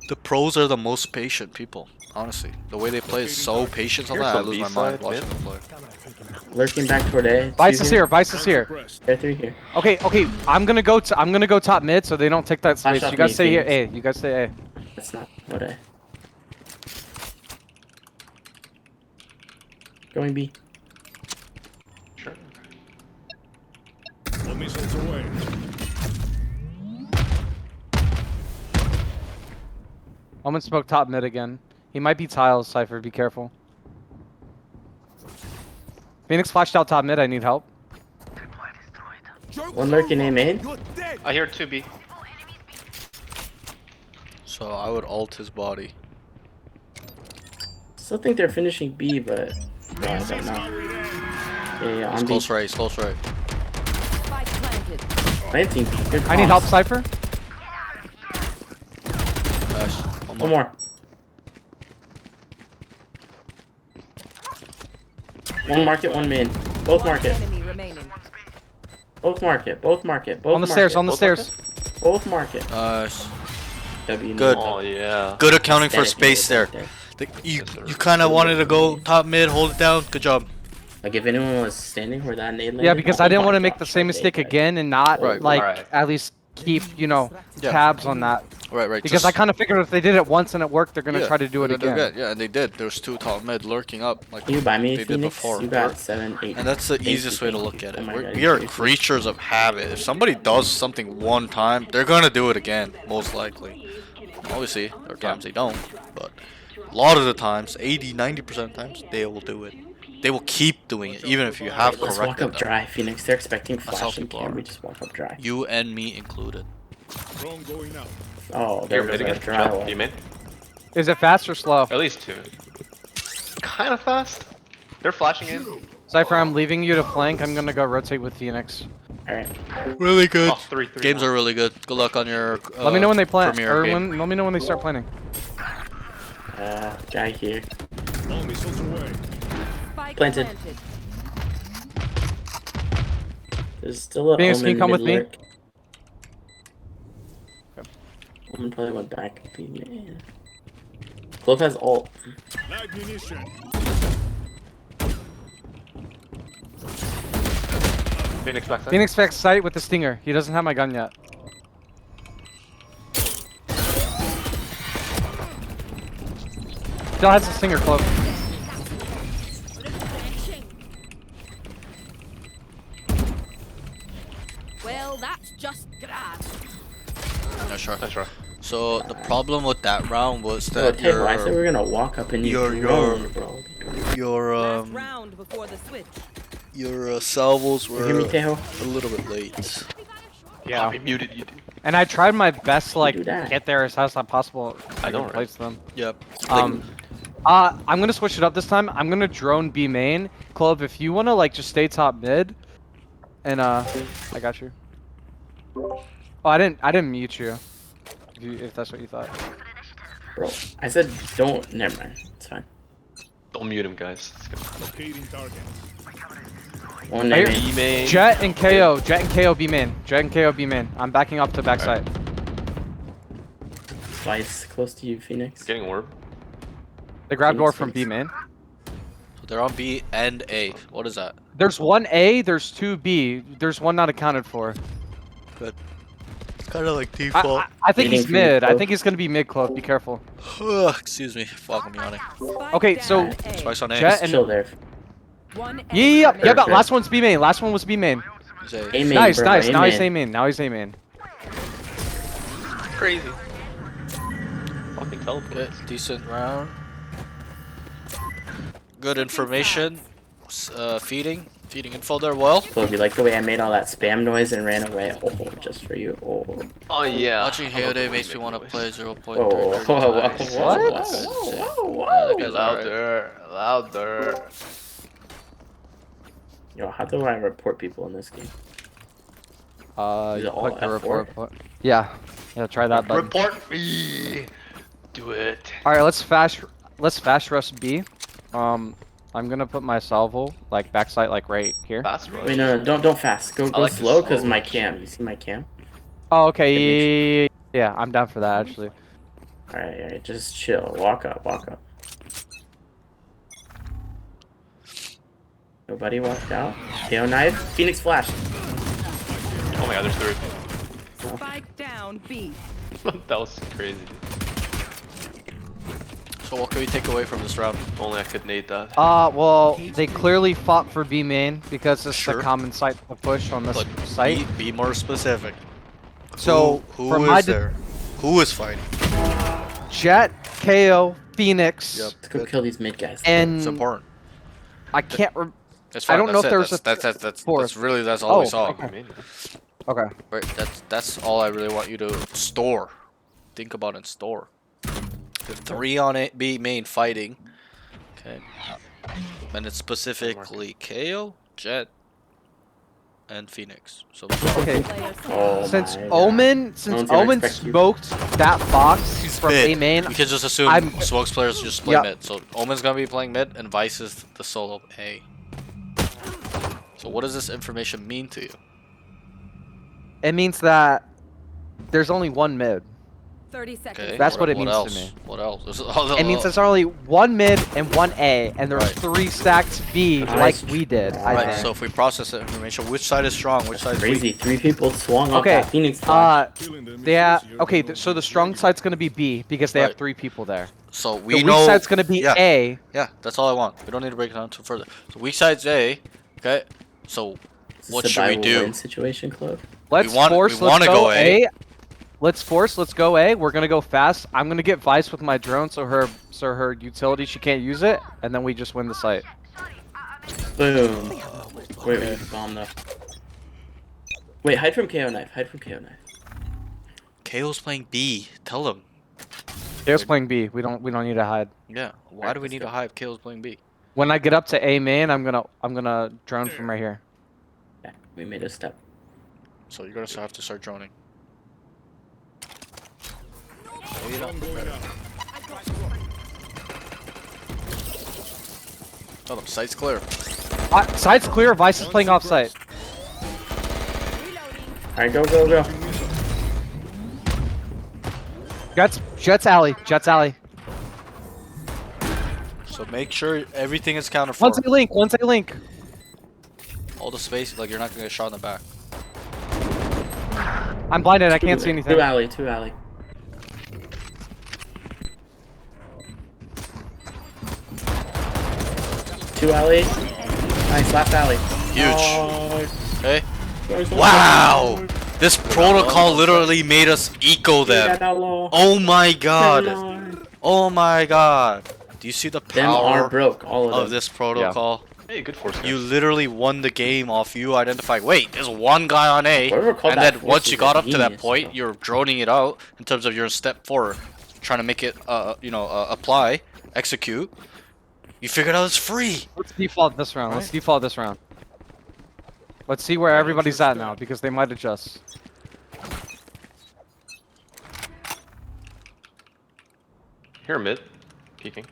The pros are the most patient people. Honestly, the way they play is so patient. On Here's that, I some lose my B-side, mind watching man. them play. Lurking back toward A. Vice Two is here, Vice is here. Pressed. There, three here. Okay, okay, I'm gonna go top mid so they don't take that Flash space. off You guys me, stay here Phoenix. A. You guys stay A. That's not what I. Going B. Sure. All missiles away. Omen smoke top mid again. He might be tiles, Cypher, be careful. Phoenix flashed out top mid, I need help. One lurking A main. You're dead. I hear 2B. So I would ult his body. Still think they're finishing B, but no, I don't know. Yeah, He's on B. close right. He's close right. Spike planted. Planting B. Good I need help, calls. Cypher. Nice. One more. One market, one main. Both market. Enemy remaining. Both market. Both market. Both On the market. stairs, on the Both stairs. market. Both market. Nice. W Good. Oh yeah. Good accounting for Aesthetic space there. right there. You kind of wanted to go top mid, hold it down. Good job. Like if anyone was standing where that nade landed. Yeah, because I didn't want to make drop the same shot mistake they got. again and not, Right, like, right. at least keep, you know, Yeah. tabs on that. Right. Because I kind of figured if they did it once and it worked, they're going to Yeah, try to do it they're gonna again. Yeah, and they did. There's two top mid lurking up like Can you buy me they a did Phoenix? before. You got 7, 8. And that's the Thank you, easiest way to thank look you. at Oh it. my God, We are seriously. creatures of habit. If somebody does something one time, they're gonna do it again, most likely. Obviously, there are times they don't, but a lot of the times, 80, 90% of the times, they will do it. They will keep doing it, even if you have Let's walk corrected up them. dry, Phoenix. They're expecting That's how flash and people cam. are. We just walk up dry. You and me included. Drone going out. Oh, there You're goes mid our again. dry Shot. wall. You mid? Is it fast or slow? At least 2. Kind of fast. They're flashing in. Cypher, I'm leaving you to flank. I'm going to go rotate with Phoenix. Alright. Really good. Oh, 3. Games are really good. Good luck on your Let me know when they plant. premiere Or game. let me know when they start planning. Guy here. All missiles away. Spike Planted. planted. There's still a Phoenix, can Omen you come with me? mid-lurk. Omen probably went back. Man. Clove has ult. Live munition. Phoenix backside. Phoenix back sight with the stinger. He doesn't have my gun yet. Still has a singer cloak. Well, that's just grand. Nice try. That's right. So the problem with that round was Bro, that Taylor, I said we were gonna walk up and you your- droned, bro. your Last round before the switch. salvos You were hear me, Tejo? a little bit late. Yeah, I'll be muted. You do. And I tried my best to like do that? get there as fast as possible. I know, right? Place them. Yep. I'm gonna switch it up this time. I'm gonna drone B main. Clove, if you wanna like just stay top mid, and I got you. Oh, I didn't mute you. If that's what you thought. Bro, I said don't. Never mind. It's fine. Don't mute him, guys. Let's go. Locating target. One Right name. here. E-main. Jet and KO. Jet and KO B main. Jet and KO B main. I'm backing up to backside. Vice close to you, Phoenix. Getting orb. They grabbed door Phoenix, from B Phoenix. main. So they're on B and A. What is that? There's one A. There's two B. There's one not accounted for. It's kind of like default. I think Waiting he's for you, mid. I Clove. think he's gonna be mid, Clove. Be careful. Excuse me. Fuck, I'm yawning. Spike Okay, so- down A. Spice on A. Jet Just and chill there. One yeah, yeah, enemy yeah. But Perfect. last one's B main. Last one was B main. Is A. A main, Nice, bro, nice. A Now he's main. A main. Now he's A main. Crazy. Fucking teleport. Good, decent round. Good information. Feeding info there well. Clove, you like the way I made all that spam noise and ran away? Oh, just for you. Oh. Oh yeah. Watching I love Heyday the makes way me you want to make play noise. 0.3. Whoa, whoa, whoa, whoa, Nice. whoa, What? whoa, whoa, Yeah, that whoa. guy's alright. Louder, louder. Yo, how do I report people in this game? Is it You all click the F4? report button. Yeah. Yeah, try that button. Report me. Do it. Alright, let's fast rush B. I'm gonna put my salvo like backside like right here. Fast rush. Wait, no, don't fast. Go like the slow, cause slow my rush. cam. You see my cam? Oh, okay. Yeah, I'm down for that actually. Alright, just chill. Walk up, walk up. Nobody walked out. KO knife. Phoenix flash. Oh my god, there's three. Spike down B. That was crazy. So what can we take away from this round? Only I could nade that. Well, they clearly fought for B main because it's Sure. the common site to push on this But site. be more specific. So, who from is my there? Who is fighting? Jet, KO, Phoenix, Yep. Let's go kill these mid guys. and It's important. I can't. It's I fine. don't know That's if there it. was a that's fourth. really that's all we Oh, saw. okay. Okay. Right, that's all I really want you to store. Think about and store. The 3 on A, B main fighting. Okay. And it's specifically KO, Jet, and Phoenix. So Okay. Oh Since my God. Omen, No since one's gonna Omen expect you. smoked that box from A mid. main, We can just assume I'm- smokes players just play Yep. mid. So Omen's gonna be playing mid, and Vice is the solo A. So what does this information mean to you? it means that there's only one mid. 30 seconds. Okay. That's what it means to else? me. What else? It means there's only one mid and one A, and there's Right. 3 stacked B Nice. like we did. I Right. think. So if we process that information, which side is strong? Which side is weak? Crazy. 3 people swung off Okay. that Phoenix flash. Killing them is Yeah. easier Okay. than So the strong side's gonna be B because they have Right. 3 people there. So The we weak know. side's gonna be yeah. A. Yeah, that's all I want. We don't need to break it down too further. So weak side's A. Okay. So Is this what a should we buy do? win situation, Club? Let's want- force. we Let's wanna go go A. A. Let's force. Let's go A. We're gonna go fast. I'm gonna get Vice with my drone, so her utility she can't use it, and then we just win the site. Boom. Wait, bomb though. Wait, hide from KO knife. Hide from KO knife. KO's playing B. Tell them. Chaos playing B. We don't need to hide. Yeah. Why Alright, do we let's need go. to hide if KO's playing B? When I get up to A main, I'm gonna drone from right here. Yeah, we made a step. So you're gonna have to start droning. I'm going out. Tell them site's clear. Site's clear. Vice is playing off site. Alright, go, go, go. Jets alley. Jets alley. So make sure everything is counted for. Once a link. Once a link. All the space, like you're not gonna get shot in the back. I'm blinded. I can't see anything. 2 alley, 2 alley. 2 alley. Nice, last alley. Huge. Oh, Okay. there's no Wow! fucking- This protocol literally made us eco They got them. that low. Oh my Never god. mind. Oh my god. Do you see the Them are power broke, all of them. of this protocol? Hey, good force. You literally won the game off you identifying, wait, there's one guy on A, Whoever called and that then force once is you a got up to that genius, point, bro. you're droning it out in terms of your step 4, trying to make it, apply, execute. You figured out it's free. Let's default this round. Let's default this round. Let's see where everybody's at now because they might adjust. Here, mid. Peeking.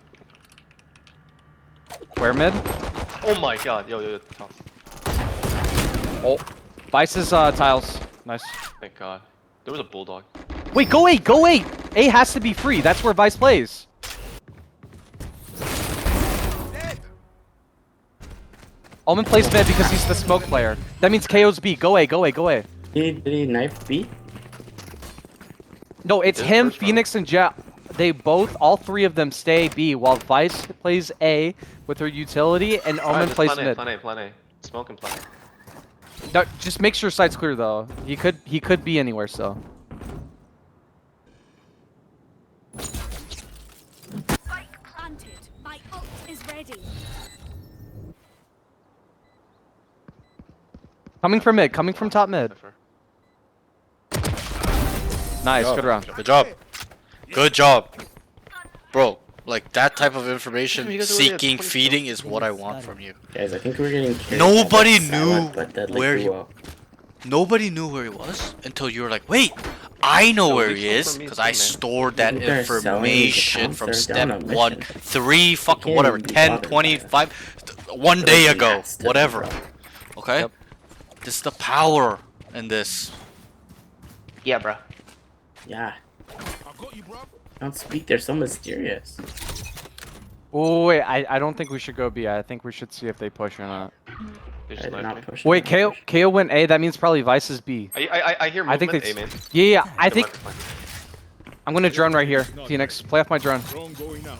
Where mid? Oh my god. Yo, top. Oh, Vice's tiles. Nice. Thank god. There was a bulldog. Wait, go A, go A. A has to be free. That's where Vice plays. Omen plays mid because he's the smoke player. That means KO's B. Go A, go A, go A. Did he knife B? No, it's This him, first round. Phoenix, and Jet. They both, all three of them stay B, while Vice plays A with her utility, and Omen plays mid. Plan A. Smoke and plan A. No, just make sure side's clear though. He could be anywhere still. Spike planted. My ult is ready. Coming from mid, coming from top mid. Nice, good round. Good job. Good job. Bro, like that type of information, You guys already had seeking, 20 feeding is what I want from you. Guys, I think we're getting carried Nobody by that knew silent but deadly where he- duo. Nobody knew where he was until you were like, wait, I know No, where we he came is from me because too, I man. stored that think they're selling these information accounts, from they're step down a 1, mission. 3, fucking can't whatever, even be 10, bothered by 25, one day They're ago, nasty, whatever. bro. Okay? Yep. This is the power in this. Yeah, bro. Yeah. I got you, bro. Don't speak, they're so mysterious. Oh wait, I don't think we should go B. I think we should see if they push or not. They just They're knifed not me. pushing. Wait, they're not KO went A. That means probably Vice is B. I hear movement. I think A, it's man. yeah. I Good think luck, man. I'm gonna drone right here. Phoenix, play off my drone. Drone going out.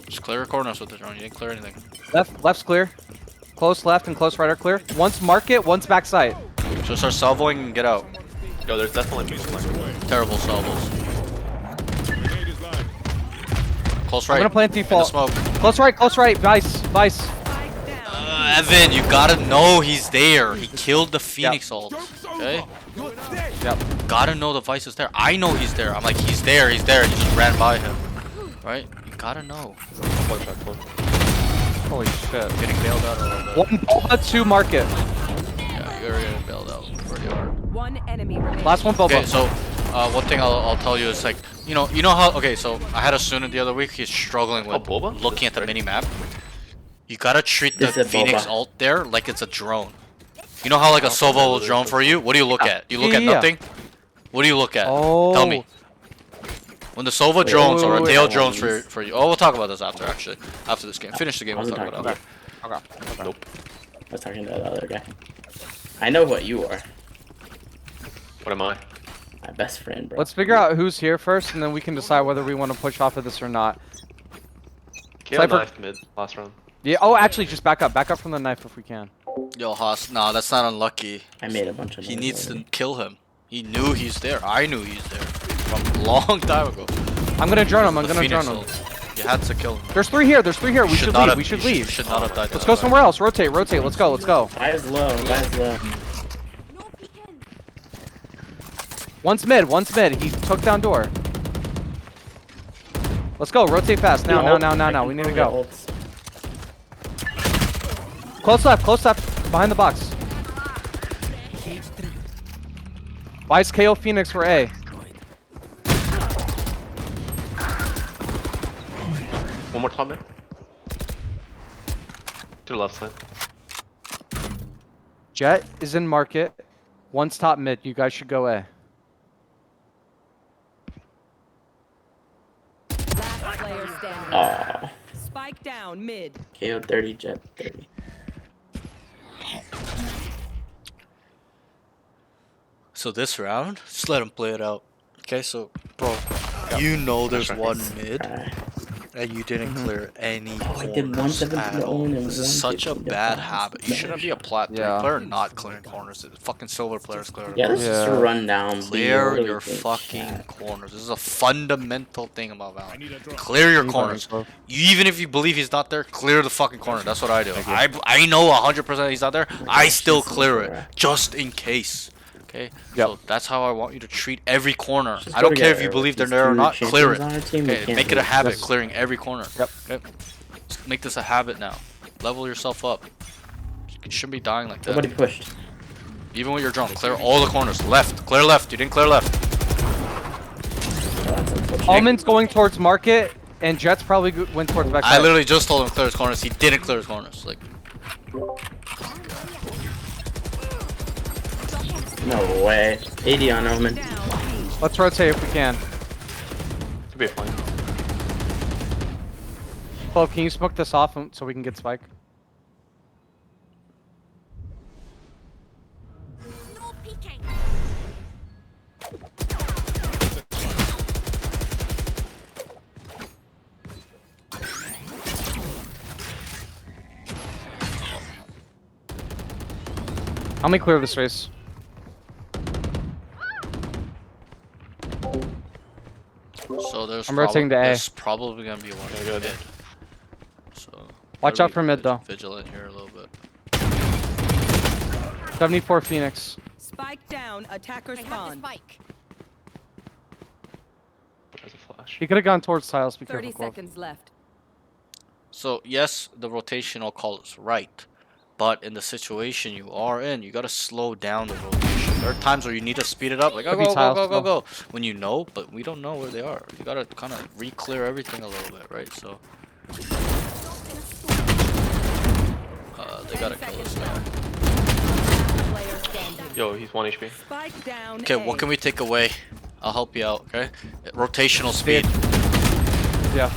Just clear corners with the drone. You didn't clear anything. Left's clear. Close left and close right are clear. One's market, one's backside. So start salvoing and get out. Yo, there's definitely music playing. Terrible salvos. Grenade is live. Close I'm right. gonna plant In the default. smoke. Close right. Vice. Spike down. Evan, you gotta know he's there. He killed the Phoenix ult. Okay? Yep. Gotta know the Vice is there. I know he's there. I'm like, he's there. You just ran by him. Right? You gotta know. One shot, close. Holy shit. Getting bailed out a little bit. One Boba, two market. Yeah, you're getting bailed out pretty hard. One enemy remaining. Last one Boba. Okay, so one thing I'll tell you is like, you know how, okay, so I had a student the other week, he's struggling with Boba? looking at the mini map. You gotta treat the This is Phoenix Boba. ult there like it's a drone. You know how like a Sova will drone for you? What do you look at? You look at Yeah. nothing? What do you look at? Oh. Tell me. When the Sova Wait, drones or a wait, tail wait. drones for you. Oh, we'll talk about this after actually. After this game. Finish the game, I we'll wasn't talk about it. talking after. Nope. I was talking to the other guy. I know what you are. What am I? My best friend, bro. Let's figure out who's here first, and then we can decide whether we want to push off of this or not. KO Cypher. knifed mid last round. Yeah. Oh, actually, just back up from the knife if we can. Yo, Haas, nah, that's not unlucky. I made a bunch of He noise needs to already. kill him. He knew he's there. I knew he's there from a long time ago. I'm gonna drone him. I'm The gonna Phoenix drone him. ult. You had to kill him. There's three here. We should not leave. have- We should you leave. Should not have died. Let's go somewhere else. Rotate. Let's go. Guys low, guys low. No peeking. One's mid. He took down door. Let's go. Rotate fast. Now. We need to go. Close left. Behind the box. Vice KO Phoenix for A. One more top mid. To the left side. Jet is in market. One's top mid. You guys should go A. Last player standing. Aw. Spike down mid. KO 30, Jet 30. So this round, just let him play it out. Okay, so bro, you know there's one mid, Alright. and you didn't Mhm. clear any Oh, I did corners 117 at to all. own and This is such a 115 to bad fast. habit. You shouldn't be a Plat 3 Yeah. player not clearing corners. Fucking silver players clear Yeah, corners. this is a Yeah. rundown. Clear What do we your think, fucking chat? corners. This is a fundamental thing about I Valorant. need a drop. Clear your You can buy corners. info. Even if you believe he's not there, clear the fucking corner. That's what I do. Thank you. I know 100% he's not there. Oh my I gosh, still she's so clear it correct. just in case. Okay. Yep. So that's how I want you to treat every corner. Just I go don't care if together you with believe they're these there or two not. Clear champions it. on our team, we Okay. can't Make it a lose. habit. Yes. Clearing every corner. Yep. Okay. Let's make this a habit now. Level yourself up. You shouldn't be dying like that. Nobody pushed. Even when you're drunk, clear all the corners. Left. Clear left. You didn't clear left. Oh, that's unfortunate. Almond's going towards market, and Jets probably went towards back. I literally just told him to clear his corners. He didn't clear his corners. Like, No way. 80 on Omen. Down. Let's rotate if we can. Should be fine. 12, can you smoke this off so we can get spike? No peeking. Help me clear the space. so there's I'm rotating to A. there's probably gonna be one go mid. there. So Watch gotta out be for mid, though. Vigilant here a little bit. 74 Phoenix. Spike down. Attacker I have the spawn. spike. There's a flash. He could have gone towards tiles. Be 30 careful. Clove. seconds left. So yes, the rotational call is right, but in the situation you are in, you gotta slow down the rotation. There are times where you need to speed it up, like, oh, Could be go, go, tiles, go, go, though. go. When you know, but we don't know where they are. You gotta kind of re-clear everything a little bit, right? So, they gotta kill us now. Player standing. Yo, he's 1 HP. Spike down. Okay, A. what can we take away? I'll help you out, okay? Rotational speed. Yeah.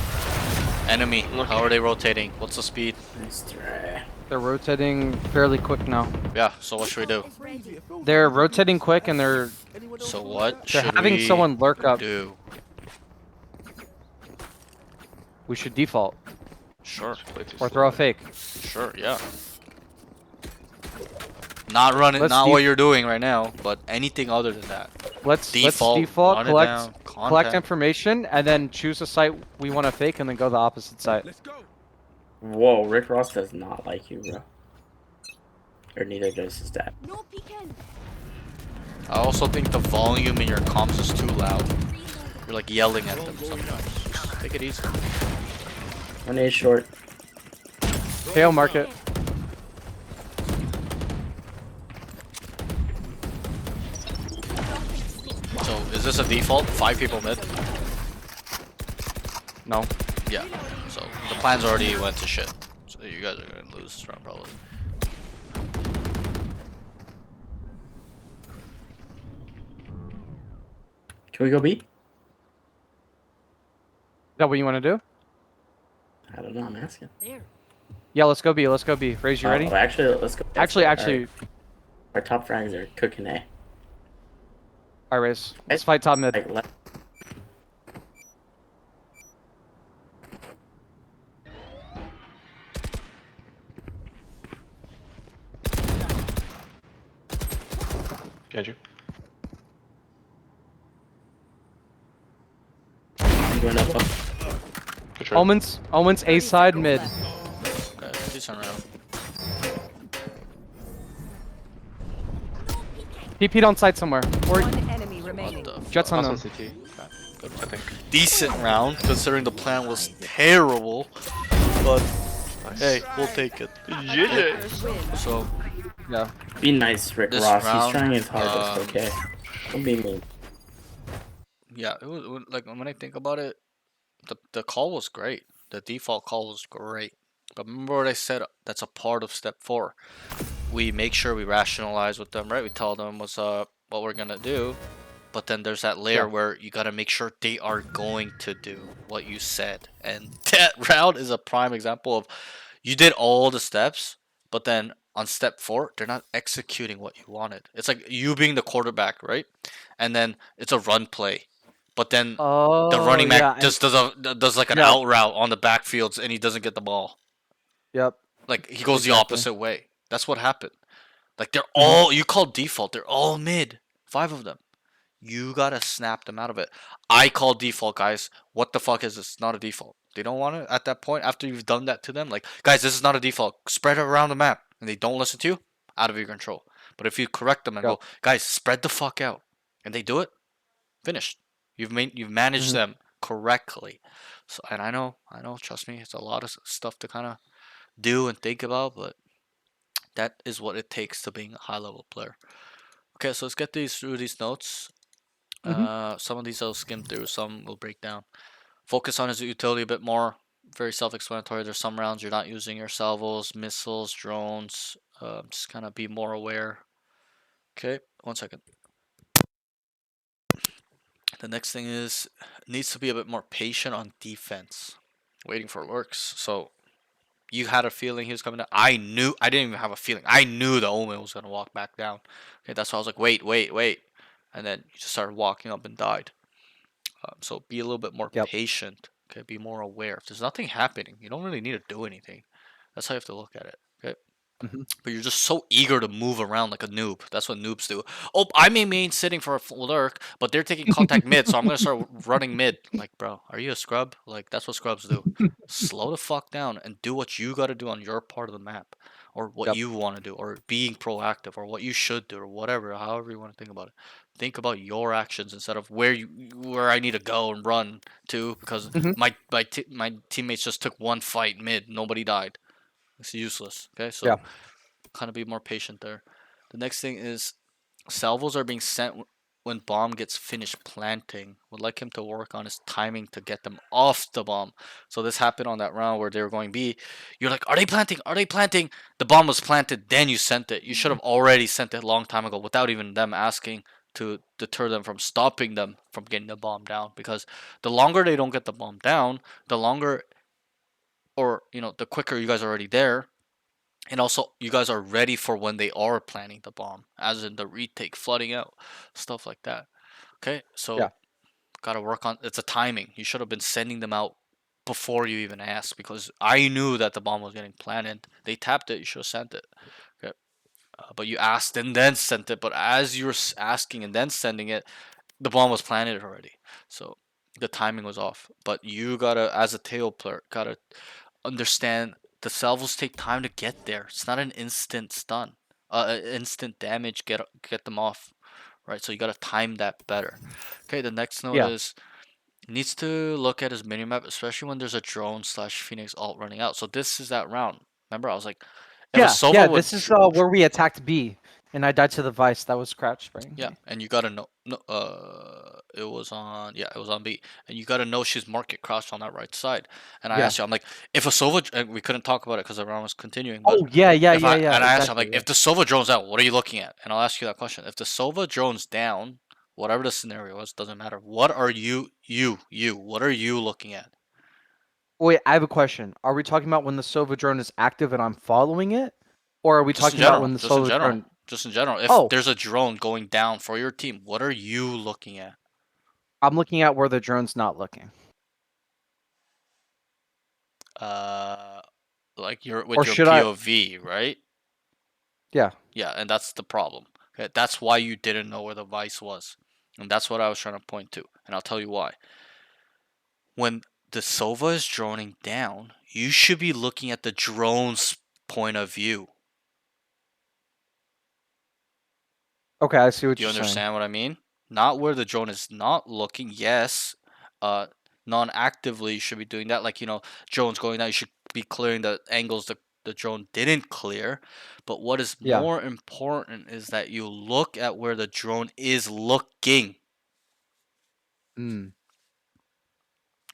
Enemy, how are they rotating? What's the speed? Nice try. They're rotating fairly quick now. Yeah, so what should we do? They're rotating quick, and they're So what they're should having we someone lurk up. do? We should default Sure, Play too or slow. throw a fake. sure, yeah. Not running, Let's not def- what you're doing right now, but anything other than that. Let's Default, default, run it collect down, collect content. information, and then choose a site we want to fake, and then go the opposite site. Let's go. Whoa, Rick Ross does not like you, bro. Or neither does his dad. No peeking. I also think the volume in your comms is too loud. You're like yelling at them sometimes. Just take it easy. 1 A short. KO market. So is this a default? 5 people mid? No. Yeah. So the plans already went to shit. So you guys are gonna lose this round probably. Can we go B? Is that what you want to do? I don't know, I'm asking. There. Yeah, let's go B. Let's go B. Raise, you ready? Oh, actually, let's go. Actually, Our top frags are cooking A. all right, Raise. Let's fight top mid. Like, Get you. I'm going up. Good try. Almonds A 30 side seconds mid. left. Okay, decent round. TP'd on site somewhere. Or One enemy remaining. What the Jets fuck? on Last them. on CT. Good I think. decent round considering the plan was terrible. But Nice. hey, we'll take it. Yeah. Attackers win. So Yeah. Be nice, Rick This Ross. round, He's trying his hard, but it's okay. Don't be mean. yeah, like when I think about it, the call was great. The default call was great. But remember what I said? That's a part of step 4. We make sure we rationalize with them, right? We tell them what's what we're gonna do. But then there's that layer Yeah. where you gotta make sure they are going to do what you said. And that round is a prime example of you did all the steps, but then on step 4, they're not executing what you wanted. It's like you being the quarterback, right? And then it's a run play. but then the Oh running back yeah. just does like an No. out route on the backfields and he doesn't get the ball. Yep. Like he goes the Exactly. opposite way. That's what happened. Like they're Mhm. all you call default. They're all mid. 5 of them. You gotta snap them out of it. I call default, guys. What the fuck is this? It's not a default. They don't want it at that point after you've done that to them. Like, guys, this is not a default. Spread it around the map, and they don't listen to you. Out of your control. But if you correct them and Yep. go, guys, spread the fuck out, and they do it, finished. You've managed Mhm. them correctly. So, and I know. Trust me, it's a lot of stuff to kind of do and think about, but that is what it takes to being a high level player. Okay, so let's get through these notes. Mhm. Some of these I'll skim through, some we'll break down. Focus on his utility a bit more. Very self-explanatory. There's some rounds you're not using your salvos, missiles, drones. Just kind of be more aware. Okay, 1 second. The next thing is needs to be a bit more patient on defense. Waiting for lurks. So you had a feeling he was coming down. I didn't even have a feeling. I knew the Omen was gonna walk back down. Okay, that's why I was like, wait, wait, wait, and then you just started walking up and died. So be a little bit more Yep. patient. Okay, be more aware. If there's nothing happening, you don't really need to do anything. That's how you have to look at it. Okay. Mhm. But you're just so eager to move around like a noob. That's what noobs do. Oh, I may main sitting for a lurk, but they're taking contact mid, so I'm gonna start running mid. Like, bro, are you a scrub? Like, that's what scrubs do. Slow the fuck down and do what you gotta do on your part of the map, or what Yep. you want to do, or being proactive, or what you should do, or whatever. However you want to think about it. Think about your actions instead of where I need to go and run to because Mhm. my teammates just took one fight mid, nobody died. It's useless. Okay, Yeah. so kind of be more patient there. The next thing is salvos are being sent when bomb gets finished planting. Would like him to work on his timing to get them off the bomb. So this happened on that round where they were going B. You're like, are they planting? Are they planting? The bomb was planted, then you sent it. You should have already sent it a long time ago without even them asking to deter them from stopping them from getting the bomb down. Because the longer they don't get the bomb down, the longer or the quicker you guys are already there, and also, you guys are ready for when they are planning the bomb, as in the retake, flooding out, stuff like that. Okay, Yeah. so gotta work on it's a timing. You should have been sending them out before you even asked because I knew that the bomb was getting planted. They tapped it. You should have sent it. Okay, but you asked and then sent it. But as you were asking and then sending it, the bomb was planted already. So the timing was off. But you gotta, as a tail player, gotta understand the salvos take time to get there. It's not an instant stun, instant damage. Get them off, right? So you gotta time that better. Okay, the next note Yeah. is needs to look at his minimap, especially when there's a drone slash Phoenix alt running out. So this is that round. Remember, I was like, if a Yeah. Sova Yeah. would This is where we attacked B, and I died to the Vice. That was crouch spraying yeah, me. and you gotta know. No, it was on. Yeah, it was on B, and you gotta know she's market crouched on that right side. And I Yeah. asked you, I'm like, if a Sova, and we couldn't talk about it because the round was continuing. But Oh yeah. Yeah. if Yeah. Yeah. I asked you, I'm Exactly. like, Yeah. if the Sova drone's out, what are you looking at? And I'll ask you that question. If the Sova drone's down, whatever the scenario is, doesn't matter. What are what are you looking at? Wait, I have a question. Are we talking about when the Sova drone is active and I'm following it, or are we Just in talking about general. when the Just in Sova general. drone? Just in general. If Oh, there's a drone going down for your team, what are you looking at? I'm looking at where the drone's not looking. Uh, like you're Or with your should I? POV, right? Yeah. Yeah, and that's the problem. Okay, that's why you didn't know where the vice was. And that's what I was trying to point to. And I'll tell you why. When the Sova is droning down, you should be looking at the drone's point of view. Okay, I see what Do you you're saying. understand what I mean? Not where the drone is not looking. Yes, uh, non-actively you should be doing that. Like, drones going down, you should be clearing the angles the drone didn't clear. But what is Yeah. more important is that you look at where the drone is looking. Mm.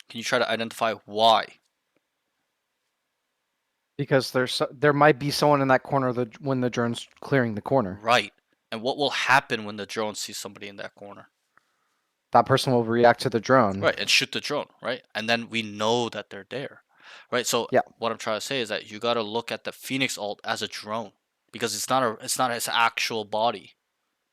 Can you try to identify why? Because there might be someone in that corner when the drone's clearing the corner. Right. And what will happen when the drone sees somebody in that corner? That person will react to the drone. Right, and shoot the drone, right? And then we know that they're there. Right? So Yeah. what I'm trying to say is that you got to look at the Phoenix ult as a drone because it's not his actual body.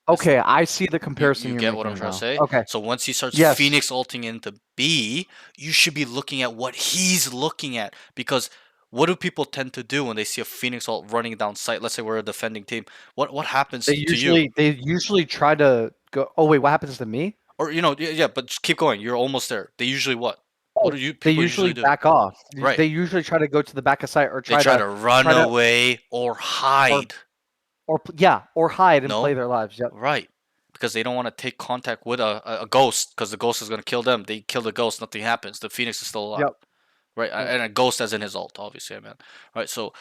Okay, I see the You, comparison you you're get what I'm making trying to now. say? Okay. So once he starts Yes. Phoenix ulting into B, you should be looking at what he's looking at. Because what do people tend to do when they see a Phoenix ult running down site? Let's say we're a defending team. What happens to you? They usually try to go. Oh wait, what happens to me? Or yeah, but just keep going. You're almost there. They usually what? What Oh, do you they people usually usually do? back off. Right. They usually try to go to the back of site or They try to run away or hide. or hide and play No? their lives. Yep. Right. Because they don't want to take contact with a ghost because the ghost is going to kill them. They kill the ghost, nothing happens. The Phoenix is still alive. Yep. Right. Yep. And a ghost as in his ult, obviously, I mean. Right. So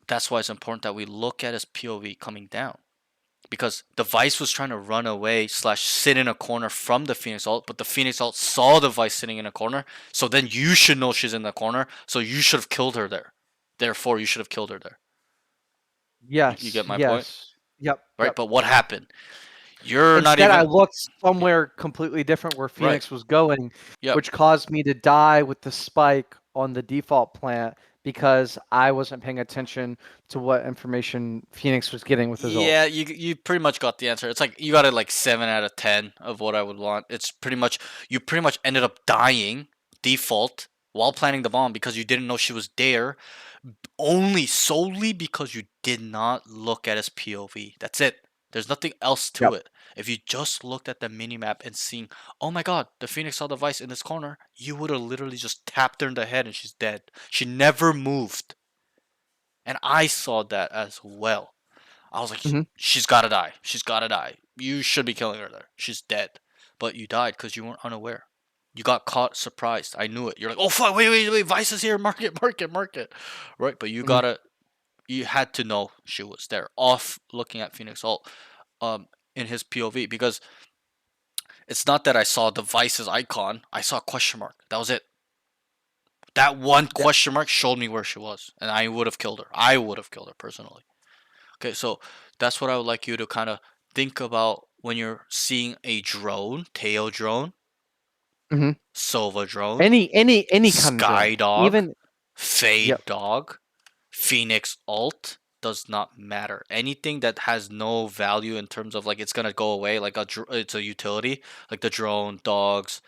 that's why it's important that we look at his POV coming down. Because the Vice was trying to run away / sit in a corner from the Phoenix ult, but the Phoenix ult saw the Vice sitting in a corner, so then you should know she's in the corner, so you should have killed her there. Therefore, you should have killed her there. Yes. You get my point? Yes. Yep. Right? Yep. But what happened? You're not Instead, I even. looked somewhere completely different where Phoenix was going, Yep. which caused me to die with the spike on the default plant because I wasn't paying attention to what information Phoenix was getting with his ult. Yeah, you pretty much got the answer. It's like you got it like 7 out of 10 of what I would want. It's pretty much you pretty much ended up dying default while planting the bomb because you didn't know she was there, only solely because you did not look at his POV. That's it. There's nothing else to Yep. it. If you just looked at the minimap and seen, oh my god, the Phoenix saw the Vice in this corner, you would have literally just tapped her in the head and she's dead. She never moved. And I saw that as well. I was like, Mhm. she's gotta die. She's gotta die. You should be killing her there. She's dead. But you died because you weren't unaware. You got caught surprised. I knew it. You're like, oh fuck, wait, Vice is here, mark it. Right? But you Mhm. you had to know she was there. Off looking at Phoenix ult in his POV. Because it's not that I saw the Vice's icon, I saw a question mark. That was it. That one question mark showed me where she was. And I would have killed her. I would have killed her personally. Okay, so that's what I would like you to kind of think about when you're seeing a drone, Teo drone, Mhm. Sova drone, Any kind of Sky drone. Dog, Even Fade Yep. Dog, Phoenix ult does not matter. Anything that has no value in terms of like it's gonna go away, like it's a utility, like the drone, dogs,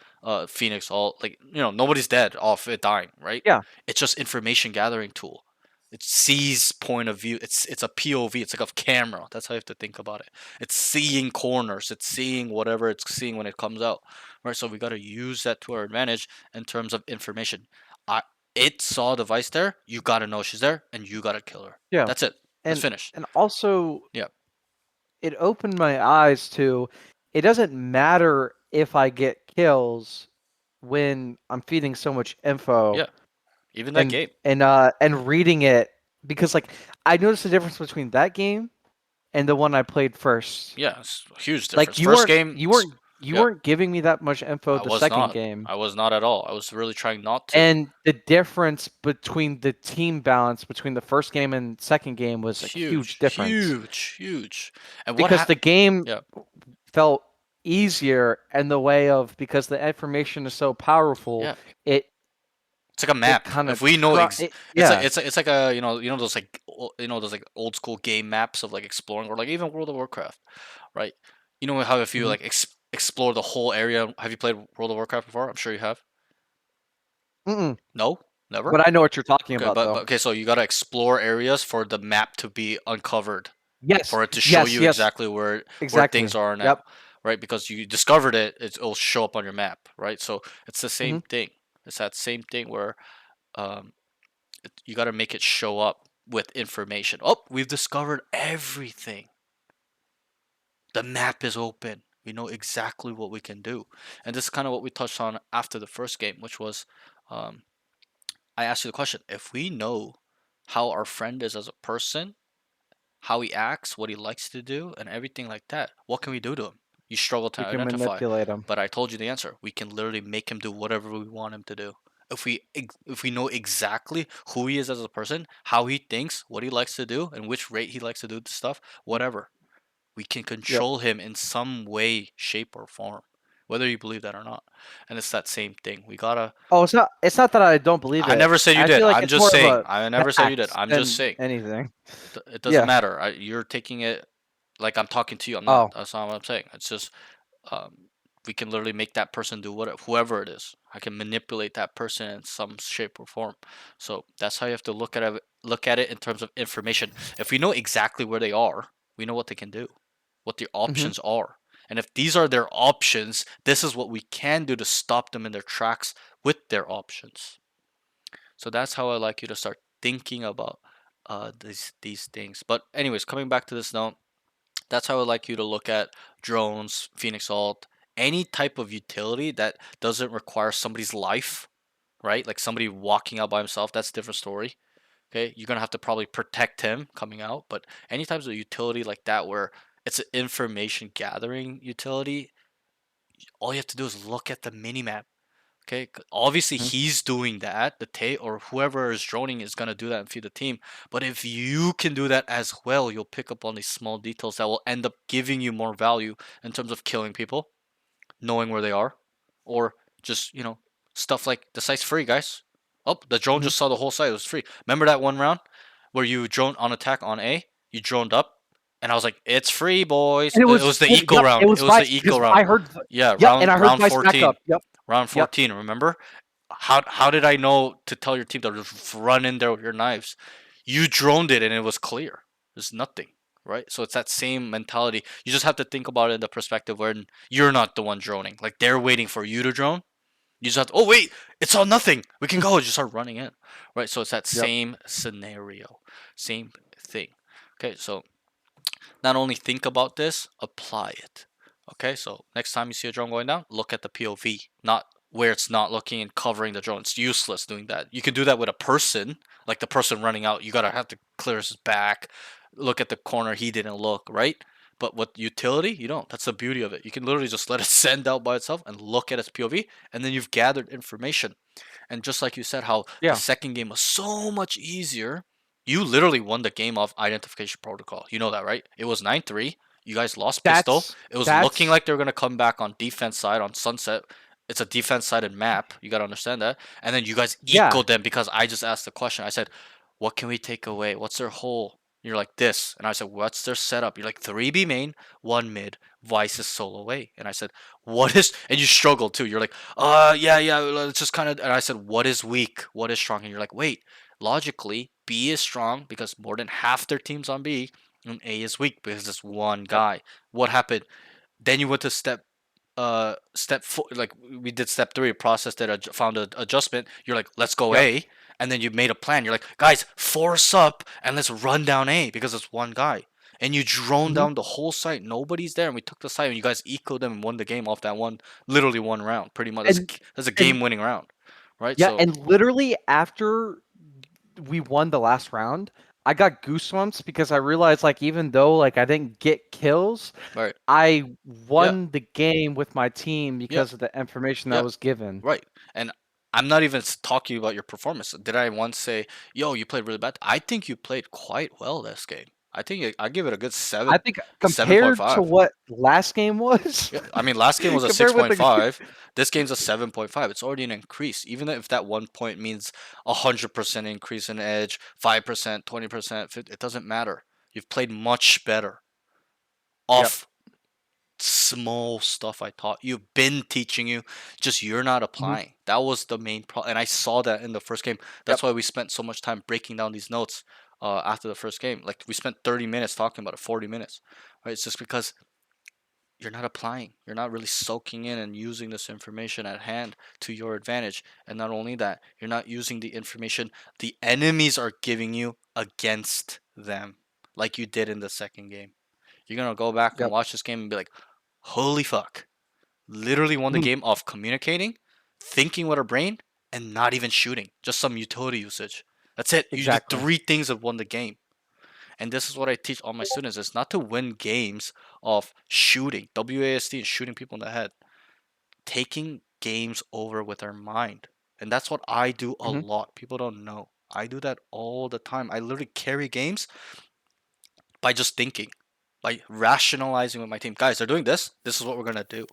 Phoenix ult, like nobody's dead off it dying, right? Yeah. It's just information gathering tool. It sees point of view. It's a POV. It's like a camera. That's how you have to think about it. It's seeing corners. It's seeing whatever it's seeing when it comes out, right? So we got to use that to our advantage in terms of information. It saw the Vice there. You got to know she's there, and you got to kill her. Yeah. That's it. Let's And finish. and also Yeah. it opened my eyes to it doesn't matter if I get kills when I'm feeding so much info. Yeah. Even that game. And reading it because like I noticed the difference between that game and the one I played first. Yeah, it's a huge difference. Like First game, you yeah. weren't giving me that much info I the was second not. game. I was not at all. I was really trying not to. And the difference between the team balance between the first game and second game was a huge difference. Huge. And Because the game Yeah. felt easier in the way of because the information is so powerful, Yeah. it's like a map. kinda If we know, yeah. it's like a those like those like old school game maps of like exploring or like even World of Warcraft, right? You know how if you Mhm. like explore the whole area. Have you played World of Warcraft before? I'm sure you have. Mm-mm. No, never. But I know what you're talking Okay, about but though. okay, so you gotta explore areas for the map to be uncovered. Yes. For it to show you yes. exactly where Exactly. things are now, Yep. right? Because you discovered it, it'll show up on your map, right? So it's the same Mhm. thing. It's that same thing where you got to make it show up with information. Oh, we've discovered everything. The map is open. We know exactly what we can do. And this is kind of what we touched on after the first game, which was I asked you the question, if we know how our friend is as a person, how he acts, what he likes to do, and everything like that, what can we do to him? You struggle to You can identify. manipulate them. But I told you the answer. We can literally make him do whatever we want him to do. If we know exactly who he is as a person, how he thinks, what he likes to do, and which rate he likes to do the stuff, whatever, we can control him in some way, shape, or form, whether you believe that or not. And it's that same thing. We gotta. Oh, it's not that I don't believe it. I never said you I did. feel like I'm it's just more of saying. a I never said you did. fact I'm than just saying. anything. It doesn't Yeah. matter. You're taking it Like I'm talking to you. I'm not. Oh. That's not what I'm saying. It's just we can literally make that person do whoever it is. I can manipulate that person in some shape or form. So that's how you have to look at it. Look at it in terms of information. If we know exactly where they are, we know what they can do, what the options are. And if these are their options, this is what we can do to stop them in their tracks with their options. So that's how I like you to start thinking about these things. But anyways, coming back to this note, that's how I like you to look at drones, Phoenix Alt, any type of utility that doesn't require somebody's life, right? Like somebody walking out by himself, that's a different story. Okay, you're gonna have to probably protect him coming out, but any types of utility like that where it's an information gathering utility, all you have to do is look at the minimap. Okay, obviously he's doing that. The Tate or whoever is droning is gonna do that and feed the team. But if you can do that as well, you'll pick up on these small details that will end up giving you more value in terms of killing people, knowing where they are, or just stuff like the site's free, guys. Oh, the drone just saw the whole site. It was free. Remember that one round where you droned on attack on A? You droned up, and I was like, "It's free, boys." And it It was was the it, eco yep, it round. It was was the Vice eco because round. I heard Yeah, yep, and I heard round Vice back 14. up. Yep. Round Yep. 14, remember? How did I know to tell your team to just run in there with your knives? You droned it and it was clear. There's nothing, right? So it's that same mentality. You just have to think about it in the perspective where you're not the one droning. Like they're waiting for you to drone. You just have to, oh wait, it's all nothing. We can go. Just start running in, right? So it's that Yep. same scenario, same thing. Okay, so not only think about this, apply it. Okay, so next time you see a drone going down, look at the POV, not where it's not looking and covering the drone. It's useless doing that. You can do that with a person, like the person running out. You gotta have to clear his back, look at the corner he didn't look, right? But with utility, you don't. That's the beauty of it. You can literally just let it send out by itself and look at its POV, and then you've gathered information. And just like you said, how the Yeah. second game was so much easier. You literally won the game off identification protocol. You know that, right? It was 9-3. You guys lost pistol. It was looking That's like they were gonna come back on defense side on Sunset. It's a defense sided map. You gotta understand that. And then you guys yeah. ecoed them because I just asked the question. I said, "What can we take away? What's their hole?" You're like this, and I said, "What's their setup?" You're like 3B main, 1 mid, Vice is solo A, and I said, "What is?" And you struggled too. You're like, yeah, it's just kind of." And I said, "What is weak? What is strong?" And you're like, "Wait, logically, B is strong because more than half their team's on B, and A is weak because it's one Yep. guy." What happened? Then you went to step four, like we did step 3, processed it, found an adjustment. You're like, let's go Yep. A, and then you made a plan. You're like, guys, force up and let's run down A because it's one guy. And you drone down the whole site. Nobody's there, and we took the site, and you guys ecoed them and won the game off that one, literally one round, pretty much. And That's a and game-winning round, right? yeah, So, and literally after we won the last round, I got goosebumps because I realized like even though like I didn't get kills, right, I yeah, won the game with my team yeah, because of the information that yeah. was given. Right. And I'm not even talking about your performance. Did I once say, "Yo, you played really bad"? I think you played quite well this game. I think I give it a good I think seven point compared to five. what last game was, Yeah, I mean, last game was a compared with the 6.5. This game's a 7.5. It's already an increase. Even if that 1 point means 100% increase in edge, 5%, 20%, it doesn't matter. You've played much better Yep. off small stuff I taught you, been teaching you, just you're not applying. That was the main problem, and I saw that in the first game. That's Yep. why we spent so much time breaking down these notes after the first game. Like we spent 30 minutes talking about it, 40 minutes. Right? It's just because you're not applying. You're not really soaking in and using this information at hand to your advantage. And not only that, you're not using the information the enemies are giving you against them, like you did in the second game. You're gonna go back and Yep. watch this game and be like, holy fuck. Literally won the Mhm. game of communicating, thinking with our brain, and not even shooting. Just some utility usage. That's it. You did Exactly. 3 things that won the game. And this is what I teach all my students. It's not to win games of shooting, WASD, and shooting people in the head. Taking games over with our mind. And that's what I do a Mhm. lot. People don't know. I do that all the time. I literally carry games by just thinking, by rationalizing with my team. Guys, they're doing this. This is what we're gonna do.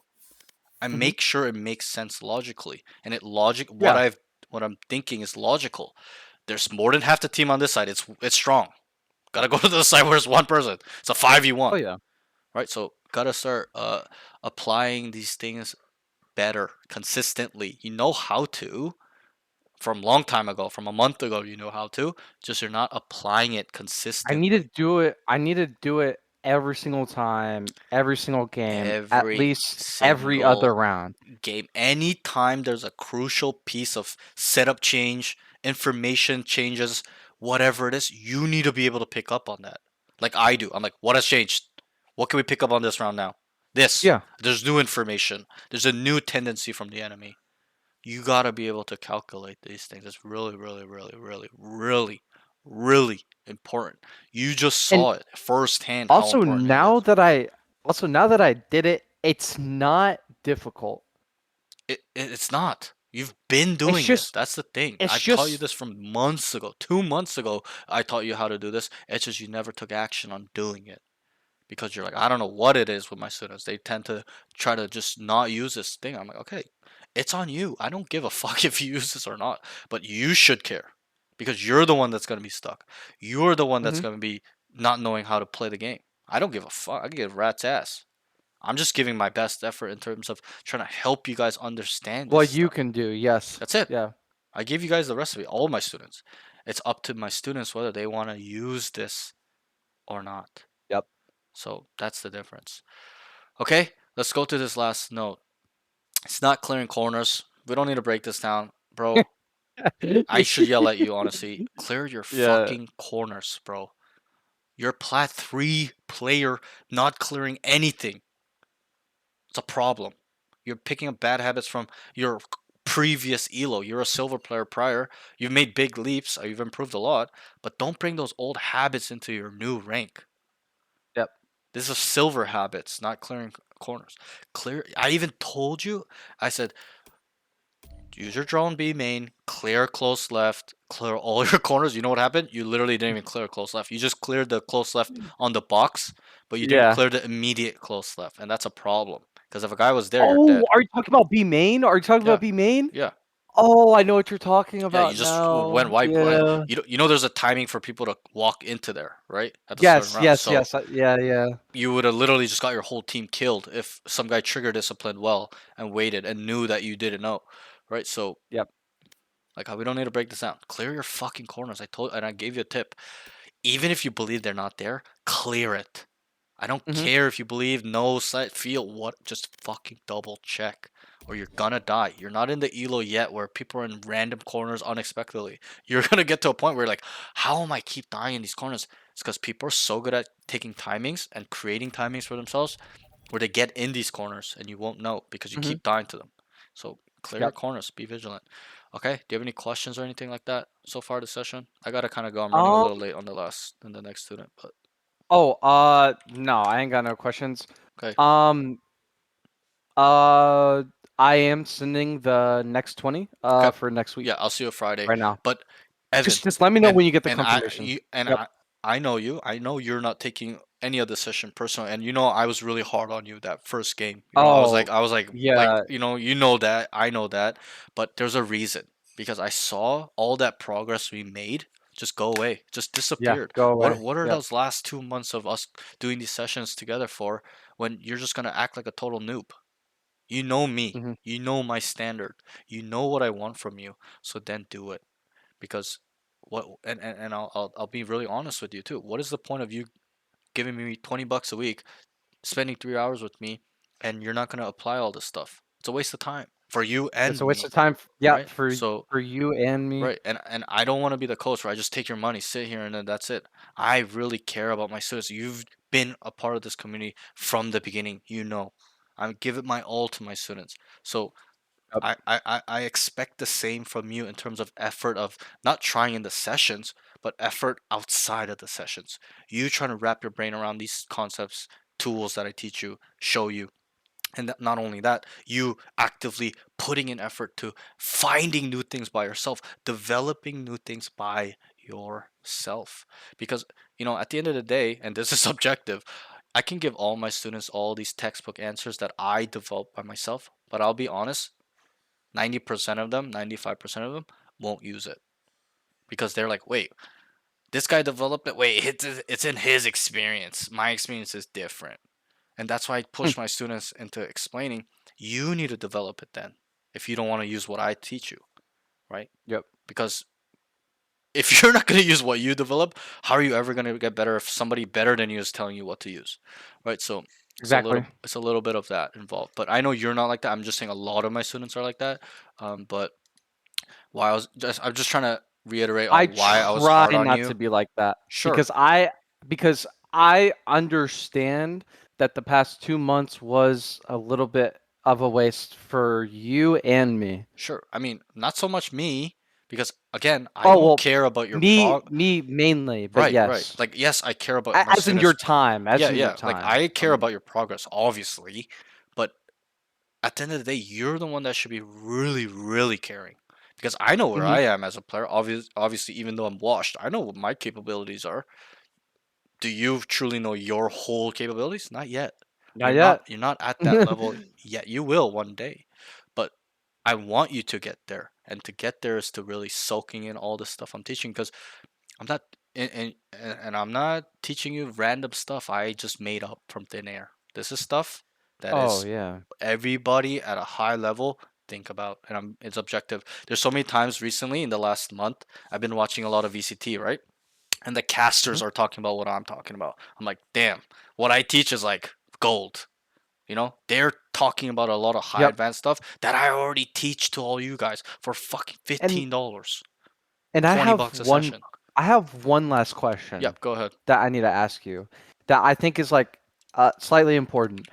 I Mhm. make sure it makes sense logically, and Yeah. what I'm thinking is logical. There's more than half the team on this side. It's strong. Gotta go to the side where it's one person. It's a 5v1. Oh yeah. right? So gotta start applying these things better consistently. You know how to from long time ago, from a month ago, you know how to. Just you're not applying it I need to consistently. do it. I need to do it every single time, every single game, at Every least every other single round. game. Anytime there's a crucial piece of setup change, information changes, whatever it is, you need to be able to pick up on that. Like I do. I'm like, what has changed? What can we pick up on this round now? This. Yeah. There's new information. There's a new tendency from the enemy. You gotta be able to calculate these things. It's really, really, really, really, really, really important. You just And saw it firsthand how also important it is. now that I did it, it's not difficult. It's not. You've been It's doing this. just That's the thing. it's I taught you just this from months ago. 2 months ago, I taught you how to do this. It's just you never took action on doing it because you're like, I don't know what it is with my students. They tend to try to just not use this thing. I'm like, okay, it's on you. I don't give a fuck if you use this or not, but you should care because you're the one that's going to be stuck. You're the one that's Mhm. going to be not knowing how to play the game. I don't give a fuck. I give a rat's ass. I'm just giving my best effort in terms of trying to help you guys understand this What you stuff. can do, yes. That's it. Yeah. I give you guys the recipe, all my students. It's up to my students whether they want to use this or not. Yep. So that's the difference. Okay, let's go to this last note. It's not clearing corners. We don't need to break this down. Bro, I should yell at you, honestly. Clear your Yeah. fucking corners, bro. You're a Plat 3 player not clearing anything. It's a problem. You're picking up bad habits from your previous elo. You're a silver player prior. You've made big leaps. You've improved a lot, but don't bring those old habits into your new rank. Yep. This is silver habits, not clearing corners. Clear. I even told you. I said use your drone B main, clear close left, clear all your corners. You know what happened? You literally didn't even clear close left. You just cleared the close left on the box, but you didn't Yeah. clear the immediate close left, and that's a problem. Because if a guy was there, you're Oh, dead. are you talking about B main? Are you talking Yeah, about B main? yeah, Oh, I know what you're talking yeah. You about just went now. wide blind. Yeah. You know there's a timing for people to walk into there, right? At the starting Yes, round. yes, So yes. Yeah, yeah. you would have literally just got your whole team killed if some guy trigger disciplined well and waited and knew that you didn't know, right? So Yep. like we don't need to break this down. Clear your fucking corners. I told and I gave you a tip. Even if you believe they're not there, clear it. I don't Mhm. care if you believe no sight feel what just fucking double check or you're gonna die. You're not in the elo yet where people are in random corners unexpectedly. You're gonna get to a point where you're like, how am I keep dying in these corners? It's because people are so good at taking timings and creating timings for themselves where they get in these corners and you won't know because you Mhm. keep dying to them. So clear your Yep. corners, be vigilant. Okay, do you have any questions or anything like that so far this session? I gotta kind of go. I'm running a Um. little late on the last and the next student, but Oh. No, I ain't got no questions. okay, Um. Uh. I am sending the next 20. okay, For next week yeah, I'll see you Friday. right now. But Evan, Just let me know and when you get the and I confirmation. you and Yep. I know you. I know you're not taking any of the session personally, and you know I was really hard on you that first game. You know, Oh. like Yeah. you know that I know that, but there's a reason because I saw all that progress we made just go away, just Yeah. disappeared. Go away. What are Yep. those last 2 months of us doing these sessions together for when you're just gonna act like a total noob? You know me. Mhm. You know my standard. You know what I want from you. So then do it because what and I'll be really honest with you too. What is the point of you giving me $20 a week, spending 3 hours with me, and you're not gonna apply all this stuff? It's a waste of time for you It's and a waste me, of time. Yeah. right? So For you and me. right, and I don't want to be the coach where I just take your money, sit here, and then that's it. I really care about my students. You've been a part of this community from the beginning. You know, I give it my all to my students. So Yep. I expect the same from you in terms of effort of not trying in the sessions, but effort outside of the sessions. You trying to wrap your brain around these concepts, tools that I teach you, show you. And not only that, you actively putting in effort to finding new things by yourself, developing new things by yourself. Because, you know, at the end of the day, and this is subjective, I can give all my students all these textbook answers that I developed by myself, but I'll be honest, 90% of them, 95% of them won't use it because they're like, wait, this guy developed it. Wait, it's in his experience. My experience is different. And that's why I push my students into explaining you need to develop it then if you don't want to use what I teach you, right? Yep. Because if you're not going to use what you develop, how are you ever going to get better if somebody better than you is telling you what to use, right? So Exactly. it's a little bit of that involved. But I know you're not like that. I'm just saying a lot of my students are like that. But why I'm just trying to reiterate I on why I was try hard on not to you. be like that Sure, because I understand that the past 2 months was a little bit of a waste for you and me. sure. I mean, not so much me because again, I Oh don't well, care about your me mainly, but Right. yes, Like yes, I care about my as in your students. time, Yeah, yeah. Like I care about your progress, obviously, but at the end of the day, you're the one that should be really, really caring. Because I know where Mhm. I am as a player. Obviously, even though I'm washed, I know what my capabilities are. Do you truly know your whole capabilities? Not yet. Not yet. You're not at that level yet. You will one day. But I want you to get there. And to get there is to really soaking in all the stuff I'm teaching because I'm not and I'm not teaching you random stuff I just made up from thin air. This is stuff that Oh is yeah. everybody at a high level think about and it's objective. There's so many times recently in the last month I've been watching a lot of VCT, right? And the casters Mhm. are talking about what I'm talking about. I'm like, damn, what I teach is like gold. You know, they're talking about a lot of high Yep. advanced stuff that I already teach to all you guys for fucking And $15, I have $20 a session. one last question Yep, go ahead. that I need to ask you that I think is like slightly important.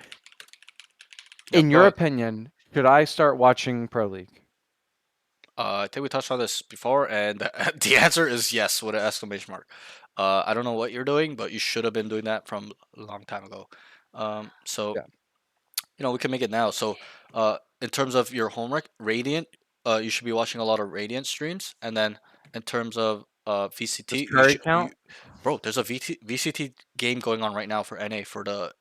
Yep, In go your ahead. opinion, should I start watching Pro League? I think we touched on this before, and the answer is yes with an exclamation mark. I don't know what you're doing, but you should have been doing that from a long time ago. So Yeah. we can make it now. So, in terms of your homework, Radiant, you should be watching a lot of Radiant streams, and then in terms of Does VCT, Curry count bro, there's a VCT game going on right now for NA for the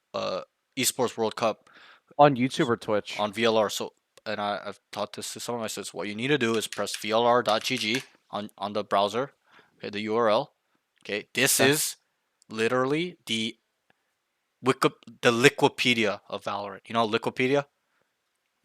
Esports World Cup on YouTube or Twitch? on VLR. So, and I've taught this to some of my students. What you need to do is press vlr.gg on the browser, okay, the URL. Okay, this Okay. is literally the Wikipedia of Valorant. You know Wikipedia?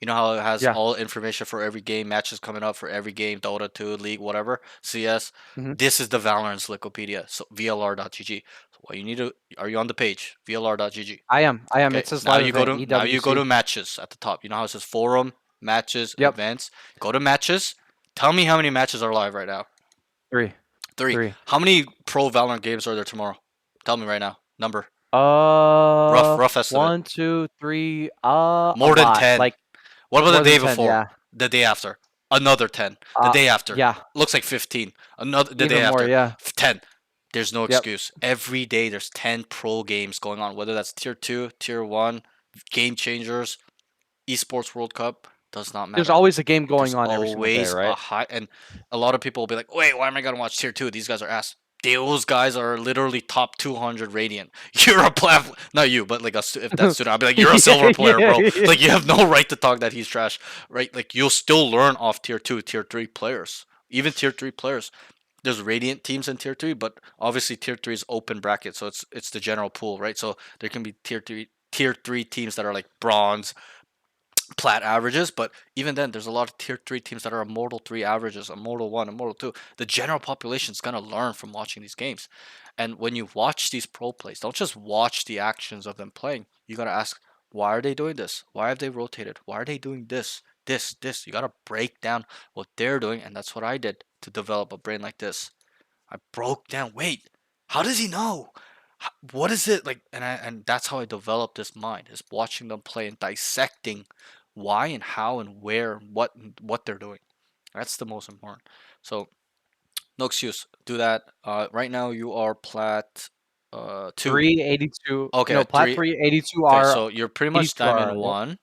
You know how it has Yeah. all information for every game, matches coming up for every game, Dota 2, League, whatever, CS. Mhm. This is the Valorant's Wikipedia, so vlr.gg. So what you need to, are you on the page? vlr.gg. I am. I am. Okay, It says live event now you go EWC. to matches at the top. You know how it says forum, matches, Yep. events. Go to matches. Tell me how many matches are live right now. 3. 3. 3. How many pro Valorant games are there tomorrow? Tell me right now. Number. Rough estimate. 1, 2, 3. A More than lot. 10. Like What about the more than day 10. before? Yeah. The day after? Another 10. The day after? Yeah. Looks like 15. Another the day Even more. after? Yeah. 10. There's no Yep. excuse. Every day there's 10 pro games going on, whether that's tier 2, tier 1, game changers, esports World Cup, does not There's matter. always a game There's going on every single day, always a right? high, and a lot of people will be like, "Wait, why am I gonna watch tier 2? These guys are ass." Those guys are literally top 200 radiant. You're a plat, not you, but like if that's student, I'll be like, you're a silver player, bro. Yeah. Like you have no right to talk that he's trash, right? Like you'll still learn off tier 2, tier 3 players, even tier 3 players. There's radiant teams in tier 3, but obviously tier 3 is open bracket, so it's the general pool, right? So there can be tier 3 teams that are like bronze, plat averages, but even then, there's a lot of tier 3 teams that are Immortal 3 averages, Immortal 1, Immortal 2. The general population is going to learn from watching these games. And when you watch these pro plays, don't just watch the actions of them playing. You got to ask, why are they doing this? Why have they rotated? Why are they doing this? This. You got to break down what they're doing, and that's what I did to develop a brain like this. I broke down, wait, how does he know? What is it like? And that's how I developed this mind, is watching them play and dissecting why and how and where and what they're doing. That's the most important. So no excuse. Do that. Right now you are plat 2. 382. Okay, No, plat 3. 3, 82 Okay, R. so you're pretty much 82 diamond R. Yep. 1.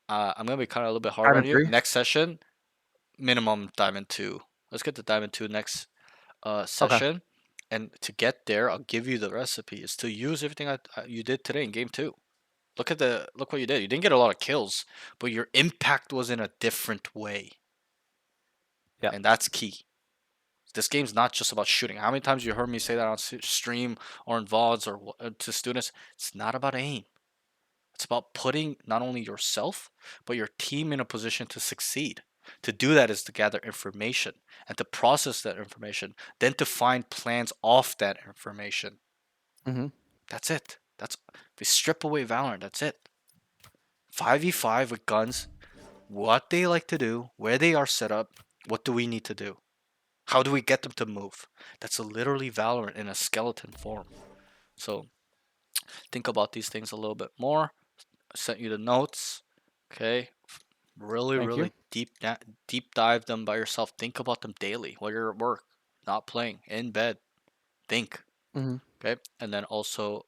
I'm gonna be kind of a little bit hard on Diamond you. 3. Next session, minimum diamond 2. Let's get to diamond 2 next Okay. session. And to get there, I'll give you the recipe. Is to use everything you did today in game 2. Look what you did. You didn't get a lot of kills, but your impact was in a different way, Yeah. and that's key. This game's not just about shooting. How many times you heard me say that on stream or in VODs or to students? It's not about aim. It's about putting not only yourself, but your team in a position to succeed. To do that is to gather information and to process that information, then to find plans off that information. Mm-hmm. That's it. That's if we strip away Valorant, that's it. 5v5 with guns, what they like to do, where they are set up, what do we need to do? How do we get them to move? That's literally Valorant in a skeleton form. So think about these things a little bit more. I sent you the notes. Okay. Really, Thank you. really deep dive them by yourself. Think about them daily while you're at work, not playing, in bed. Think. Mm-hmm. Okay. And then also,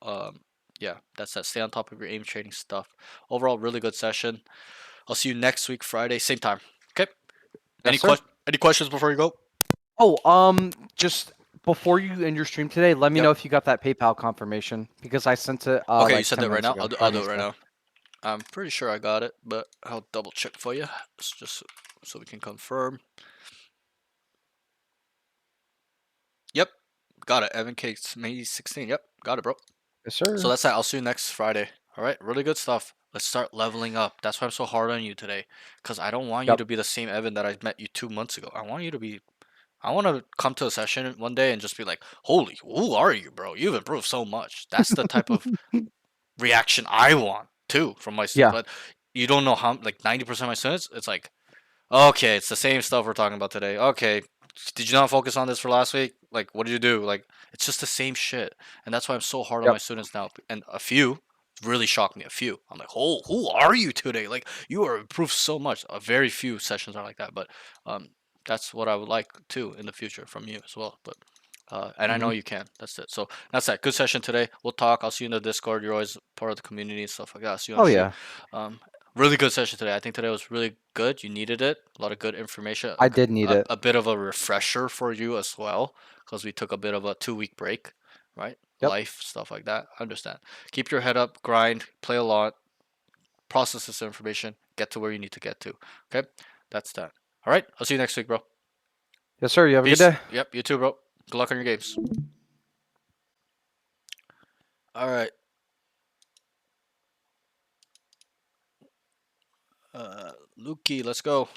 yeah, that's that. Stay on top of your aim training stuff. Overall, really good session. I'll see you next week, Friday, same time. Okay. Yes, sir. Any questions before you go? Oh, just before you end your stream today, let me Yep. know if you got that PayPal confirmation because I sent it Okay, you like sent 10 it right minutes now. ago. I'll 5 do it minutes right ago. now. I'm pretty sure I got it, but I'll double check for you. It's just so we can confirm. Yep, got it. Evan Cakes, May 16. Yep, got it, bro. Yes, sir. So that's that. I'll see you next Friday. All right, really good stuff. Let's start leveling up. That's why I'm so hard on you today, because I don't want you Yep. to be the same Evan that I met you 2 months ago. I want you to be. I want to come to a session one day and just be like, "Holy, who are you, bro? You've improved so much." That's the type of reaction I want too from my students. Yeah. But you don't know how. Like 90% of my students, it's like, okay, it's the same stuff we're talking about today. Okay, did you not focus on this for last week? Like, what did you do? Like, it's just the same shit, and that's why I'm so hard on Yep. my students now. And a few really shocked me. A few, I'm like, oh, who are you today? Like, you are improved so much. A very few sessions are like that, but that's what I would like too in the future from you as well. But and I know Mm-hmm. you can. That's it. So that's that. Good session today. We'll talk. I'll see you in the Discord. You're always part of the community and stuff like that. I'll see you on Oh stream. yeah, Really good session today. I think today was really good. You needed it. A lot of good information. I did need it. A bit of a refresher for you as well, because we took a bit of a 2 week break, right? Yep. Life stuff like that. I understand. Keep your head up. Grind. Play a lot. Process this information. Get to where you need to get to. Okay, that's that. All right. I'll see you next week, bro. Yes, sir. You have a good Peace. day. Yep. You too, bro. Good luck on your games. All right. Lukey, let's go.